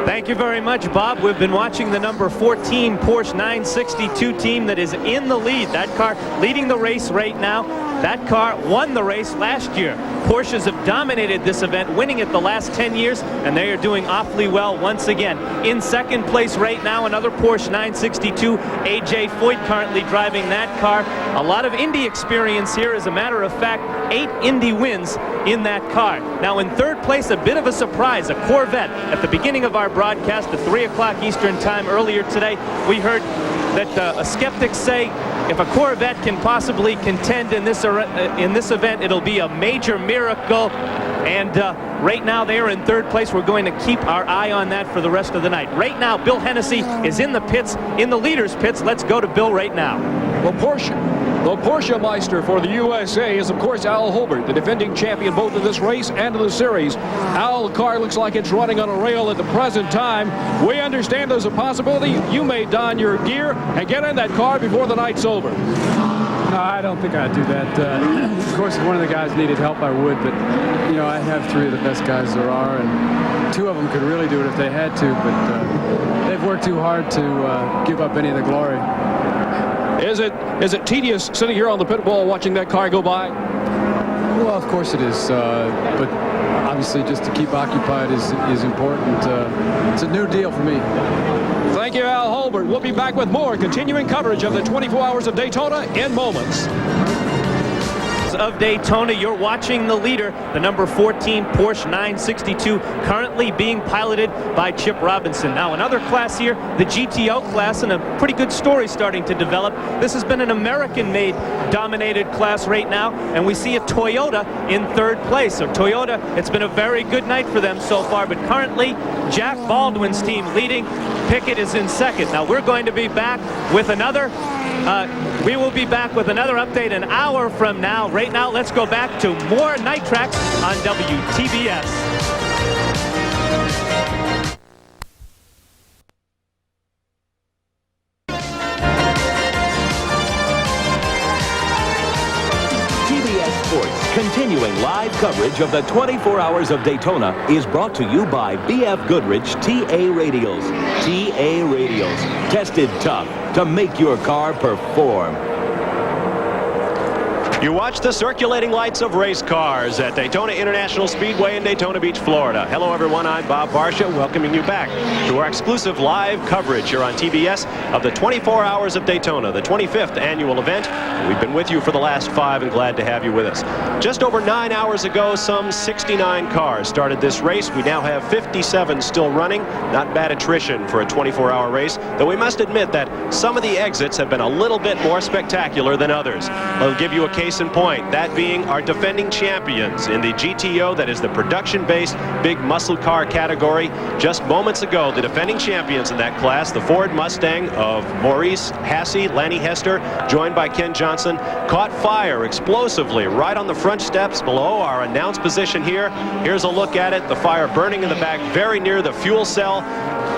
Thank you very much, Bob. We've been watching the number 14 Porsche 962 team that is in the lead. That car leading the race right now. That car won the race last year. Porsches have dominated this event, winning it the last 10 years, and they are doing awfully well once again. In second place right now, another Porsche 962, A.J. Foyt currently driving that car. A lot of Indy experience here. As a matter of fact, 8 Indy wins in that car. Now in third place, a bit of a surprise, a Corvette. At the beginning of our broadcast at 3 o'clock Eastern time earlier today, we heard that skeptics say if a Corvette can possibly contend in this event, it'll be a major miracle. And right now they are in third place. We're going to keep our eye on that for the rest of the night. Right now, Bill Hennessy is in the pits, in the leaders' pits. Let's go to Bill right now. Well, the Porsche Meister for the USA is, of course, Al Holbert, the defending champion both of this race and of the series. Al, the car looks like it's running on a rail at the present time. We understand there's a possibility you may don your gear and get in that car before the night's over. No, I don't think I'd do that. Of course, if one of the guys needed help, I would, but, you know, I have 3 of the best guys there are, and 2 of them could really do it if they had to, but they've worked too hard to give up any of the glory. Is it tedious sitting here on the pit wall watching that car go by? Well, of course it is, but obviously just to keep occupied is important. It's a new deal for me. Thank you, Al Holbert. We'll be back with more continuing coverage of the 24 Hours of Daytona in moments. Of Daytona, you're watching the leader, the number 14 Porsche 962, currently being piloted by Chip Robinson. Now another class here, the GTO class, and a pretty good story starting to develop. This has been an American-made dominated class right now, and we see a Toyota in third place. So Toyota, it's been a very good night for them so far, but currently Jack Baldwin's team leading. Pickett is in second. Now we're going to be back with another we will be back with another update an hour from now. Right now, let's go back to more night tracks on WTBS. Sports, continuing live coverage of the 24 Hours of Daytona, is brought to you by BF Goodrich TA Radials. TA Radials, tested tough to make your car perform. You watch the circulating lights of race cars at Daytona International Speedway in Daytona Beach, Florida. Hello, everyone. I'm Bob Varsha, welcoming you back to our exclusive live coverage here on TBS of the 24 Hours of Daytona, the 25th annual event. We've been with you for the last 5 and glad to have you with us. Just over 9 hours ago, some 69 cars started this race. We now have 57 still running. Not bad attrition for a 24-hour race, though we must admit that some of the exits have been a little bit more spectacular than others. I'll give you a case in point, that being our defending champions in the GTO, that is the production-based big muscle car category. Just moments ago, the defending champions in that class, the Ford Mustang of Maurice Hasse, Lanny Hester, joined by Ken Johnson, caught fire explosively right on the front steps below our announce position here. Here's a look at it, the fire burning in the back very near the fuel cell.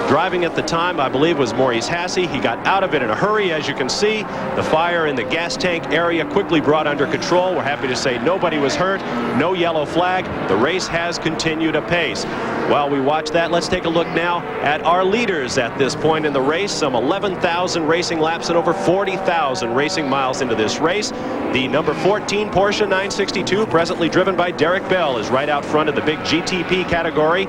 Driving at the time, I believe, was Maurice Hasse. He got out of it in a hurry, as you can see. The fire in the gas tank area quickly brought under control. We're happy to say nobody was hurt, no yellow flag. The race has continued apace. While we watch that, let's take a look now at our leaders at this point in the race. Some 11,000 racing laps and over 40,000 racing miles into this race. The number 14 Porsche 962, presently driven by Derek Bell, is right out front of the big GTP category.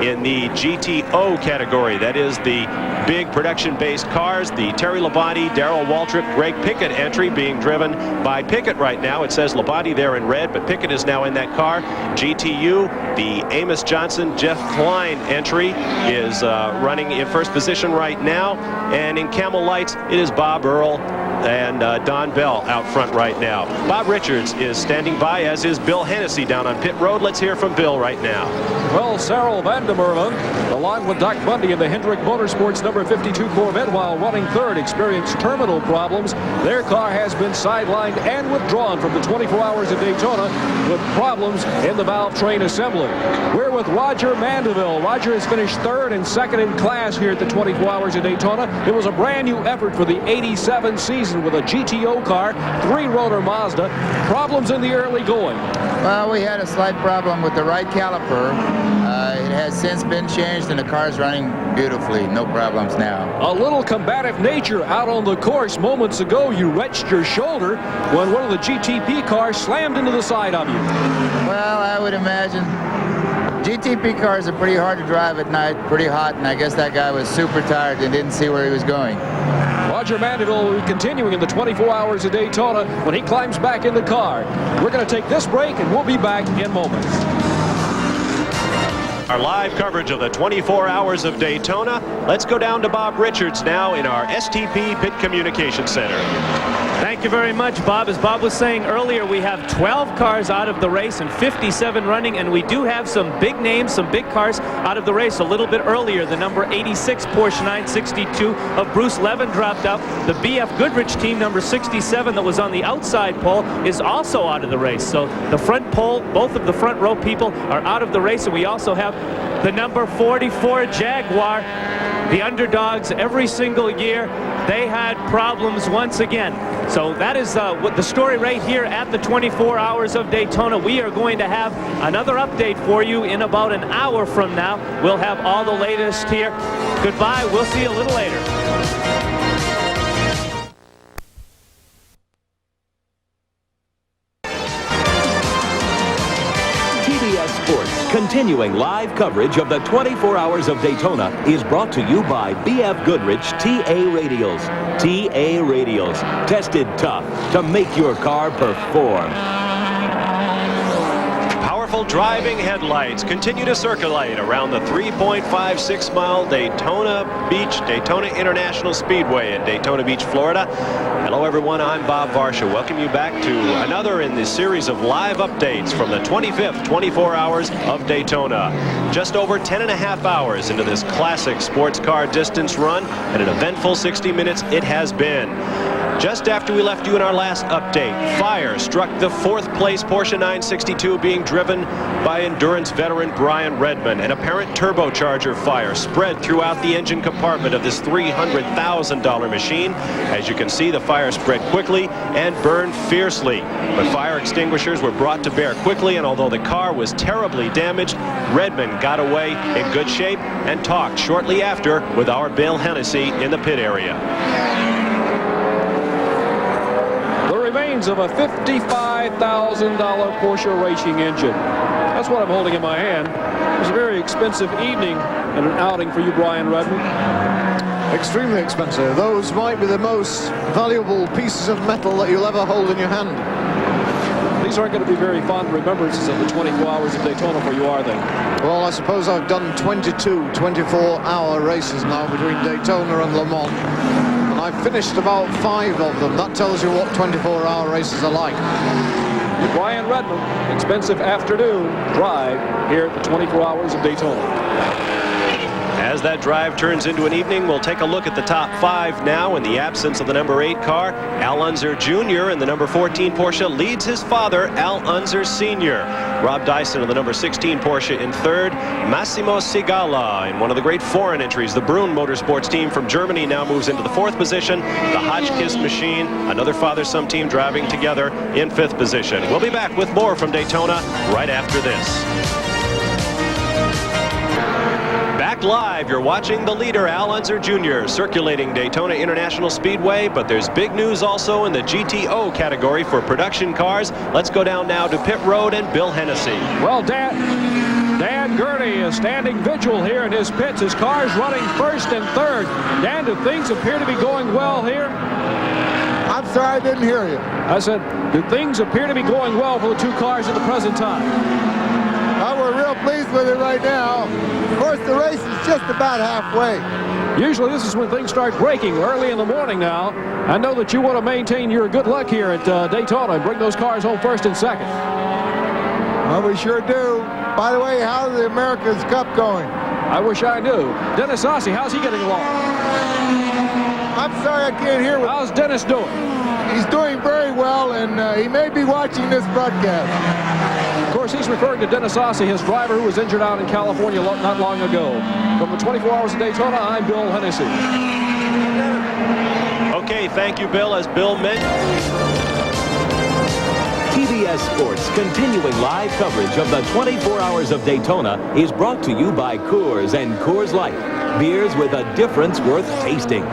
In the GTO category, that That is the big production-based cars. The Terry Labonte, Darrell Waltrip, Greg Pickett entry being driven by Pickett right now. It says Labonte there in red, but Pickett is now in that car. GTU, the Amos Johnson, Jeff Klein entry is running in first position right now. And in Camel Lights, it is Bob Earl and Don Bell out front right now. Bob Richards is standing by, as is Bill Hennessy down on pit road. Let's hear from Bill right now. Well, Cyril Vandermerven, along with Doc Bundy in the Hendrick Motorsports number 52 Corvette, while running third, experienced terminal problems. Their car has been sidelined and withdrawn from the 24 Hours of Daytona with problems in the valve train assembly. We're with Roger Mandeville. Roger has finished third and second in class here at the 24 Hours of Daytona. It was a brand new effort for the 87 season with a GTO car, 3-rotor Mazda. Problems in the early going. Well, we had a slight problem with the right caliper. It has since been changed, and the car's running beautifully. No problems now. A little combative nature out on the course. Moments ago, you wrenched your shoulder when one of the GTP cars slammed into the side of you. Well, I would imagine GTP cars are pretty hard to drive at night, pretty hot, and I guess that guy was super tired and didn't see where he was going. Roger Mandeville will be continuing in the 24 Hours of Daytona when he climbs back in the car. We're going to take this break, and we'll be back in moments. Our live coverage of the 24 Hours of Daytona. Let's go down to Bob Richards now in our STP Pit Communication Center. Thank you very much, Bob. As Bob was saying earlier, we have 12 cars out of the race and 57 running, and we do have some big names, some big cars out of the race. A little bit earlier, the number 86 Porsche 962 of Bruce Levin dropped out. The BF Goodrich team, number 67, that was on the outside pole, is also out of the race. So the front pole, both of the front row people are out of the race, and we also have the number 44 Jaguar. The underdogs every single year, they had problems once again. So that is what the story right here at the 24 Hours of Daytona. We are going to have another update for you in about an hour from now. We'll have all the latest here. Goodbye. We'll see you a little later. Continuing live coverage of the 24 Hours of Daytona is brought to you by BF Goodrich TA Radials. TA Radials, tested tough to make your car perform. Powerful driving headlights continue to circulate around the 3.56-mile Daytona Beach, Daytona International Speedway in Daytona Beach, Florida. Hello, everyone. I'm Bob Varsha. Welcome you back to another in this series of live updates from the 25th 24 Hours of Daytona. Just over 10.5 hours into this classic sports car distance run, and an eventful 60 minutes it has been. Just after we left you in our last update, fire struck the 4th place Porsche 962 being driven by endurance veteran Brian Redman. An apparent turbocharger fire spread throughout the engine compartment of this $300,000 machine. As you can see, the fire spread quickly and burned fiercely. But fire extinguishers were brought to bear quickly, and although the car was terribly damaged, Redman got away in good shape and talked shortly after with our Bill Hennessy in the pit area. Remains of a $55,000 Porsche racing engine. That's what I'm holding in my hand. It was a very expensive evening and an outing for you, Brian Redman. Extremely expensive. Those might be the most valuable pieces of metal that you'll ever hold in your hand. These aren't going to be very fond remembrances of the 24 Hours of Daytona for you, are they? Well, I suppose I've done 22 24-hour races now between Daytona and Le Mans. I've finished about 5 of them. That tells you what 24-hour races are like. Brian Redman, expensive afternoon drive here at the 24 Hours of Daytona. As that drive turns into an evening, we'll take a look at the top 5 now. In the absence of the number 8 car, Al Unser Jr. in the number 14 Porsche leads his father, Al Unser Sr. Rob Dyson in the number 16 Porsche in 3rd. Massimo Sigala in one of the great foreign entries. The Brunn Motorsports team from Germany now moves into the 4th position. The Hotchkiss machine, another father-son team driving together in 5th position. We'll be back with more from Daytona right after this. Back live, you're watching the leader, Al Unser Jr., circulating Daytona International Speedway, but there's big news also in the GTO category for production cars. Let's go down now to pit road and Bill Hennessy. Well, Dan, Dan Gurney is standing vigil here in his pits. His car's running first and third. Dan, do things appear to be going well here? I'm sorry, I didn't hear you. I said, do things appear to be going well for the two cars at the present time? Well, we're real pleased with it right now. Of course, the race is just about halfway. Usually this is when things start breaking early in the morning now. I know that you want to maintain your good luck here at Daytona and bring those cars home first and second. Well, we sure do. By the way, how's the America's Cup going? I wish I knew. Dennis Ossie, how's he getting along? I'm sorry I can't hear what... How's Dennis doing? He's doing very well, and he may be watching this broadcast. Of course, he's referring to Dennis Ossie, his driver who was injured out in California not long ago. From the 24 Hours of Daytona, I'm Bill Hennessy. Okay, thank you, Bill. As Bill mentioned... TBS Sports continuing live coverage of the 24 Hours of Daytona is brought to you by Coors and Coors Light. Beers with a difference worth tasting.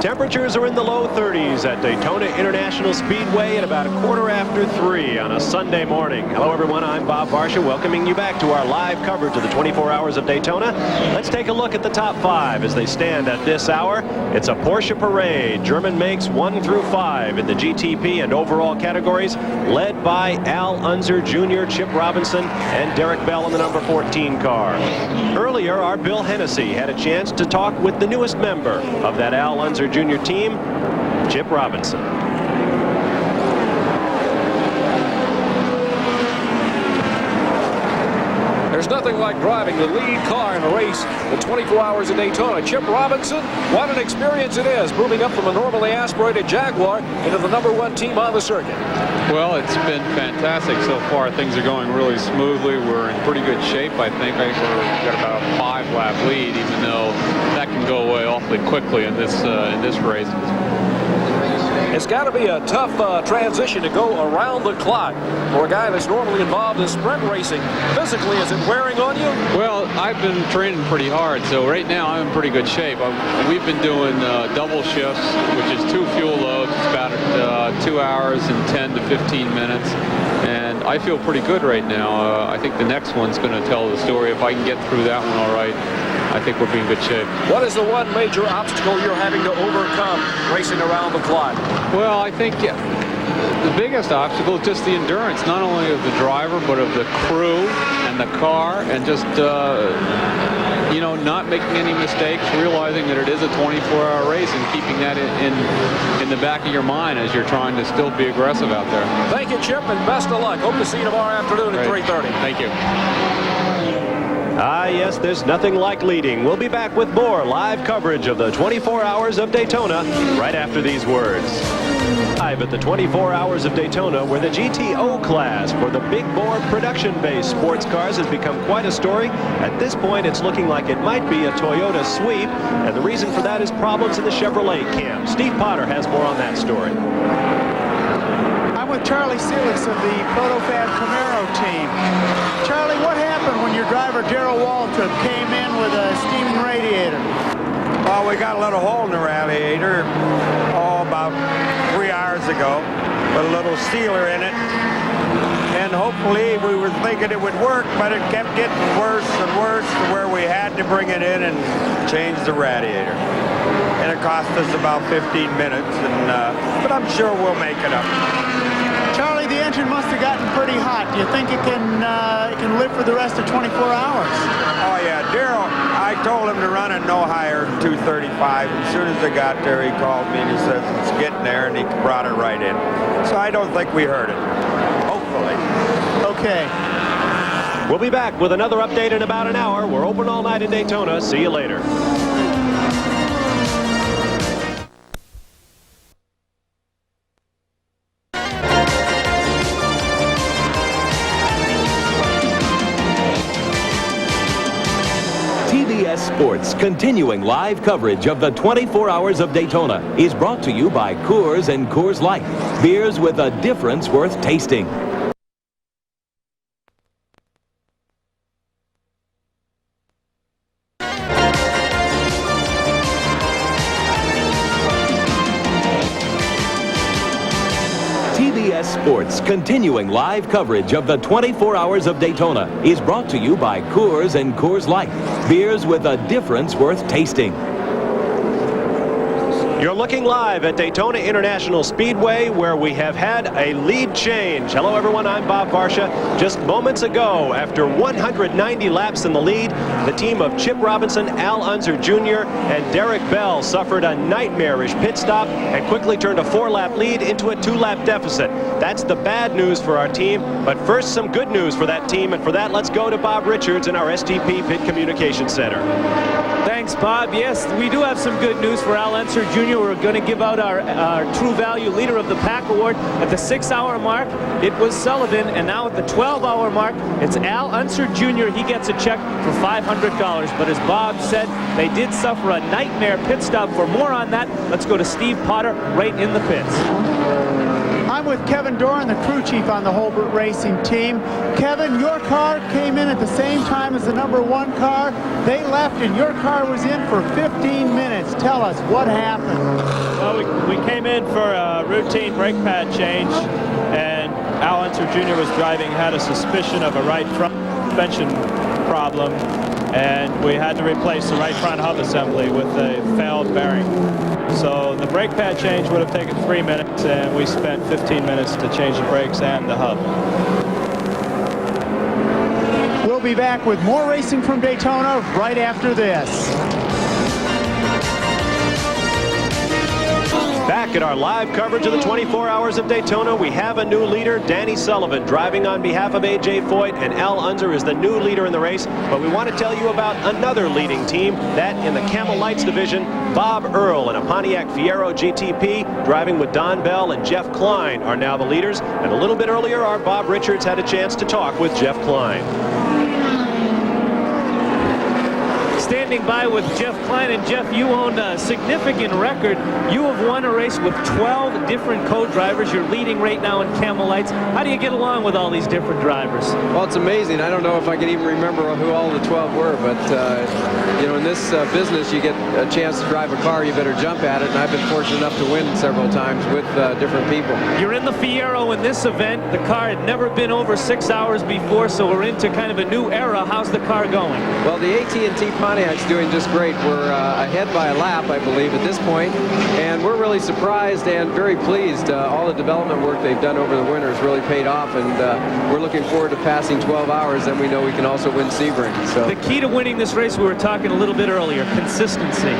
Temperatures are in the low 30s at Daytona International Speedway at about 3:15 on a Sunday morning. Hello, everyone. I'm Bob Varsha, welcoming you back to our live coverage of the 24 Hours of Daytona. Let's take a look at the top five as they stand at this hour. It's a Porsche parade. German makes 1 through 5 in the GTP and overall categories, led by Al Unser Jr., Chip Robinson, and Derek Bell in the number 14 car. Earlier, our Bill Hennessy had a chance to talk with the newest member of that Al Unser Jr. team, Chip Robinson. There's nothing like driving the lead car in a race the 24 Hours of Daytona. Chip Robinson, what an experience it is, moving up from a normally aspirated Jaguar into the number 1 team on the circuit. Well, it's been fantastic so far. Things are going really smoothly. We're in pretty good shape, I think. We've got about a 5-lap lead, even though that can go away awfully quickly in this race. It's got to be a tough transition to go around the clock for a guy that's normally involved in sprint racing. Physically, is it wearing on you? Well, I've been training pretty hard, so right now I'm in pretty good shape. We've been doing double shifts, which is 2 fuel loads. It's about 2 hours and 10 to 15 minutes. And I feel pretty good right now. I think the next one's going to tell the story. If I can get through that one all right, I think we'll be in good shape. What is the one major obstacle you're having to overcome racing around the clock? Well, I think the biggest obstacle is just the endurance, not only of the driver, but of the crew and the car, and just, not making any mistakes, realizing that it is a 24-hour race and keeping that in the back of your mind as you're trying to still be aggressive out there. Thank you, Chip, and best of luck. Hope to see you tomorrow afternoon at 3:30. Thank you. Ah, yes, there's nothing like leading. We'll be back with more live coverage of the 24 Hours of Daytona right after these words. Live at the 24 Hours of Daytona, where the GTO class for the big bore production-based sports cars has become quite a story. At this point, it's looking like it might be a Toyota sweep, and the reason for that is problems in the Chevrolet camp. Steve Potter has more on that story. I'm with Charlie Seelix of the Protofab Camaro team. Charlie, what happened when your driver, Darrell Waltrip, came in with a steaming radiator? Well, we got a little hole in the radiator, about 3 hours ago, with a little sealer in it. And hopefully we were thinking it would work, but it kept getting worse and worse to where we had to bring it in and change the radiator. And it cost us about 15 minutes, but I'm sure we'll make it up. Charlie, the engine must have gotten pretty hot. Do you think it can live for the rest of 24 hours? Oh, yeah. Darrell, I told him to run it no higher than 235. As soon as I got there, he called me and he says it's getting there, and he brought it right in. So I don't think we heard it. Hopefully. Okay. We'll be back with another update in about an hour. We're open all night in Daytona. See you later. TBS Sports continuing live coverage of the 24 Hours of Daytona is brought to you by Coors and Coors Light. Beers with a difference worth tasting. TBS CBS Sports, continuing live coverage of the 24 Hours of Daytona, is brought to you by Coors and Coors Light, beers with a difference worth tasting. You're looking live at Daytona International Speedway, where we have had a lead change. Hello, everyone. I'm Bob Varsha. Just moments ago, after 190 laps in the lead, the team of Chip Robinson, Al Unser Jr., and Derek Bell suffered a nightmarish pit stop and quickly turned a 4-lap lead into a 2-lap deficit. That's the bad news for our team. But first, some good news for that team. And for that, let's go to Bob Richards in our STP Pit Communications Center. Thanks, Bob. Yes, we do have some good news for Al Unser Jr. We're going to give out our True Value Leader of the Pack Award. At the 6-hour mark, it was Sullivan, and now at the 12-hour mark, it's Al Unser Jr. He gets a check for $500. But as Bob said, they did suffer a nightmare pit stop. For more on that, let's go to Steve Potter right in the pits. I'm with Kevin Doran, the crew chief on the Holbert Racing team. Kevin, your car came in at the same time as the #1 car. They left and your car was in for 15 minutes. Tell us what happened. Well, we came in for a routine brake pad change, and Al Unser Jr. was driving, had a suspicion of a right front suspension problem, and we had to replace the right front hub assembly with a failed bearing. So the brake pad change would have taken 3 minutes, and we spent 15 minutes to change the brakes and the hub. We'll be back with more racing from Daytona right after this. Back at our live coverage of the 24 Hours of Daytona, we have a new leader, Danny Sullivan, driving on behalf of A.J. Foyt, and Al Unser is the new leader in the race. But we want to tell you about another leading team, that in the Camel Lights division, Bob Earl in a Pontiac Fiero GTP, driving with Don Bell and Jeff Klein, are now the leaders. And a little bit earlier, our Bob Richards had a chance to talk with Jeff Klein. Standing by with Jeff Klein. And Jeff, you own a significant record. You have won a race with 12 different co-drivers. You're leading right now in Camel Lights. How do you get along with all these different drivers? Well, it's amazing. I don't know if I can even remember who all the 12 were, but you know, in this business, you get a chance to drive a car, you better jump at it, and I've been fortunate enough to win several times with different people. You're in the Fiero in this event. The car had never been over 6 hours before, so we're into kind of a new era. How's the car going? Well, the AT&T Pontiac's doing just great. We're ahead by a lap, I believe, at this point, and we're really surprised and very pleased. All the development work they've done over the winter has really paid off, and we're looking forward to passing 12 hours. Then we know we can also win Sebring. So the key to winning this race, we were talking a little bit earlier, consistency.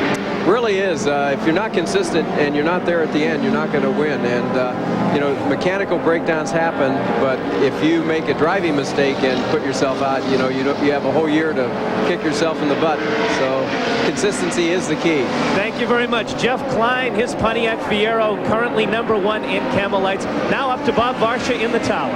Really is. If you're not consistent and you're not there at the end, you're not going to win. And you know, mechanical breakdowns happen, but if you make a driving mistake and put yourself out, you know, you have a whole year to kick yourself in the butt. So consistency is the key. Thank you very much. Jeff Klein, his Pontiac Fiero, currently #1 in Camel Lights. Now up to Bob Varsha in the tower.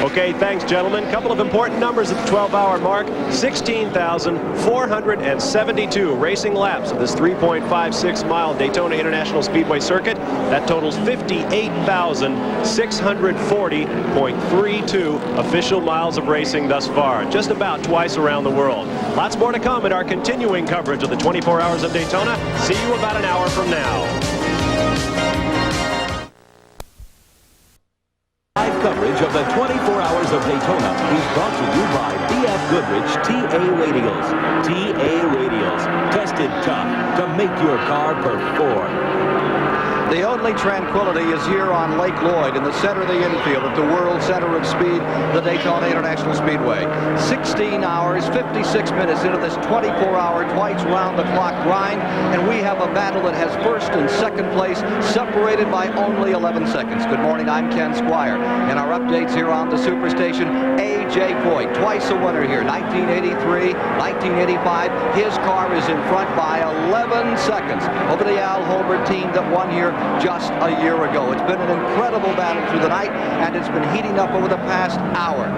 Okay, thanks, gentlemen. Couple of important numbers at the 12-hour mark. 16,472 racing laps of this 3.56-mile Daytona International Speedway circuit. That totals 58,640.32 official miles of racing thus far, just about twice around the world. Lots more to come in our continuing coverage of the 24 Hours of Daytona. See you about an hour from now. Live coverage of the 24 Hours of Daytona is brought to you by B.F. Goodrich TA Radials. TA Radials, tested tough to make your car perform. The only tranquility is here on Lake Lloyd in the center of the infield at the World Center of Speed, the Daytona International Speedway. 16 hours, 56 minutes into this 24-hour, twice round-the-clock grind, and we have a battle that has first and second place separated by only 11 seconds. Good morning, I'm Ken Squire, and our updates here on the Superstation. A.J. Foyt, twice a winner here, 1983, 1985. His car is in front by 11 seconds over the Al Holbert team that won here just a year ago. It's been an incredible battle through the night, and it's been heating up over the past hour.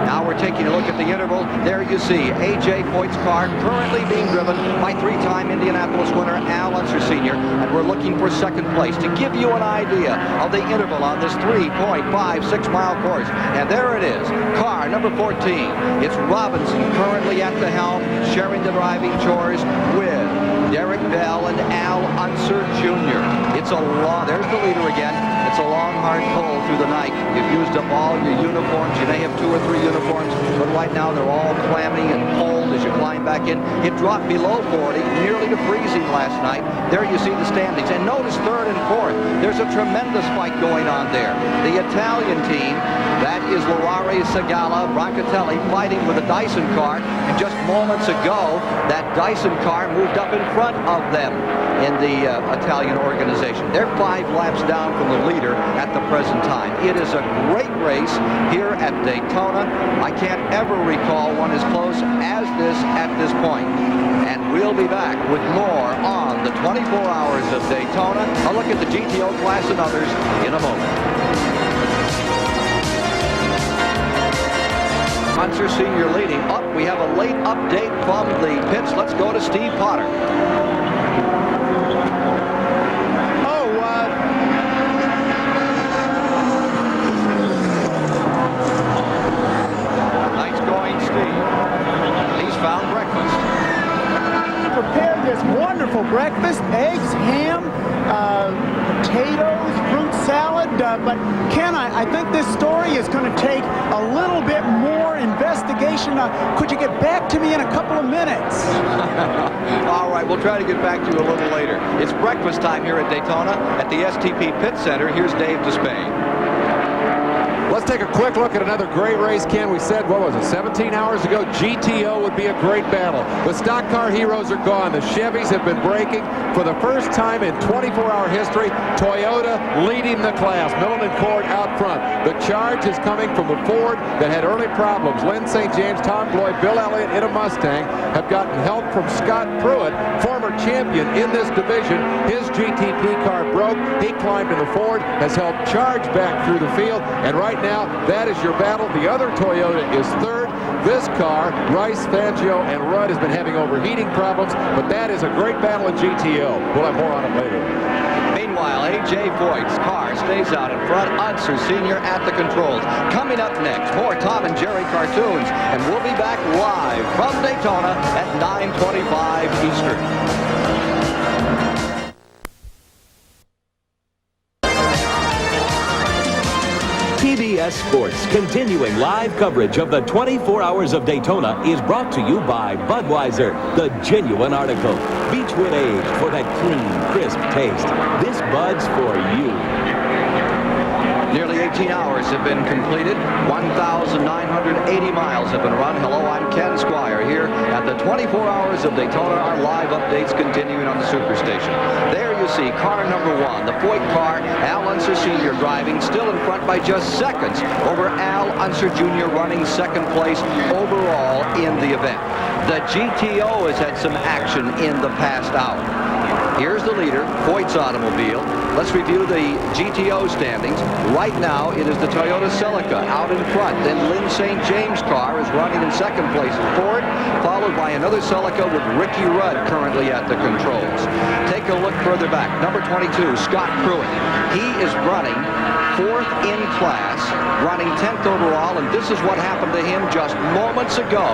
Now we're taking a look at the interval. There you see A.J. Foyt's car currently being driven by three-time Indianapolis winner Al Unser Sr., and we're looking for second place to give you an idea of the interval on this 3.56-mile course. And there it is, car number 14. It's Robinson currently at the helm, sharing the driving chores with Derek Bell and Al Unser Jr. It's It's a long, there's the leader again. It's a long, hard pull through the night. You've used up all your uniforms. You may have 2 or 3 uniforms, but right now they're all clammy and cold as you climb back in. It dropped below 40, nearly to freezing last night. There you see the standings. And notice 3rd and 4th. There's a tremendous fight going on there. The Italian team, that is Loare, Segala, Brancatelli, fighting with a Dyson car. And just moments ago, that Dyson car moved up in front of them in the Italian organization. They're 5 laps down from the leader at the present time. It is a great race here at Daytona. I can't ever recall one as close as this at this point. And we'll be back with more on the 24 Hours of Daytona. A look at the GTO class and others in a moment. Munzer Sr. leading. Up, we have a late update from the pits. Let's go to Steve Potter. Nice going, Steve. He's found breakfast. Prepared this wonderful breakfast: eggs, ham, potatoes, fruit salad. But Ken, I think this story is going to take a little bit more investigation. Could you get back to me in a couple of minutes? All right, we'll try to get back to you a little later. It's breakfast time here at Daytona at the STP Pit Center. Here's Dave Despain. Let's take a quick look at another great race, Ken. We said, what was it, 17 hours ago, GTO would be a great battle. The stock car heroes are gone. The Chevys have been breaking. For the first time in 24-hour history, Toyota leading the class. Millen and Cord out front. The charge is coming from the Ford that had early problems. Lynn St. James, Tom Gloyd, Bill Elliott in a Mustang have gotten help from Scott Pruitt, former champion in this division. His GTP car broke. He climbed in the Ford, has helped charge back through the field, and right now, that is your battle. The other Toyota is 3rd. This car, Rice, Fangio, and Rudd has been having overheating problems, but that is a great battle in GTO. We'll have more on it later. Meanwhile, A.J. Voigt's car stays out in front. Unser Sr. at the controls. Coming up next, more Tom and Jerry cartoons, and we'll be back live from Daytona at 9:25 Eastern. PBS Sports, continuing live coverage of the 24 Hours of Daytona, is brought to you by Budweiser, the genuine article. Beechwood aged for that clean, crisp taste. This Bud's for you. Nearly 18 hours have been completed. 1,980 miles have been run. Hello, I'm Ken Squire here at the 24 Hours of Daytona. Our live updates continuing on the Superstation. There you see car number 1, the Voigt car. Al Unser Sr. driving, still in front by just seconds over Al Unser Jr. running 2nd place overall in the event. The GTO has had some action in the past hour. Here's the leader, Voigt's automobile. Let's review the GTO standings. Right now, it is the Toyota Celica out in front. Then Lynn St. James' car is running in 2nd place at Ford, followed by another Celica with Ricky Rudd currently at the controls. Take a look further back. Number 22, Scott Pruitt. He is running 4th in class, running 10th overall, and this is what happened to him just moments ago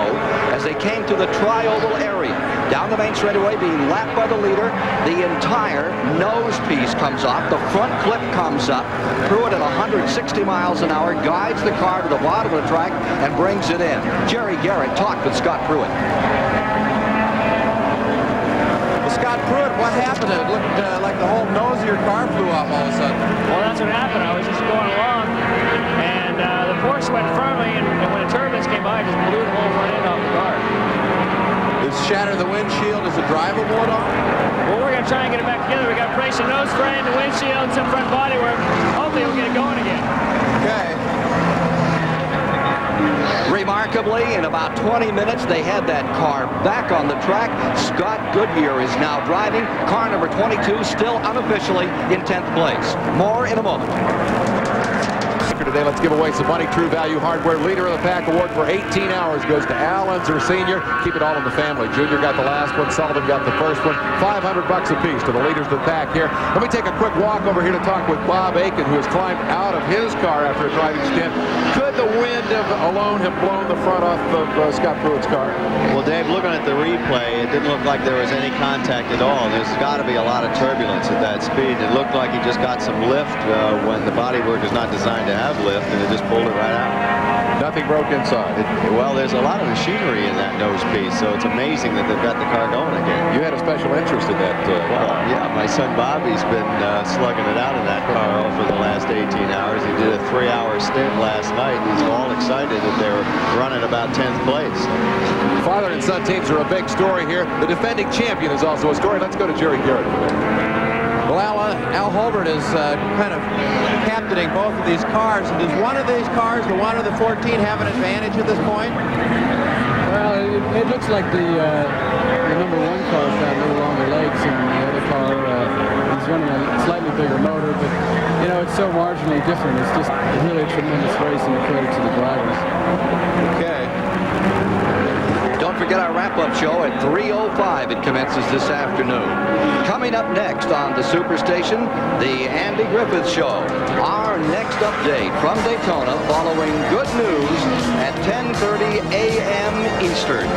as they came to the tri-oval area. Down the main straightaway, being lapped by the leader, the entire nose piece comes off, the front clip comes up. Pruitt at 160 miles an hour guides the car to the bottom of the track and brings it in. Jerry Garrett talked with Scott Pruitt. Well, Scott Pruitt, what happened? It looked like the whole nose of your car flew off all of a sudden. Well, that's what happened. I was just going along, and the Porsche went firmly, and when the turbines came by, I just blew the whole front end off the car. Did it shatter the windshield? Is it drivable at all? Well, we're going to try and get it back together. We got to brace the nose frame, the windshield, some front body work. Hopefully we'll get it going again. Okay. Remarkably, in about 20 minutes, they had that car back on the track. Scott Goodyear is now driving. Car number 22 still unofficially in 10th place. More in a moment. Today, let's give away some money. True Value Hardware Leader of the Pack award for 18 hours goes to Al Unser Sr. Keep it all in the family. Junior got the last one. Sullivan got the first one. $500 apiece to the leaders of the pack here. Let me take a quick walk over here to talk with Bob Aiken, who has climbed out of his car after a driving stint. Could the wind alone have blown the front off of Scott Pruitt's car? Well, Dave, looking at the replay, it didn't look like there was any contact at all. There's got to be a lot of turbulence at that speed. It looked like he just got some lift when the bodywork is not designed to have lift, and it just pulled it right out. Nothing broke inside. Well, there's a lot of machinery in that nose piece, so it's amazing that they've got the car going again. You had a special interest in that car. Yeah, my son Bobby's been slugging it out in that car for the last 18 hours. He did a 3-hour stint last night. He's all excited that they're running about 10th place. Father and son teams are a big story here. The defending champion is also a story. Let's go to Jerry Garrett for that. Well, Al Holbert is kind of captaining both of these cars. And does one of these cars, the one of the 14, have an advantage at this point? Well, it looks like the number 1 car's got a little longer legs, and the other car he's running a slightly bigger motor. But you know, it's so marginally different. It's just really a tremendous race, and a credit to the drivers. Okay. Don't forget our wrap-up show at 3:05. It commences this afternoon. Coming up next on the Superstation, the Andy Griffith Show. Our next update from Daytona following good news at 10:30 a.m. Eastern.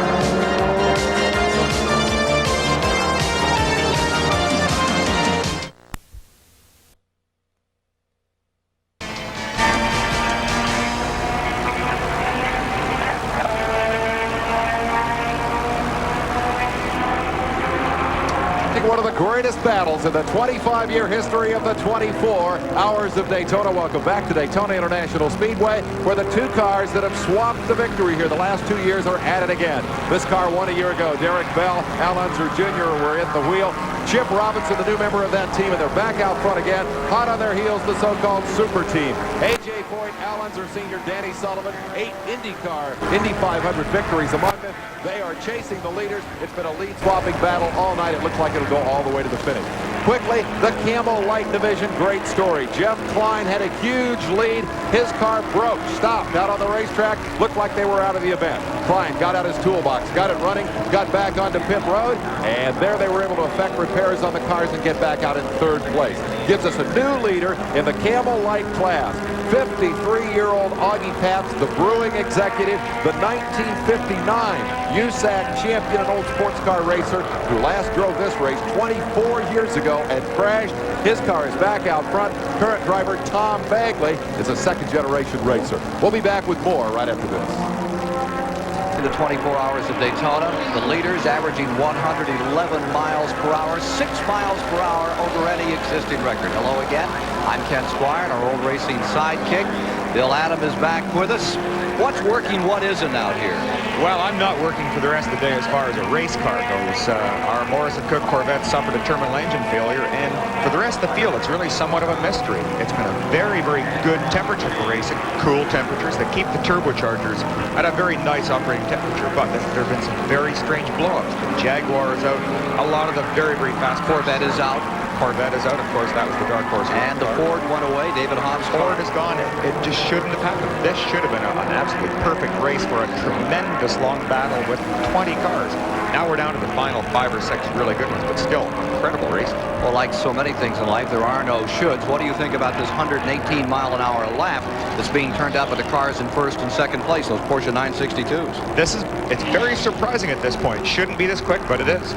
One of the greatest battles in the 25-year history of the 24 Hours of Daytona. Welcome back to Daytona International Speedway, where the 2 cars that have swapped the victory here the last 2 years are at it again. This car won a year ago. Derek Bell, Al Unser Jr. were at the wheel. Chip Robinson, the new member of that team, and they're back out front again. Hot on their heels, the so-called Super Team. A.J. Foyt, Al Unser Sr., Danny Sullivan, 8 Indy 500 victories among them. They are chasing the leaders. It's been a lead-swapping battle all night. It looks like it'll go all the way to the finish. Quickly, the Camo Light Division, great story. Jeff Klein had a huge lead. His car broke, stopped out on the racetrack. Looked like they were out of the event. Klein got out his toolbox, got it running, got back onto pit road, and there they were able to effect repairs on the cars and get back out in 3rd place. Gives us a new leader in the Camo Light class. 53-year-old Augie Pabst, the brewing executive, the 1959 USAC champion and old sports car racer who last drove this race 24 years ago and crashed. His car is back out front. Current driver Tom Bagley is a 2nd-generation racer. We'll be back with more right after this. The 24 Hours of Daytona, the leaders averaging 111 miles per hour, 6 miles per hour over any existing record. Hello again. I'm Ken Squire, and our old racing sidekick. Bill Adam is back with us. What's working, what isn't out here? Well, I'm not working for the rest of the day as far as a race car goes. Our Morrison Cook Corvette suffered a terminal engine failure, and for the rest of the field, it's really somewhat of a mystery. It's been a very, very good temperature for racing, cool temperatures that keep the turbochargers at a very nice operating temperature, but there have been some very strange blowups. The Jaguar is out. A lot of the very, very fast Corvette is out. Corvette is out, of course. That was the dark horse. And the Ford went away. David Hobbs. Ford is gone. It just shouldn't have happened. This should have been an absolutely perfect race for a tremendous long battle with 20 cars. Now we're down to the final 5 or 6 really good ones, but still, incredible race. Well, like so many things in life, there are no shoulds. What do you think about this 118-mile-an-hour lap that's being turned out by the cars in 1st and 2nd place, those Porsche 962s? It's very surprising at this point. Shouldn't be this quick, but it is.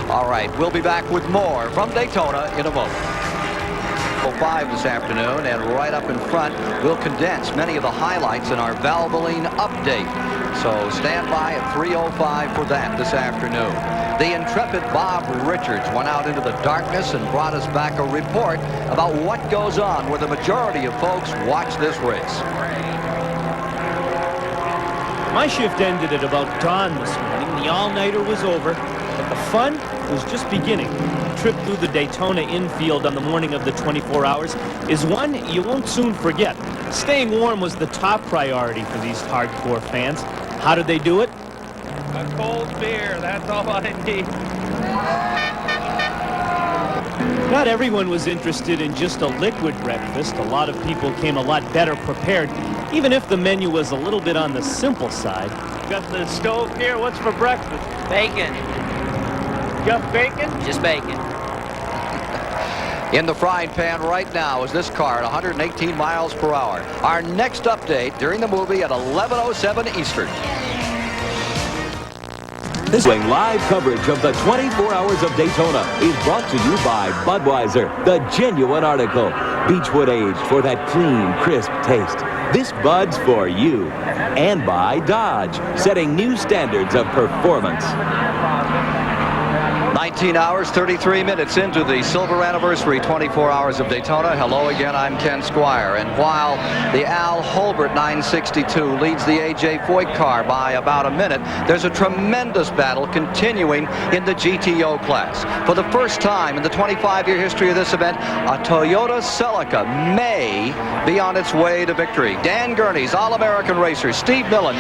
All right, we'll be back with more from Daytona in a moment. 5 this afternoon, and right up in front, we'll condense many of the highlights in our Valvoline update. So stand by at 3:05 for that this afternoon. The intrepid Bob Richards went out into the darkness and brought us back a report about what goes on where the majority of folks watch this race. My shift ended at about dawn this morning. The all-nighter was over, but the fun was just beginning. A trip through the Daytona infield on the morning of the 24 Hours is one you won't soon forget. Staying warm was the top priority for these hardcore fans. How did they do it? A cold beer, that's all I need. Not everyone was interested in just a liquid breakfast. A lot of people came a lot better prepared, even if the menu was a little bit on the simple side. Got the stove here. What's for breakfast? Bacon. Got bacon? Just bacon. In the frying pan right now is this car at 118 miles per hour. Our next update during the movie at 11:07 Eastern. This live coverage of the 24 Hours of Daytona is brought to you by Budweiser, the genuine article. Beechwood aged for that clean, crisp taste. This Bud's for you. And by Dodge, setting new standards of performance. 19 hours, 33 minutes into the silver anniversary 24 Hours of Daytona. Hello again, I'm Ken Squire. And while the Al Holbert 962 leads the A.J. Foyt car by about a minute, there's a tremendous battle continuing in the GTO class. For the first time in the 25-year history of this event, a Toyota Celica may be on its way to victory. Dan Gurney's All-American racer, Steve Millen,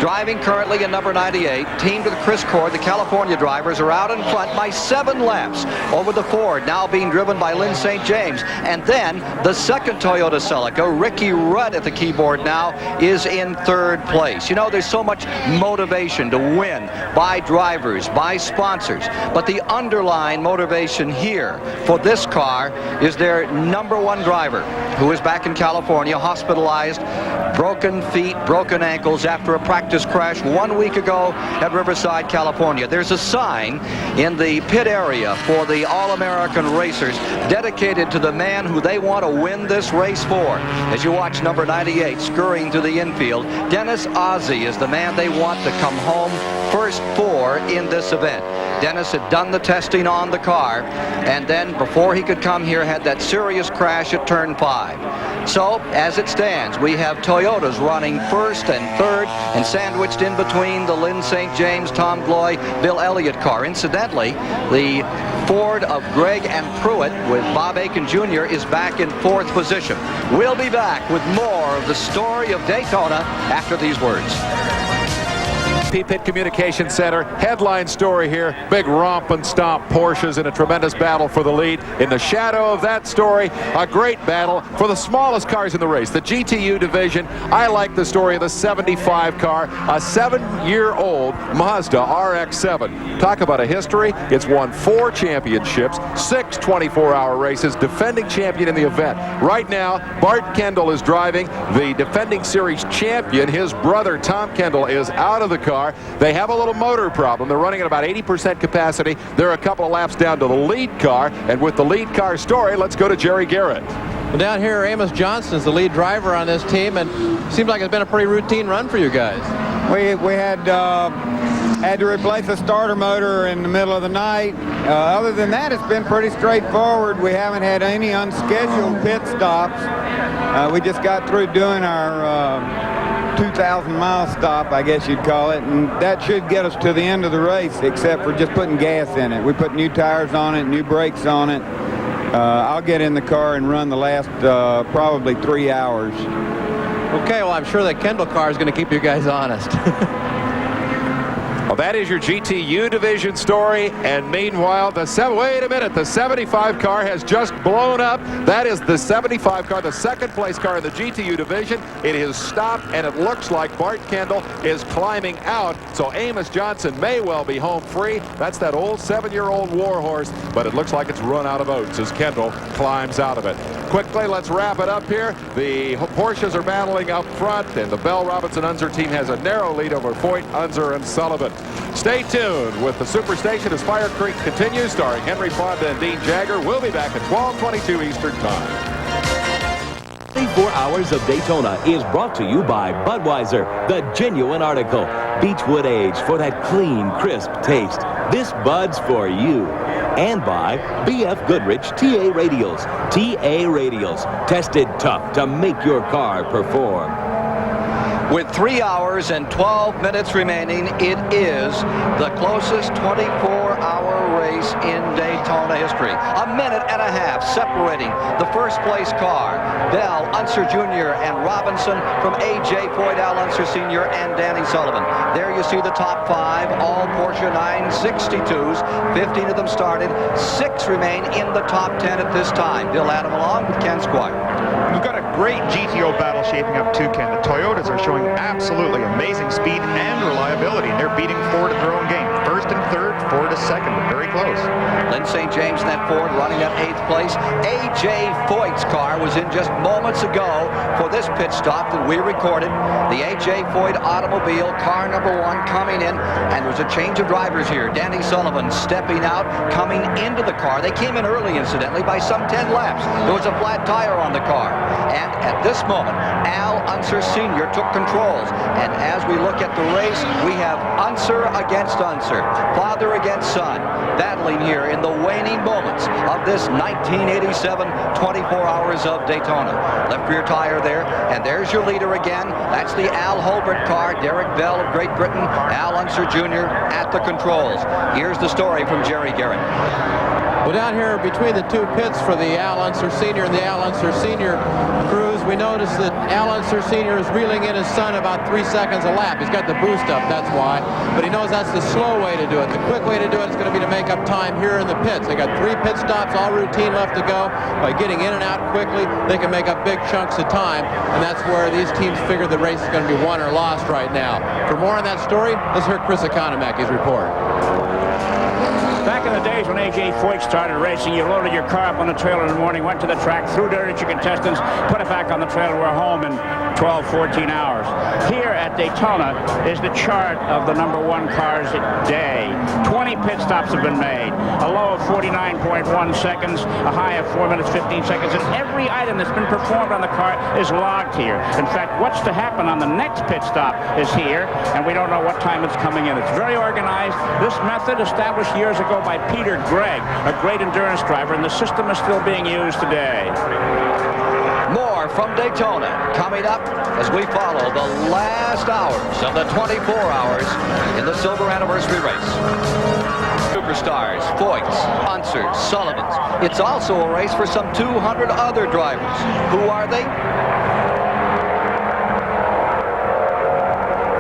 driving currently in number 98, teamed with Chris Cord. The California drivers are out in front by 7 laps over the Ford, now being driven by Lynn St. James. And then the second Toyota Celica, Ricky Rudd at the keyboard now, is in 3rd place. You know, there's so much motivation to win by drivers, by sponsors, but the underlying motivation here for this car is their #1 driver, who is back in California, hospitalized, broken feet, broken ankles after a practice crash 1 week ago at Riverside, California. There's a sign in the pit area for the All-American racers dedicated to the man who they want to win this race for. As you watch number 98 scurrying through the infield, Dennis Ozzie is the man they want to come home first for in this event. Dennis had done the testing on the car, and then before he could come here had that serious crash at turn 5. So as it stands, we have Toyotas running 1st and 3rd, and sandwiched in between the Lynn St. James, Tom Gloy, Bill Elliott car. Incidentally, the Ford of Greg and Pruitt with Bob Aiken Jr. is back in 4th position. We'll be back with more of the story of Daytona after these words. Pit Communication Center, headline story here, big romp and stomp Porsches in a tremendous battle for the lead. In the shadow of that story, a great battle for the smallest cars in the race, the GTU division. I like the story of the 75 car, a 7-year-old Mazda RX-7. Talk about a history. It's won 4 championships, 6 24-hour races, defending champion in the event. Right now, Bart Kendall is driving, the defending series champion. His brother, Tom Kendall, is out of the car. They have a little motor problem. They're running at about 80% capacity. They're a couple of laps down to the lead car. And with the lead car story, let's go to Jerry Garrett. Well, down here, Amos Johnson's the lead driver on this team, and seems like it's been a pretty routine run for you guys. We had to replace a starter motor in the middle of the night. Other than that, it's been pretty straightforward. We haven't had any unscheduled pit stops. We just got through doing our 2,000-mile stop, I guess you'd call it, and that should get us to the end of the race, except for just putting gas in it. We put new tires on it, new brakes on it. I'll get in the car and run the last probably 3 hours. Okay, well, I'm sure that Kendall car is going to keep you guys honest. Well, that is your GTU division story. And meanwhile, wait a minute, the 75 car has just blown up. That is the 75 car, the 2nd place car in the GTU division. It has stopped, and it looks like Bart Kendall is climbing out. So Amos Johnson may well be home free. That's that old 7-year-old warhorse, but it looks like it's run out of oats as Kendall climbs out of it. Quickly, let's wrap it up here. The Porsches are battling up front, and the Bell Robinson Unser team has a narrow lead over Foyt, Unser, and Sullivan. Stay tuned with the Superstation as Fire Creek continues, starring Henry Fonda and Dean Jagger. We'll be back at 12:22 Eastern Time. 24 Hours of Daytona is brought to you by Budweiser, the genuine article. Beechwood aged for that clean, crisp taste. This Bud's for you. And by B.F. Goodrich TA Radials. TA Radials, tested tough to make your car perform. With 3 hours and 12 minutes remaining, it is the closest 24-hour race in Daytona history. A minute and a half separating the first place car, Bell, Unser Jr., and Robinson, from A.J. Foyt, Al Unser Sr., and Danny Sullivan. There you see the top 5, all Porsche 962s. 15 of them started. 6 remain in the top 10 at this time. Bill Adam along with Ken Squire. We've got a great GTO battle shaping up too, Ken. The Toyotas are showing absolutely amazing speed and reliability, and they're beating Ford at their own game. first and third, Ford is second, but very close. Lynn St. James in that Ford running at 8th place. A.J. Foyt's car was in just moments ago for this pit stop that we recorded. The A.J. Foyt automobile, car number 1, coming in, and there's a change of drivers here. Danny Sullivan stepping out, coming into the car. They came in early, incidentally, by some 10 laps. There was a flat tire on the car. And at this moment, Al Unser Sr. took controls. And as we look at the race, we have Unser against Unser, father against son, battling here in the waning moments of this 1987 24 Hours of Daytona. Left rear tire there, and there's your leader again. That's the Al Holbert car, Derek Bell of Great Britain, Al Unser Jr. at the controls. Here's the story from Jerry Garrett. Well, down here between the two pits for the Al Unser Sr. and the Al Unser Sr. crews, we noticed that Al Unser Sr. is reeling in his son about 3 seconds a lap. He's got the boost up, that's why. But he knows that's the slow way to do it. The quick way to do it is going to be to make up time here in the pits. They got 3 pit stops, all routine left to go. By getting in and out quickly, they can make up big chunks of time. And that's where these teams figure the race is going to be won or lost right now. For more on that story, let's hear Chris Economacki's report. Back in the days when A.J. Foyt started racing, you loaded your car up on the trailer in the morning, went to the track, threw dirt at your contestants, put it back on the trailer, we're home in 12, 14 hours. Here at Daytona is the chart of the number 1 cars a day. 20 pit stops have been made. A low of 49.1 seconds, a high of 4 minutes, 15 seconds, and every item that's been performed on the car is logged here. In fact, what's to happen on the next pit stop is here, and we don't know what time it's coming in. It's very organized. This method, established years ago by Peter Gregg, a great endurance driver, and the system is still being used today. More from Daytona coming up as we follow the last hours of the 24 hours in the Silver Anniversary race. Superstars, Foyts, Unsers, Sullivans. It's also a race for some 200 other drivers. Who are they?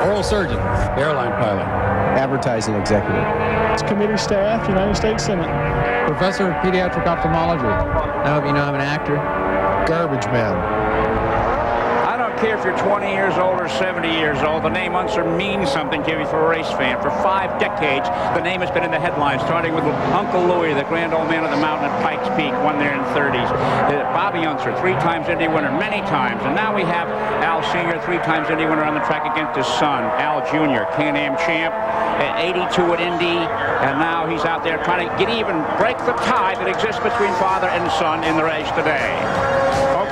Oral surgeon, airline pilot, advertising executive, committee staff, United States Senate, professor of pediatric ophthalmology. I hope you know I'm an actor. Garbage man. I don't care if you're 20 years old or 70 years old. The name Unser means something to you for a race fan. For 5 decades, the name has been in the headlines, starting with Uncle Louie, the grand old man of the mountain at Pikes Peak, won there in the 30s. Bobby Unser, 3 times Indy winner, many times. And now we have Al Sr., 3 times Indy winner on the track against his son, Al Jr., Can-Am champ, at 82 at Indy, and now he's out there trying to get even, break the tie that exists between father and son in the race today.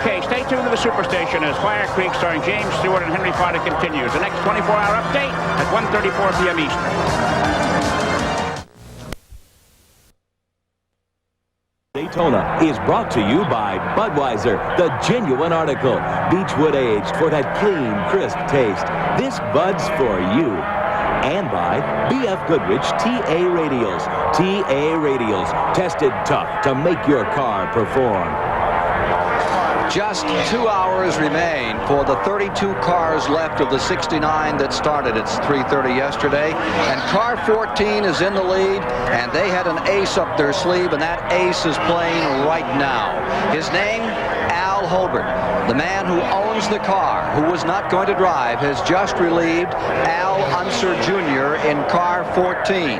Okay, stay tuned to the Superstation as Fire Creek, starring James Stewart and Henry Fonda, continues. The next 24-hour update at 1:34 p.m. Eastern. Daytona is brought to you by Budweiser, the genuine article. Beechwood aged for that clean, crisp taste. This Bud's for you. And by B.F. Goodrich TA Radials. TA Radials, tested tough to make your car perform. Just 2 hours remain for the 32 cars left of the 69 that started. It's 3:30 yesterday, and car 14 is in the lead, and they had an ace up their sleeve, and that ace is playing right now. His name, Al Holbert. The man who owns the car, who was not going to drive, has just relieved Al Unser Jr. in car 14.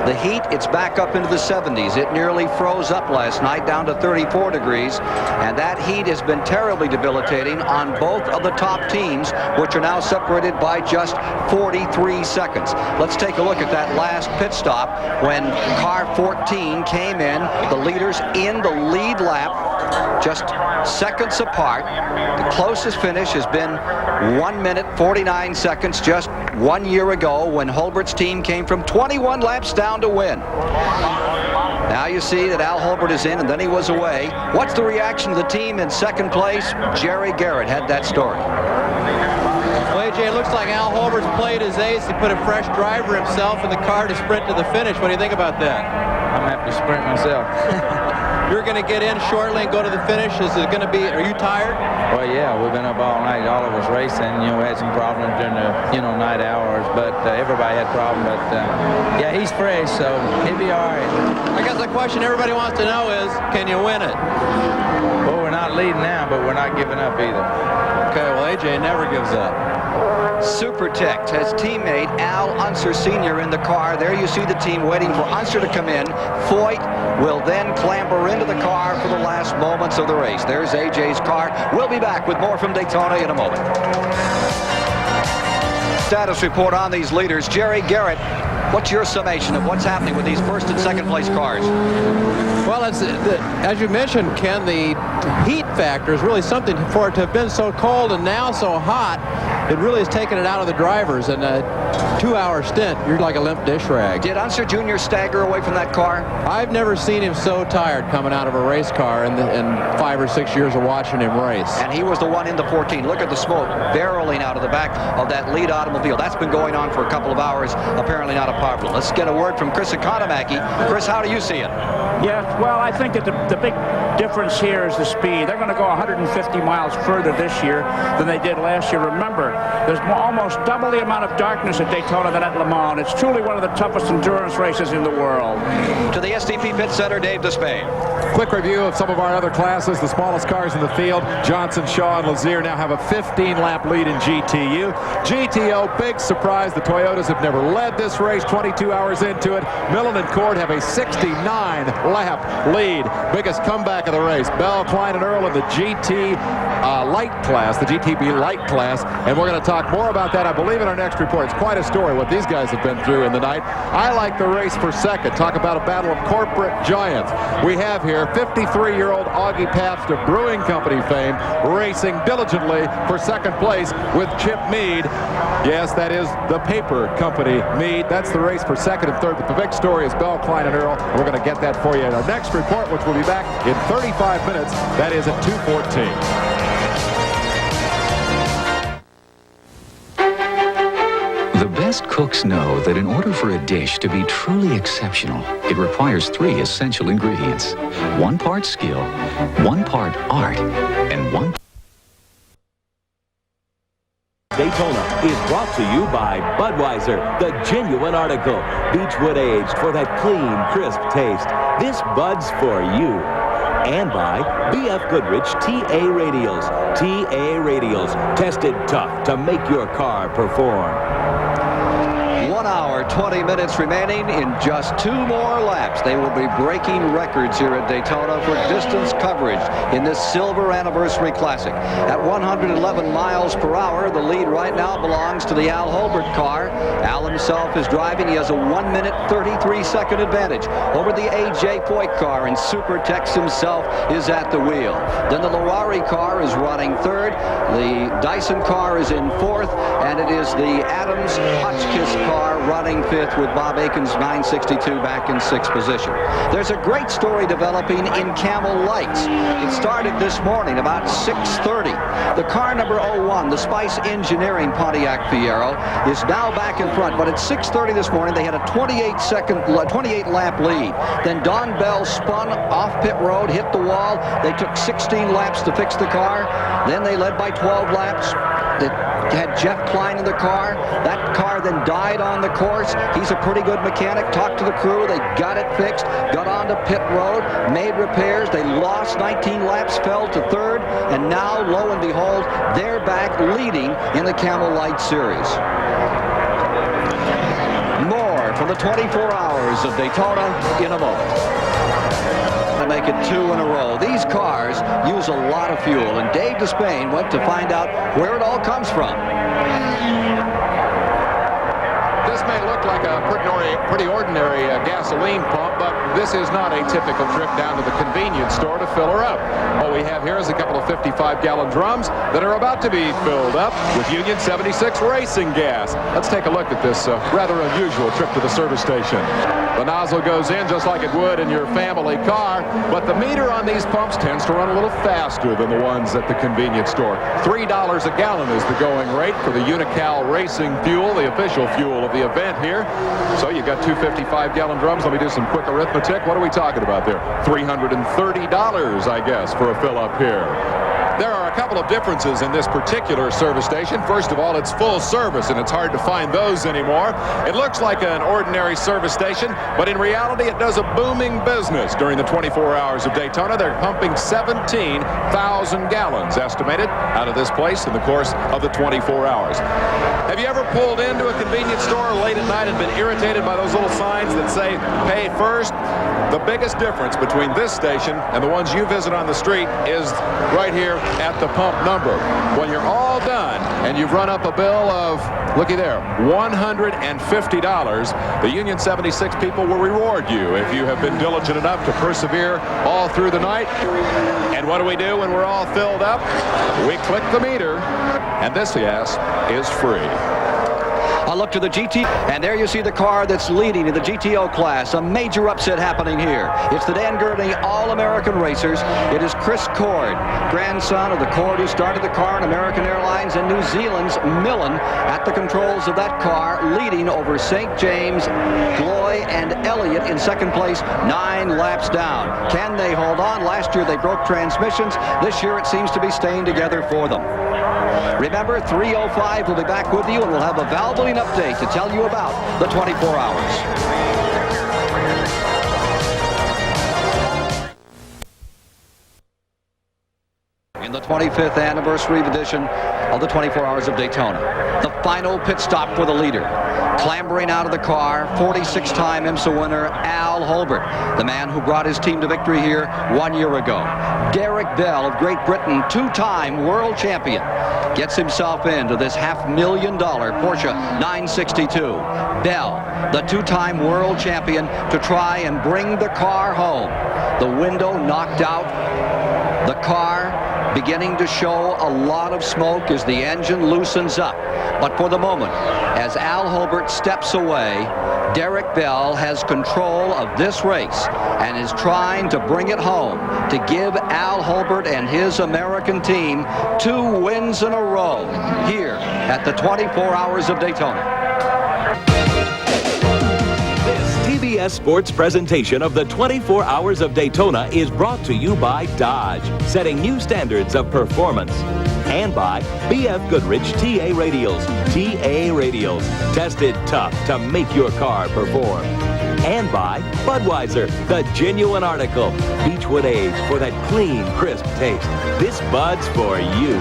The heat, it's back up into the 70s. It nearly froze up last night down to 34 degrees, and that heat has been terribly debilitating on both of the top teams, which are now separated by just 43 seconds. Let's take a look at that last pit stop when car 14 came in. The leaders in the lead lap, just seconds apart. The closest finish has been 1 minute 49 seconds just 1 year ago when Holbert's team came from 21 laps down to win. Now you see that Al Holbert is in, and then he was away. What's the reaction of the team in second place? Jerry Garrett had that story. Well, AJ, it looks like Al Holbert's played his ace. He put a fresh driver himself in the car to sprint to the finish. What do you think about that? I'm going to have to sprint myself. You're going to get in shortly and go to the finish. Is it going to be, are you tired? Well, yeah, we've been up all night. All of us racing. You know, we had some problems during the, night hours, but everybody had problems. But, yeah, he's fresh, so he'll be all right. I guess the question everybody wants to know is, can you win it? Well, we're not leading now, but we're not giving up either. Okay, well, AJ never gives up. Supertex has teammate Al Unser Sr. in the car. There you see the team waiting for Unser to come in. Foyt will then clamber into the car for the last moments of the race. There's AJ's car. We'll be back with more from Daytona in a moment. Status report on these leaders. Jerry Garrett, what's your summation of what's happening with these first and second place cars? Well, as you mentioned, Ken, the heat factor is really something for it to have been so cold and now so hot. It really has taken it out of the drivers. In a 2-hour stint, you're like a limp dish rag. Did Unser Jr. stagger away from that car? I've never seen him so tired coming out of a race car in 5 or 6 years of watching him race. And he was the one in the 14. Look at the smoke barreling out of the back of that lead automobile. That's been going on for a couple of hours. Apparently not a problem. Let's get a word from Chris Economaki. Chris, how do you see it? Yeah, well, I think that the big difference here is the speed. They're going to go 150 miles further this year than they did last year. Remember, there's almost double the amount of darkness at Daytona than at Le Mans. It's truly one of the toughest endurance races in the world. To the STP Pit Center, Dave Despain. Quick review of some of our other classes. The smallest cars in the field, Johnson, Shaw, and Lazier now have a 15-lap lead in GTU. GTO, big surprise. The Toyotas have never led this race 22 hours into it. Millen and Cord have a 69-lap lead. Biggest comeback of the race. Bell, Klein, and Earl in the GT light class, the GTP light class. And we're going to talk more about that, I believe, in our next report. It's quite a story what these guys have been through in the night. I like the race for second. Talk about a battle of corporate giants. We have here 53-year-old Augie Pabst of Brewing Company fame racing diligently for second place with Chip Meade. Yes, that is the paper company Meade. That's the race for second and third. But the big story is Bell, Klein, and Earl. We're going to get that for you in our next report, which will be back in 35 minutes. That is at 2:14. The best cooks know that in order for a dish to be truly exceptional, it requires 3 essential ingredients. 1 part skill, 1 part art, and 1 Daytona is brought to you by Budweiser, the genuine article. Beechwood aged for that clean, crisp taste. This Bud's for you. And by B.F. Goodrich TA Radials. TA Radials, tested tough to make your car perform. 1 hour, 20 minutes remaining in just 2 more laps. They will be breaking records here at Daytona for distance coverage in this Silver Anniversary Classic. At 111 miles per hour, the lead right now belongs to the Al Holbert car. Al himself is driving. He has a 1-minute, 33-second advantage over the A.J. Foyt car, and Supertex himself is at the wheel. Then the Lowry car is running third. The Dyson car is in fourth, and it is the Adams-Hotchkiss car running fifth with Bob Aiken's 962 back in sixth position. There's a great story developing in Camel Lights. It started this morning about 6:30. The car number 01, the Spice Engineering Pontiac Fiero, is now back in front, but at 6:30 this morning they had a 28-lap lead. Then Don Bell spun off pit road, hit the wall. They took 16 laps to fix the car. Then they led by 12 laps. They had Jeff Klein in the car. That car then died on the course. He's a pretty good mechanic. Talked to the crew. They got it fixed. Got onto pit road. Made repairs. They lost 19 laps. Fell to third. And now, lo and behold, they're back leading in the Camel Light Series. More from the 24 hours of Daytona in a moment. Make it 2 in a row. These cars use a lot of fuel, and Dave Despain went to find out where it all comes from. This may look like a pretty ordinary gasoline pump, but this is not a typical trip down to the convenience store to fill her up. What we have here is a couple of 55-gallon drums that are about to be filled up with Union 76 racing gas. Let's take a look at this rather unusual trip to the service station. The nozzle goes in just like it would in your family car, but the meter on these pumps tends to run a little faster than the ones at the convenience store. $3 a gallon is the going rate for the Unical Racing fuel, the official fuel of the event here. So you got 2 55-gallon drums. Let me do some quick arithmetic. What are we talking about there? $330, I guess, for a fill-up here. There are a couple of differences in this particular service station. First of all, it's full service, and it's hard to find those anymore. It looks like an ordinary service station, but in reality, it does a booming business during the 24 hours of Daytona. They're pumping 17,000 gallons, estimated, out of this place in the course of the 24 hours. Have you ever pulled into a convenience store late at night and been irritated by those little signs that say, pay first? The biggest difference between this station and the ones you visit on the street is right here at the pump number. When you're all done and you've run up a bill of, looky there, $150, the Union 76 people will reward you if you have been diligent enough to persevere all through the night. And what do we do when we're all filled up? We click the meter, and this gas is free. A look to the GT, and there you see the car that's leading in the GTO class. A major upset happening here. It's the Dan Gurney All-American Racers. It is Chris Cord, grandson of the Cord who started the car in American Airlines, and New Zealand's Millen at the controls of that car, leading over St. James, Gloy, and Elliott in second place, 9 laps down. Can they hold on? Last year they broke transmissions. This year it seems to be staying together for them. Remember, 3:05 will be back with you, and we'll have a Valvoline update to tell you about the 24 hours. In the 25th anniversary edition of the 24 Hours of Daytona, the final pit stop for the leader. Clambering out of the car, 46-time IMSA winner Al Holbert, the man who brought his team to victory here 1 year ago. Derek Bell of Great Britain, 2-time world champion, gets himself into this $500,000 Porsche 962. Bell, the 2-time world champion, to try and bring the car home. The window knocked out, the car beginning to show a lot of smoke as the engine loosens up. But for the moment, as Al Holbert steps away, Derek Bell has control of this race and is trying to bring it home to give Al Holbert and his American team 2 wins in a row here at the 24 Hours of Daytona. TBS Sports presentation of the 24 Hours of Daytona is brought to you by Dodge, setting new standards of performance. And by B.F. Goodrich TA Radials. TA Radials, tested tough to make your car perform. And by Budweiser, the genuine article. Beechwood Age for that clean, crisp taste. This Bud's for you.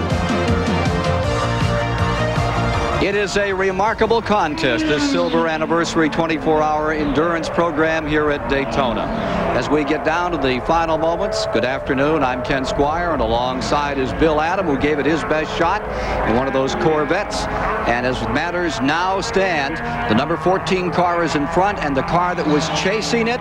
It is a remarkable contest, this silver anniversary 24-hour endurance program here at Daytona. As we get down to the final moments, good afternoon, I'm Ken Squire, and alongside is Bill Adam, who gave it his best shot in one of those Corvettes. And as matters now stand, the number 14 car is in front, and the car that was chasing it,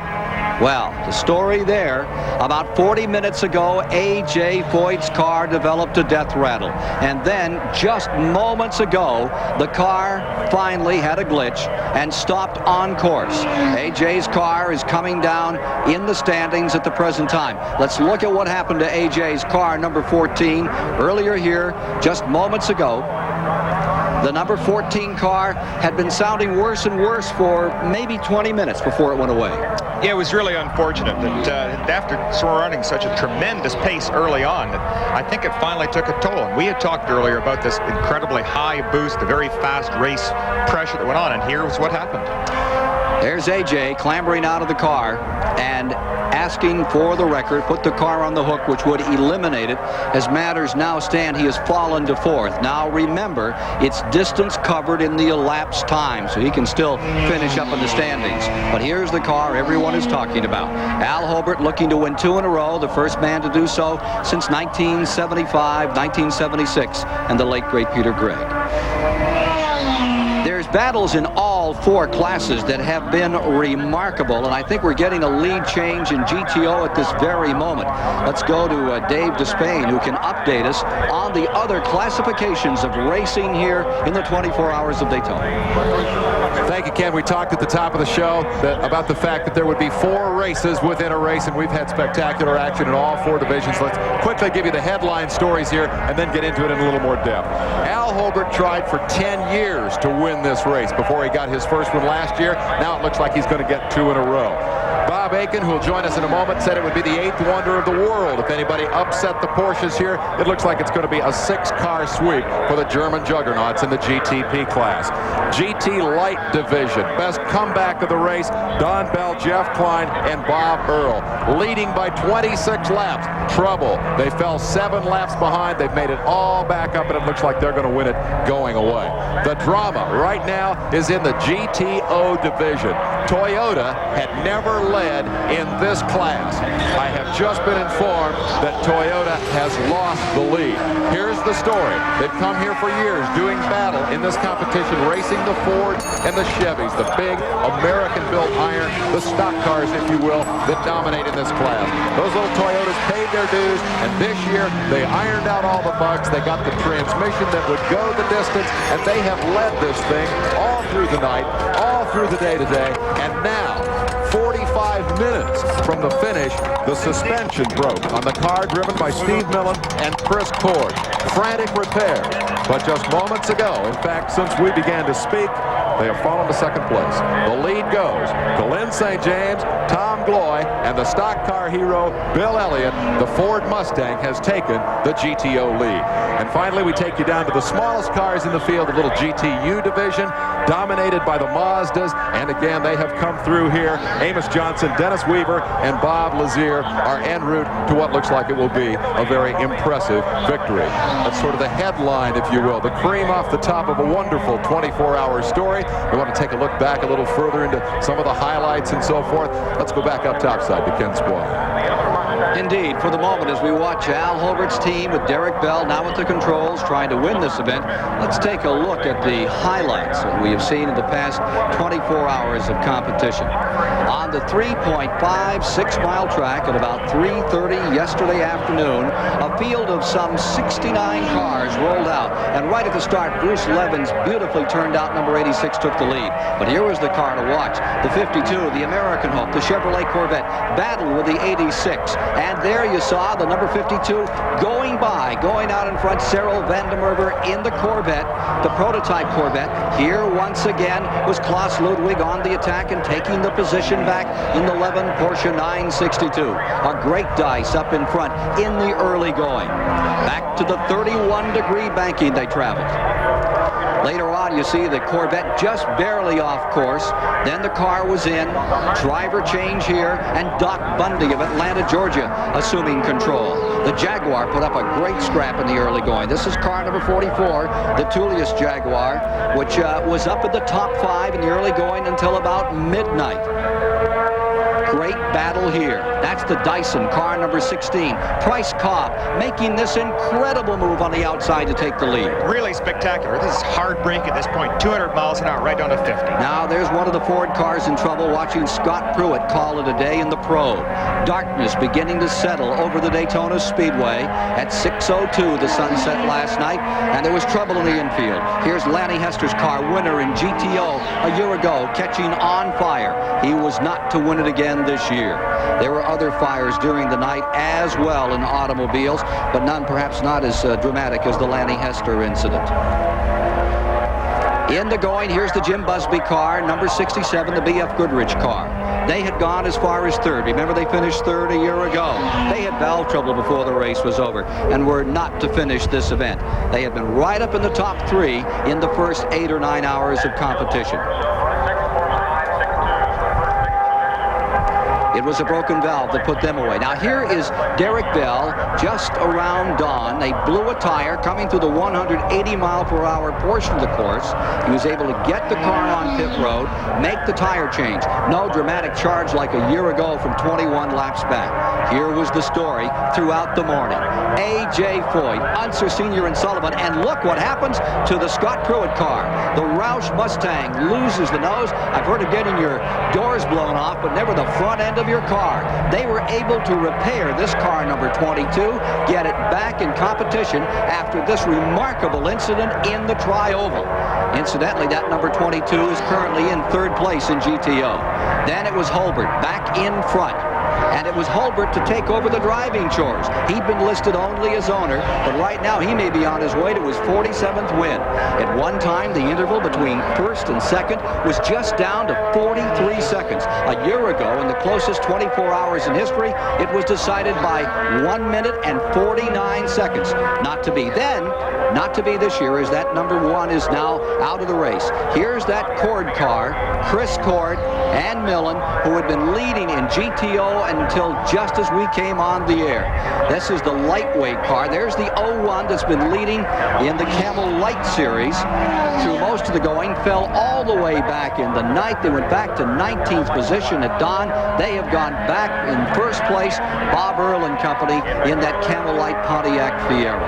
well, the story there, about 40 minutes ago, A.J. Foyt's car developed a death rattle. And then, just moments ago, the car finally had a glitch and stopped on course. A.J.'s car is coming down in the standings at the present time. Let's look at what happened to A.J.'s car, number 14, earlier here, just moments ago. The number 14 car had been sounding worse and worse for maybe 20 minutes before it went away. Yeah, it was really unfortunate that after running such a tremendous pace early on, I think it finally took a toll. And we had talked earlier about this incredibly high boost, the very fast race pressure that went on, and here was what happened. There's A.J. clambering out of the car and asking for the record, put the car on the hook, which would eliminate it. As matters now stand, he has fallen to 4th. Now remember, it's distance covered in the elapsed time, so he can still finish up in the standings. But here's the car everyone is talking about. Al Holbert looking to win 2 in a row, the first man to do so since 1975, 1976, and the late great Peter Gregg. There's battles in all 4 classes that have been remarkable, and I think we're getting a lead change in GTO at this very moment. Let's go to Dave Despain, who can update us on the other classifications of racing here in the 24 Hours of Daytona. Thank you, Ken. We talked at the top of the show about the fact that there would be 4 races within a race, and we've had spectacular action in all 4 divisions. Let's quickly give you the headline stories here and then get into it in a little more depth. Al Holbert tried for 10 years to win this race before he got his first one last year. Now it looks like he's going to get 2 in a row. Bob Aiken, who will join us in a moment, said it would be the 8th wonder of the world if anybody upset the Porsches here. It looks like it's going to be a 6-car sweep for the German juggernauts in the GTP class. GT Light Division, best comeback of the race, Don Bell, Jeff Klein, and Bob Earl, leading by 26 laps. Trouble. They fell 7 laps behind. They've made it all back up, and it looks like they're going to win it going away. The drama right now is in the GTO division. Toyota had never led in this class. I have just been informed that Toyota has lost the lead. Here's the story. They've come here for years doing battle in this competition, racing the Fords and the Chevys, the big American-built iron, the stock cars, if you will, that dominate in this class. Those little Toyotas paid their dues, and this year they ironed out all the bugs. They got the transmission that would go the distance, and they have led this thing all through the night, all through the day today, and now 45 minutes from the finish, the suspension broke on the car driven by Steve Millen and Chris Cord. Frantic repair, but just moments ago, in fact, since we began to speak, they have fallen to second place. The lead goes to Lynn St. James, Tom Gloy, and the stock car hero, Bill Elliott. The Ford Mustang has taken the GTO lead. And finally, we take you down to the smallest cars in the field, the little GTU division, dominated by the Mazdas. And again, they have come through here. Amos Johnson, Dennis Weaver, and Bob Lazier are en route to what looks like it will be a very impressive victory. That's sort of the headline, if you will, the cream off the top of a wonderful 24-hour story. We want to take a look back a little further into some of the highlights and so forth. Let's go back up topside to Ken Spoil. Indeed, for the moment, as we watch Al Holbert's team with Derek Bell now at the controls trying to win this event, let's take a look at the highlights that we have seen in the past 24 hours of competition. On the 3.56-mile track at about 3:30 yesterday afternoon, a field of some 69 cars rolled out. And right at the start, Bruce Levins beautifully turned out. Number 86 took the lead. But here was the car to watch. The 52, the American Hope, the Chevrolet Corvette battled with the 86. And there you saw the number 52 going out in front, Cyril van der Merwe in the Corvette, the prototype Corvette. Here once again was Klaus Ludwig on the attack and taking the position back in the 11 Porsche 962. A great dice up in front in the early going. Back to the 31-degree banking they traveled. Later on, you see the Corvette just barely off course. Then the car was in. Driver change here, and Doc Bundy of Atlanta, Georgia, assuming control. The Jaguar put up a great scrap in the early going. This is car number 44, the Tullius Jaguar, which was up at the top 5 in the early going until about midnight. Great battle here. That's the Dyson, car number 16. Price Cobb making this incredible move on the outside to take the lead. Really spectacular. This is hard brake at this point. 200 miles an hour, right down to 50. Now there's one of the Ford cars in trouble, watching Scott Pruitt call it a day in the Probe. Darkness beginning to settle over the Daytona Speedway at 6:02 the sunset last night, and there was trouble in the infield. Here's Lanny Hester's car, winner in GTO a year ago, catching on fire. He was not to win it again this year. There were other fires during the night as well in automobiles, but none perhaps not as dramatic as the Lanny Hester incident. In the going, here's the Jim Busby car, number 67, the B.F. Goodrich car. They had gone as far as third. Remember, they finished third a year ago. They had valve trouble before the race was over and were not to finish this event. They had been right up in the top 3 in the first 8 or 9 hours of competition. It was a broken valve that put them away. Now here is Derek Bell just around dawn. They blew a tire coming through the 180-mile-per-hour portion of the course. He was able to get the car on pit road, make the tire change. No dramatic charge like a year ago from 21 laps back. Here was the story throughout the morning. A.J. Foyt, Unser Sr. and Sullivan, and look what happens to the Scott Pruitt car. The Roush Mustang loses the nose. I've heard of getting your doors blown off, but never the front end of your car. They were able to repair this car number 22, get it back in competition after this remarkable incident in the Tri-Oval. Incidentally, that number 22 is currently in third place in GTO. Then it was Holbert back in front. and it was Hulbert to take over the driving chores. He'd been listed only as owner, but right now he may be on his way to his 47th win. At one time, the interval between first and second was just down to 43 seconds. A year ago, in the closest 24 hours in history, it was decided by 1 minute and 49 seconds. Not to be then, not to be this year, as that number 1 is now out of the race. Here's that Cord car, Chris Cord and Millen, who had been leading in GTO until just as we came on the air. This is the lightweight car. There's the 01 that's been leading in the Camel Light Series through most of the going, fell all the way back in the ninth. They went back to 19th position at dawn. They have gone back in first place, Bob Earl and company, in that Camel Light Pontiac Fiero.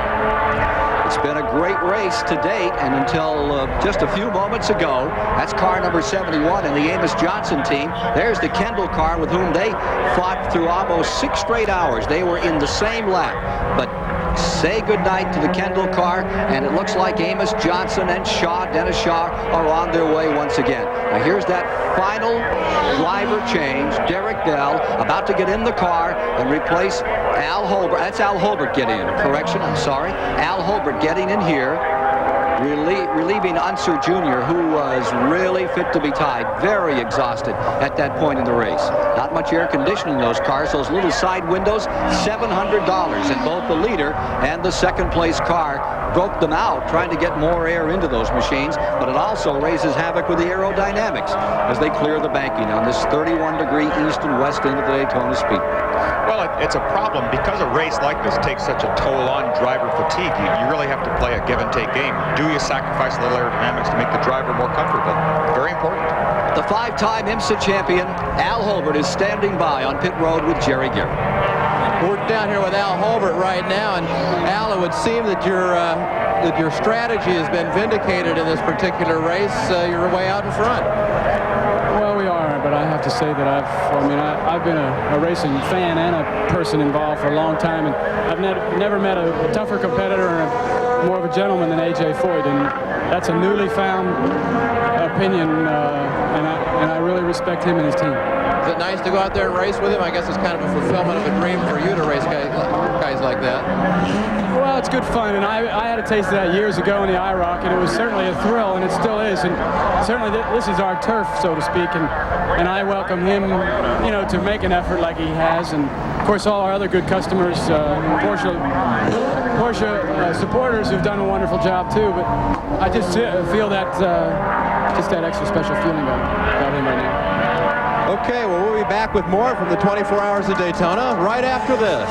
It's been a great race to date, and until just a few moments ago, that's car number 71 in the Amos Johnson team. There's the Kendall car with whom they fought through almost 6 straight hours. They were in the same lap, but say goodnight to the Kendall car, and it looks like Amos Johnson and Dennis Shaw, are on their way once again. Now here's that final driver change. Derek Bell about to get in the car and replace Al Holbert. That's Al Holbert getting in. Correction, I'm sorry. Al Holbert getting in here, relieving Unser Jr., who was really fit to be tied, very exhausted at that point in the race. Not much air conditioning in those cars. Those little side windows, $700, and both the leader and the second place car broke them out trying to get more air into those machines, but it also raises havoc with the aerodynamics as they clear the banking on this 31-degree east and west end of the Daytona Speedway. Well, it's a problem because a race like this takes such a toll on driver fatigue. You really have to play a give-and-take game. Do you sacrifice a little aerodynamics to make the driver more comfortable? Very important. The 5-time IMSA champion, Al Holbert, is standing by on pit road with Jerry Garrett. We're down here with Al Holbert right now, and Al, it would seem that your strategy has been vindicated in this particular race. You're way out in front. Well, we are, but I have to say that I've been a racing fan and a person involved for a long time, and I've never met a tougher competitor and more of a gentleman than A.J. Foyt, and that's a newly found opinion, and I really respect him and his team. Is it nice to go out there and race with him? I guess it's kind of a fulfillment of a dream for you to race guys like that. Well, it's good fun, and I had a taste of that years ago in the IROC, and it was certainly a thrill, and it still is, and certainly this is our turf, so to speak, and I welcome him, to make an effort like he has, and of course all our other good customers, Porsche supporters who've done a wonderful job too, but I just feel that just that extra special feeling about him right now. Okay, well, we'll be back with more from the 24 Hours of Daytona right after this.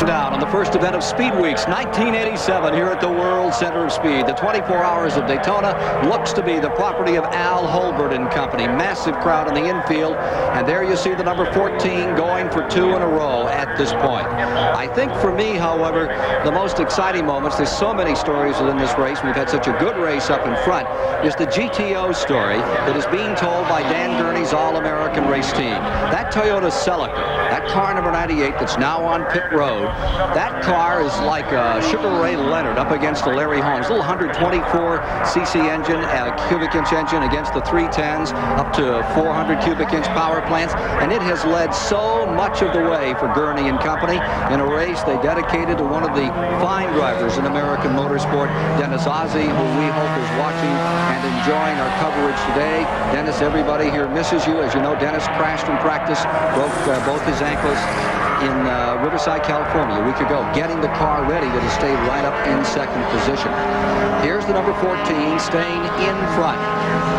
Down on the first event of Speed Weeks 1987 here at the World Center of Speed. The 24 Hours of Daytona looks to be the property of Al Holbert and company. Massive crowd in the infield, and there you see the number 14 going for 2 in a row at this point. I think for me, however, the most exciting moments, there's so many stories within this race, we've had such a good race up in front, is the GTO story that is being told by Dan Gurney's All-American race team. That Toyota Celica, that car number 98 that's now on pit road, that car is like a Sugar Ray Leonard up against a Larry Holmes. Little 124cc engine, cubic inch engine against the 310s, up to 400 cubic inch power plants, and it has led so much of the way for Gurney and company in a race they dedicated to one of the fine drivers in American motorsport, Dennis Ozzie, who we hope is watching and enjoying our coverage today. Dennis, everybody here misses you. As you know, Dennis crashed in practice, broke both his ankles in Riverside, California a week ago, getting the car ready to stay right up in second position. Here's the number 14 staying in front.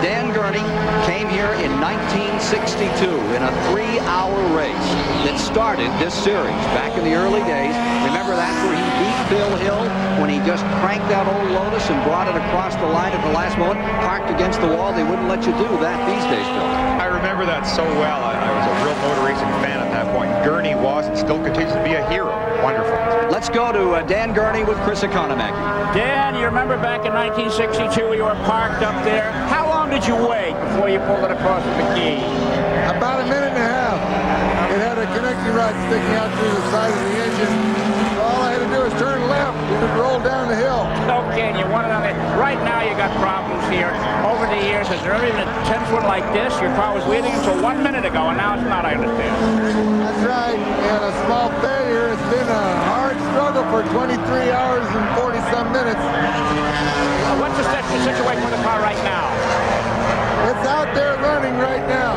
Dan Gurney came here in 1962 in a 3-hour race that started this series back in the early days. Remember that, where he beat Bill Hill when he just cranked that old Lotus and brought it across the line at the last moment, parked against the wall. They wouldn't let you do that these days, Bill. I remember that so well. I was a real motor racing fan at that point. Gurney was and still continues to be a hero. Wonderful. Let's go to Dan Gurney with Chris Economaki. Dan, you remember back in 1962 you were parked up there. How long did you wait before you pulled it across with the key? About a minute and a half. It had a connecting rod sticking out through the side of the engine. So all I had to do was first turn left. You could roll down the hill. Okay, and you want it on the... Right now you got problems here. Over the years, has there ever been a 10-foot like this? Your car was waiting until 1 minute ago, and now it's not, I understand. That's right. And a small failure. It's been a hard struggle for 23 hours and 40-some minutes. What's the situation with the car right now? It's out there running right now.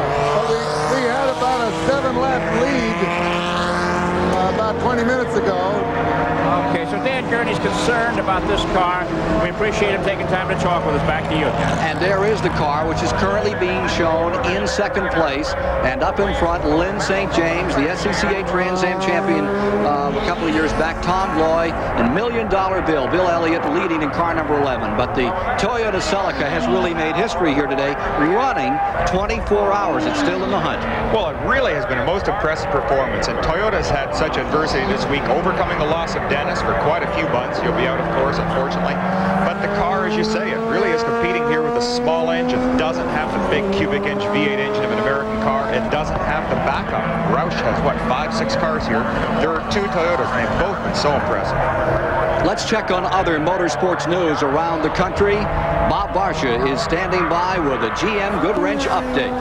We had about a 7-lap lead about 20 minutes ago. Okay, so Dan Gurney's concerned about this car. We appreciate him taking time to talk with us. Back to you. And there is the car, which is currently being shown in second place. And up in front, Lynn St. James, the SCCA Trans Am champion a couple of years back, Tom Loy, and $1 Million Bill Elliott leading in car number 11. But the Toyota Celica has really made history here today, running 24 hours. It's still in the hunt. Well, it really has been a most impressive performance, and Toyota's had such adversity this week, overcoming the loss of Dennis for quite a few months. He'll be out, of course, unfortunately. But the car, as you say, it really is competing here with a small engine. Doesn't have the big cubic inch V8 engine of an American car. It doesn't have the backup. Roush has, what, 5-6 cars here. There are 2 Toyotas, and they've both been so impressive. Let's check on other motorsports news around the country. Bob Varsha is standing by with a GM Goodwrench update.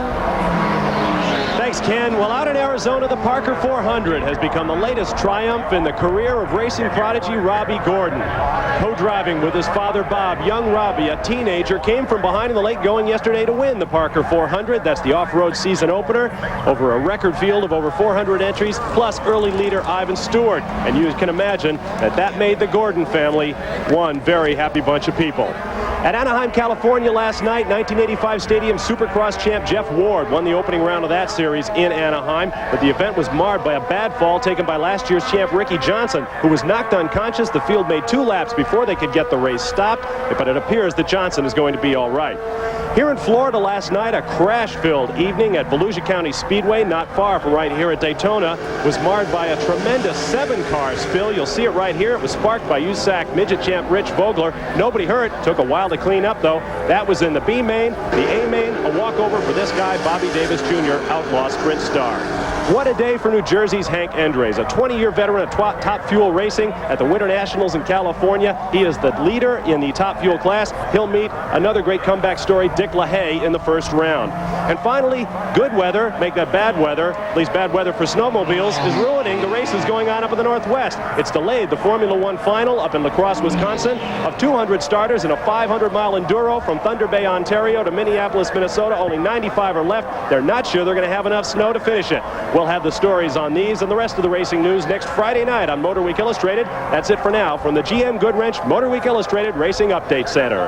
Thanks, Ken. Well, out in Arizona, the Parker 400 has become the latest triumph in the career of racing prodigy Robbie Gordon. Co-driving with his father, Bob, young Robbie, a teenager, came from behind in the late going yesterday to win the Parker 400. That's the off-road season opener over a record field of over 400 entries, plus early leader Ivan Stewart. And you can imagine that made the Gordon family one very happy bunch of people. At Anaheim, California last night, 1985 Stadium Supercross champ Jeff Ward won the opening round of that series in Anaheim, but the event was marred by a bad fall taken by last year's champ Ricky Johnson, who was knocked unconscious. The field made 2 laps before they could get the race stopped, but it appears that Johnson is going to be all right. Here in Florida last night, a crash-filled evening at Volusia County Speedway, not far from right here at Daytona, was marred by a tremendous 7-car spill. You'll see it right here. It was sparked by USAC midget champ Rich Vogler. Nobody hurt. Took a while to clean up, though. That was in the B main. The A main, a walkover for this guy, Bobby Davis Jr., outlaw sprint star. What a day for New Jersey's Hank Andres, a 20-year veteran of Top Fuel Racing at the Winter Nationals in California. He is the leader in the Top Fuel class. He'll meet another great comeback story, Dick LaHaye, in the first round. And finally, good weather, make that bad weather, at least bad weather for snowmobiles, is ruining the races going on up in the Northwest. It's delayed the Formula One final up in La Crosse, Wisconsin. Of 200 starters in a 500-mile enduro from Thunder Bay, Ontario to Minneapolis, Minnesota, only 95 are left. They're not sure they're going to have enough snow to finish it. We'll have the stories on these and the rest of the racing news next Friday night on Motor Week Illustrated. That's it for now from the GM Goodwrench Motor Week Illustrated Racing Update Center.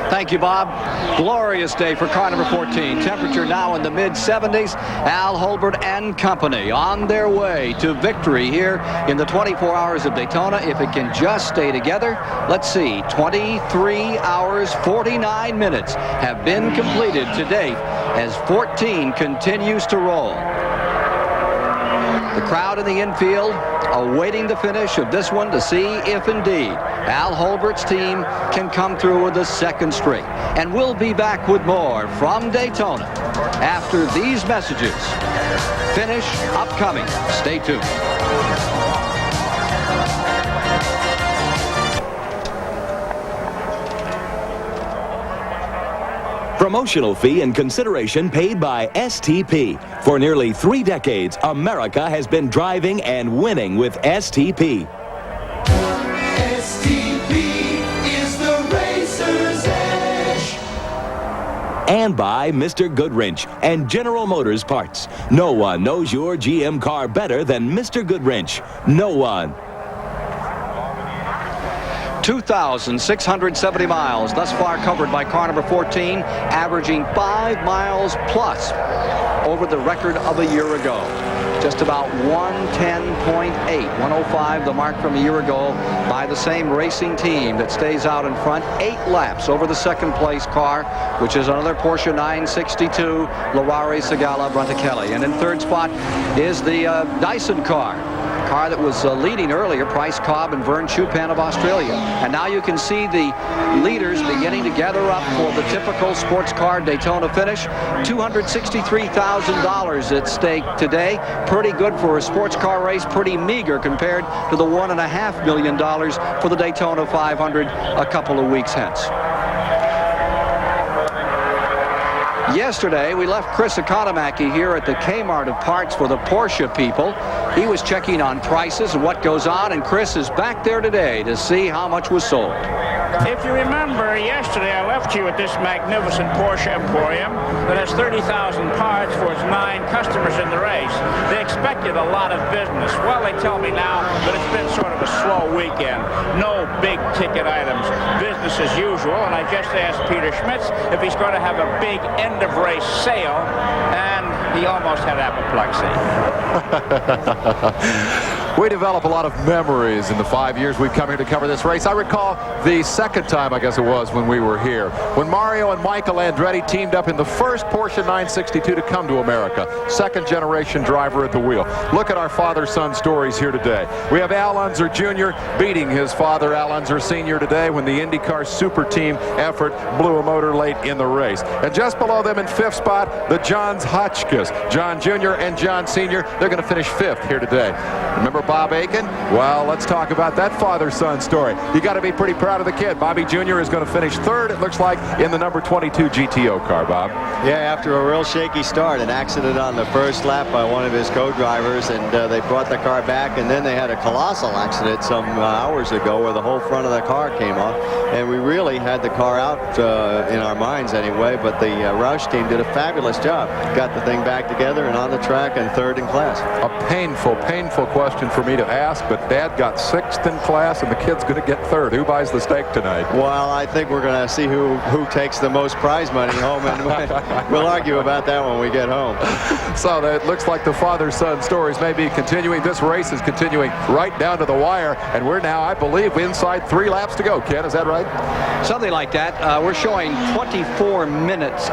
Thank you, Bob. Glorious day for car number 14. Temperature now in the mid-70s. Al Holbert and company on their way to victory here in the 24 hours of Daytona. If it can just stay together, let's see, 23 hours, 49 minutes have been completed to date as 14 continues to roll. The crowd in the infield awaiting the finish of this one to see if indeed Al Holbert's team can come through with the second straight. And we'll be back with more from Daytona after these messages. Finish upcoming. Stay tuned. Promotional fee and consideration paid by STP. For nearly 3 decades, America has been driving and winning with STP. STP is the racer's edge. And by Mr. Goodwrench and General Motors Parts. No one knows your GM car better than Mr. Goodwrench. No one. 2,670 miles thus far covered by car number 14, averaging 5 miles plus over the record of a year ago. Just about 110.8, 105, the mark from a year ago by the same racing team that stays out in front. 8 laps over the second place car, which is another Porsche 962 Larari Segala Bruntichelli. And in third spot is the Dyson car. car that was leading earlier, Price Cobb and Vern Chupan of Australia. And now you can see the leaders beginning to gather up for the typical sports car Daytona finish. $263,000 at stake today. Pretty good for a sports car race, pretty meager compared to the $1.5 million for the Daytona 500 a couple of weeks hence. Yesterday, we left Chris Economaki here at the Kmart of parts for the Porsche people. He was checking on prices and what goes on, and Chris is back there today to see how much was sold. If you remember, yesterday I left you at this magnificent Porsche Emporium that has 30,000 parts for its 9 customers in the race. They expected a lot of business. Well, they tell me now that it's been sort of a slow weekend. No big ticket items. Business as usual. And I just asked Peter Schmitz if he's going to have a big end-of-race sale, and he almost had apoplexy. We develop a lot of memories in the 5 years we've come here to cover this race. I recall the second time, I guess it was, when we were here, when Mario and Michael Andretti teamed up in the first Porsche 962 to come to America. Second generation driver at the wheel. Look at our father-son stories here today. We have Al Unser Jr. beating his father, Al Unser Sr. today, when the IndyCar Super Team effort blew a motor late in the race. And just below them in 5th spot, the Johns Hotchkiss. John Jr. and John Sr., they're going to finish 5th here today. Remember Bob Aiken? Well, let's talk about that father-son story. You got to be pretty proud of the kid. Bobby Jr. is going to finish 3rd, it looks like, in the number 22 GTO car, Bob. Yeah, after a real shaky start, an accident on the first lap by one of his co-drivers, and they brought the car back, and then they had a colossal accident some hours ago where the whole front of the car came off, and we really had the car out in our minds anyway, but the Roush team did a fabulous job. Got the thing back together and on the track and 3rd in class. A painful question for me to ask, but Dad got 6th in class, and the kid's going to get 3rd. Who buys the steak tonight? Well, I think we're going to see who takes the most prize money home, and we'll argue about that when we get home. So it looks like the father-son stories may be continuing. This race is continuing right down to the wire, and we're now, I believe, inside 3 laps to go. Ken, is that right? Something like that. We're showing 24 minutes.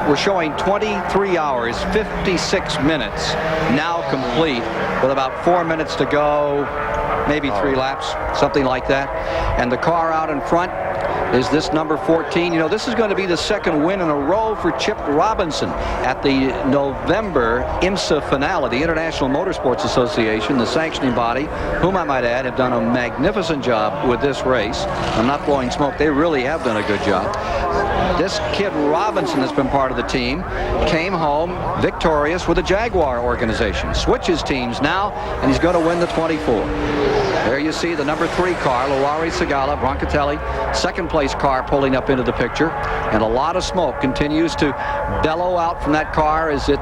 We're showing 23 hours, 56 minutes now complete, with about 4 minutes to go, maybe 3 laps, something like that. And the car out in front is this number 14. You know, this is going to be the 2nd win in a row for Chip Robinson at the November IMSA finale. The International Motorsports Association, the sanctioning body, whom I might add have done a magnificent job with this race. I'm not blowing smoke. They really have done a good job. This kid Robinson has been part of the team, came home victorious with the Jaguar organization. Switches teams now, and he's going to win the 24. There you see the number 3 car, Loari Segala, Broncatelli, 2nd place car pulling up into the picture, and a lot of smoke continues to bellow out from that car as it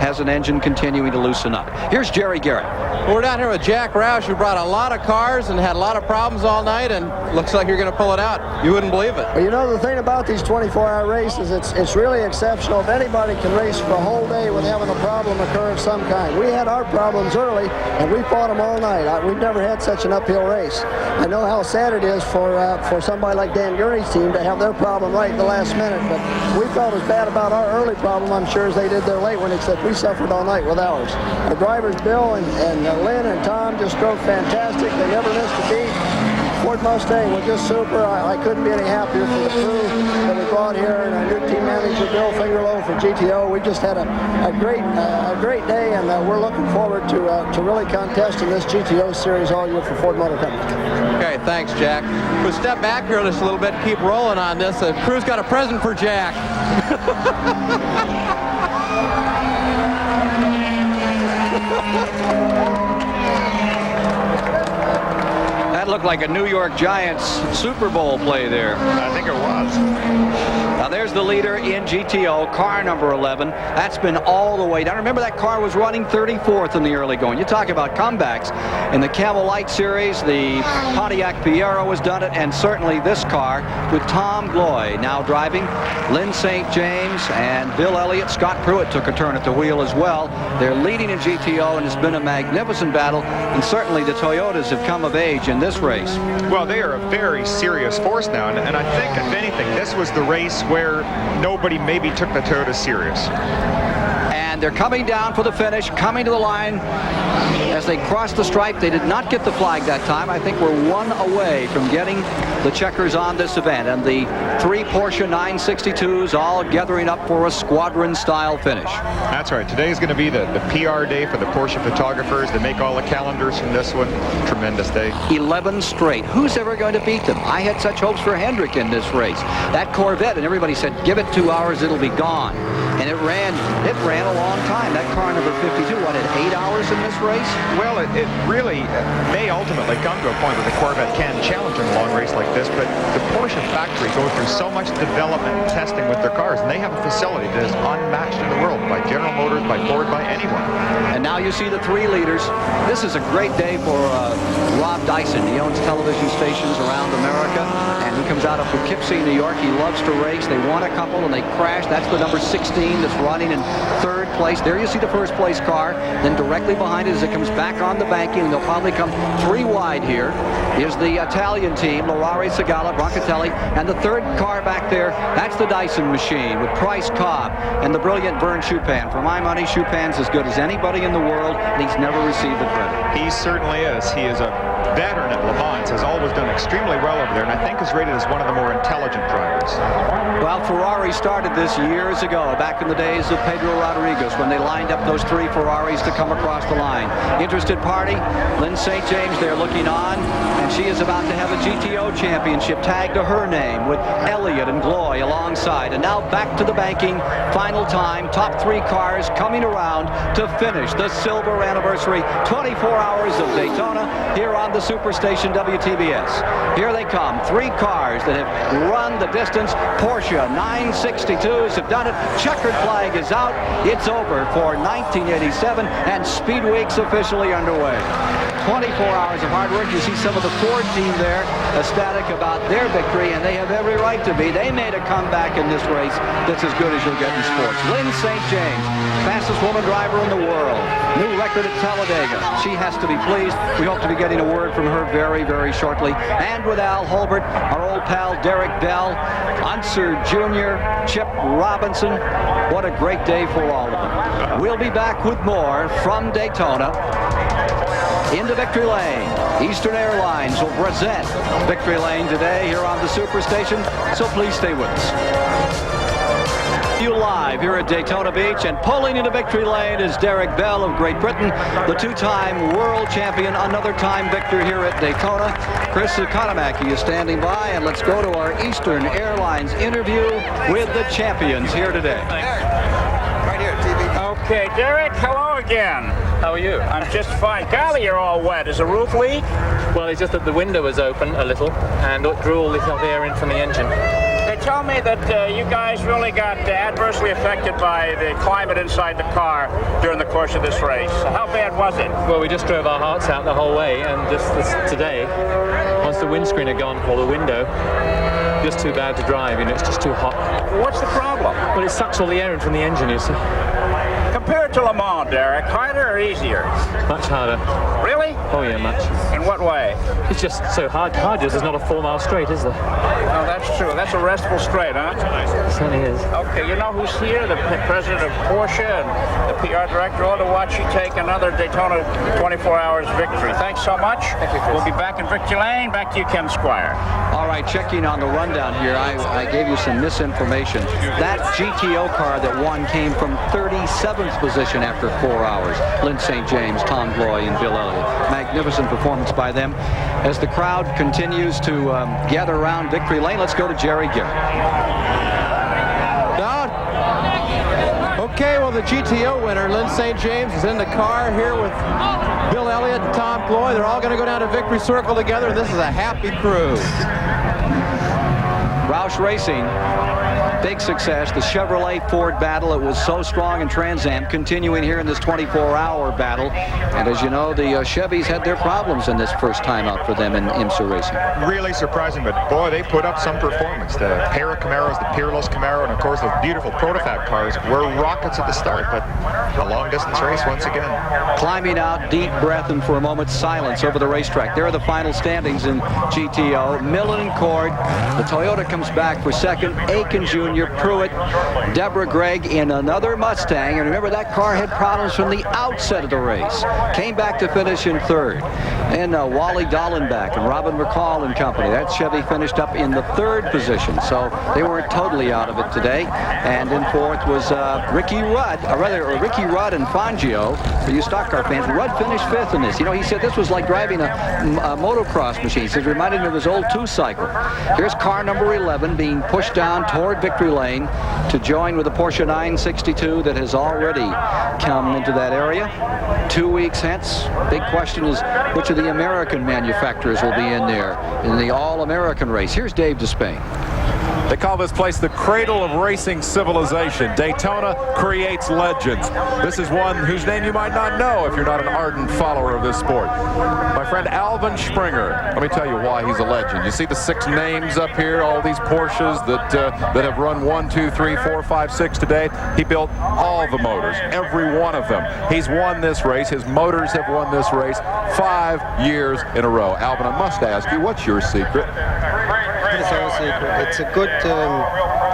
has an engine continuing to loosen up. Here's Jerry Garrett. We're down here with Jack Roush, who brought a lot of cars and had a lot of problems all night, and looks like you're going to pull it out. You wouldn't believe it. Well, you know, the thing about these 24-hour races, it's really exceptional. If anybody can race for a whole day with having a problem occur of some kind. We had our problems early, and we fought them all night. We've never had such an uphill race. I know how sad it is for somebody like Dan Gurney's team to have their problem right in the last minute, but we felt as bad about our early problem, I'm sure, as they did their late one, except we suffered all night with ours. Our drivers, Bill and Lynn and Tom, just drove fantastic. They never missed a beat. Ford Mustang was just super. I couldn't be any happier for the crew that we brought here, and our new team manager, Bill Fingerlow for GTO. We just had a great day, and we're looking forward to really contesting this GTO series all year for Ford Motor Company. Okay, thanks, Jack. We'll step back here just a little bit and keep rolling on this. The crew's got a present for Jack. That looked like a New York Giants Super Bowl play there. I think it was. Now there's the leader in GTO, car number 11. That's been all the way down. Remember, that car was running 34th in the early going. You talk about comebacks. In the Camel Light Series, the Pontiac Fiero has done it, and certainly this car with Tom Gloy now driving. Lynn St. James and Bill Elliott. Scott Pruitt took a turn at the wheel as well. They're leading in GTO, and it's been a magnificent battle, and certainly the Toyotas have come of age in this race. Well, they are a very serious force now, and I think, if anything, this was the race where nobody maybe took the Toyota serious. And they're coming down for the finish, coming to the line. As they cross the stripe, they did not get the flag that time. I think we're one away from getting the checkers on this event. And the 3 Porsche 962s all gathering up for a squadron-style finish. That's right. Today is going to be the PR day for the Porsche photographers. They make all the calendars from this one. Tremendous day. 11 straight. Who's ever going to beat them? I had such hopes for Hendrick in this race. That Corvette, and everybody said, give it 2 hours, it'll be gone. And it ran a long time. That car number 52, what, had 8 hours in this race? Well, it really may ultimately come to a point where the Corvette can challenge in a long race like this, but the Porsche factory goes through so much development and testing with their cars, and they have a facility that is unmatched in the world by General Motors, by Ford, by anyone. And now you see the 3 leaders. This is a great day for Rob Dyson. He owns television stations around America, and he comes out of Poughkeepsie, New York. He loves to race. They won a couple, and they crashed. That's the number 16 that's running in 3rd place. There you see the 1st place car. Then directly behind it as it comes back on the banking, and they'll probably come 3 wide here, is the Italian team, Larari, Segala, Brancatelli, and the 3rd car back there, that's the Dyson machine with Price, Cobb, and the brilliant Vern Chupin. For my money, Chupin's as good as anybody in the world, and he's never received the credit. He certainly is. He is a veteran at Le Mans, has always done extremely well over there, and I think is rated as one of the more intelligent drivers. Well, Ferrari started this years ago, back in the days of Pedro Rodriguez, when they lined up those 3 Ferraris to come across the line. Interested party, Lynn St. James there looking on, and she is about to have a GTO championship tagged to her name with Elliott and Gloy alongside. And now back to the banking, final time, top 3 cars coming around to finish the silver anniversary 24 hours of Daytona here on the Superstation WTBS. Here they come, 3 cars that have run the distance. Porsche 962s have done it. Checkered flag is out. It's over for 1987, and Speed Week's officially underway. 24 hours of hard work. You see some of the Ford team there ecstatic about their victory, and they have every right to be. They made a comeback in this race that's as good as you'll get in sports. Lynn St. James, fastest woman driver in the world. New record at Talladega. She has to be pleased. We hope to be getting a word from her very, very shortly. And with Al Holbert, our old pal Derek Bell, Unser Jr., Chip Robinson. What a great day for all of them. We'll be back with more from Daytona. Into Victory Lane. Eastern Airlines will present Victory Lane today here on the Superstation, so please stay with us. You live here at Daytona Beach, and pulling into Victory Lane is Derek Bell of Great Britain, the 2-time world champion, another time victor here at Daytona. Chris Economaki is standing by, and let's go to our Eastern Airlines interview with the champions here today. Right here, TV. Okay, Derek, hello again. How are you? I'm just fine. Golly, you're all wet. Is a roof leak? Well, it's just that the window was open a little, and it drew all this hot air in from the engine. They tell me that you guys really got adversely affected by the climate inside the car during the course of this race. How bad was it? Well, we just drove our hearts out the whole way, and just today, once the windscreen had gone, or the window, just too bad to drive, it's just too hot. What's the problem? Well, it sucks all the air in from the engine, you see. Compared to Le Mans, Derek, harder or easier? Much harder. Really? Oh, yeah, much. In what way? It's just so hard. There's not a 4-mile straight, is there? Oh, that's true. That's a restful straight, huh? It certainly is. Okay, you know who's here? The president of Porsche and the PR director. All to watch you take another Daytona 24 hours victory. Thanks so much. We'll be back in Victory Lane. Back to you, Ken Squire. All right, checking on the rundown here, I gave you some misinformation. That GTO car that won came from 37th position after 4 hours. Lynn St. James, Tom Gloy, and Bill Elliott. Magnificent performance by them. As the crowd continues to gather around Victory Lane, let's go to Jerry Garrett. Down. Okay, well, the GTO winner, Lynn St. James, is in the car here with Bill Elliott and Tom Gloy. They're all going to go down to Victory Circle together. This is a happy crew. Roush Racing, big success. The Chevrolet Ford battle, it was so strong in Trans Am, continuing here in this 24-hour battle. And as you know, the Chevys had their problems in this first time out for them in IMSA racing. Really surprising, but boy, they put up some performance. The pair of Camaros, the Peerless Camaro, and of course the beautiful prototype cars were rockets at the start, but a long-distance race once again. Climbing out, deep breath, and for a moment silence over the racetrack. There are the final standings in GTO. Millen and Cord. The Toyota comes back for second. Aiken Jr. Junior Pruitt, Deborah Gregg in another Mustang. And remember, that car had problems from the outset of the race. Came back to finish in third. And Wally Dallenbach and Robin McCall and company. That Chevy finished up in the third position. So they weren't totally out of it today. And in fourth was Ricky Rudd and Fangio. For you stock car fans, Rudd finished fifth in this. You know, he said this was like driving a motocross machine. He said it reminded him of his old two-cycle. Here's car number 11 being pushed down toward victory lane to join with the Porsche 962 that has already come into that area. 2 weeks hence, big question is which of the American manufacturers will be in there in the all-American race. Here's Dave Despain. They call this place the cradle of racing civilization. Daytona creates legends. This is one whose name you might not know if you're not an ardent follower of this sport. My friend Alvin Springer. Let me tell you why he's a legend. You see the 6 names up here, all these Porsches that have run 1, 2, 3, 4, 5, 6 today. He built all the motors, every one of them. He's won this race. His motors have won this race 5 years in a row. Alvin, I must ask you, what's your secret? It's our secret. It's a good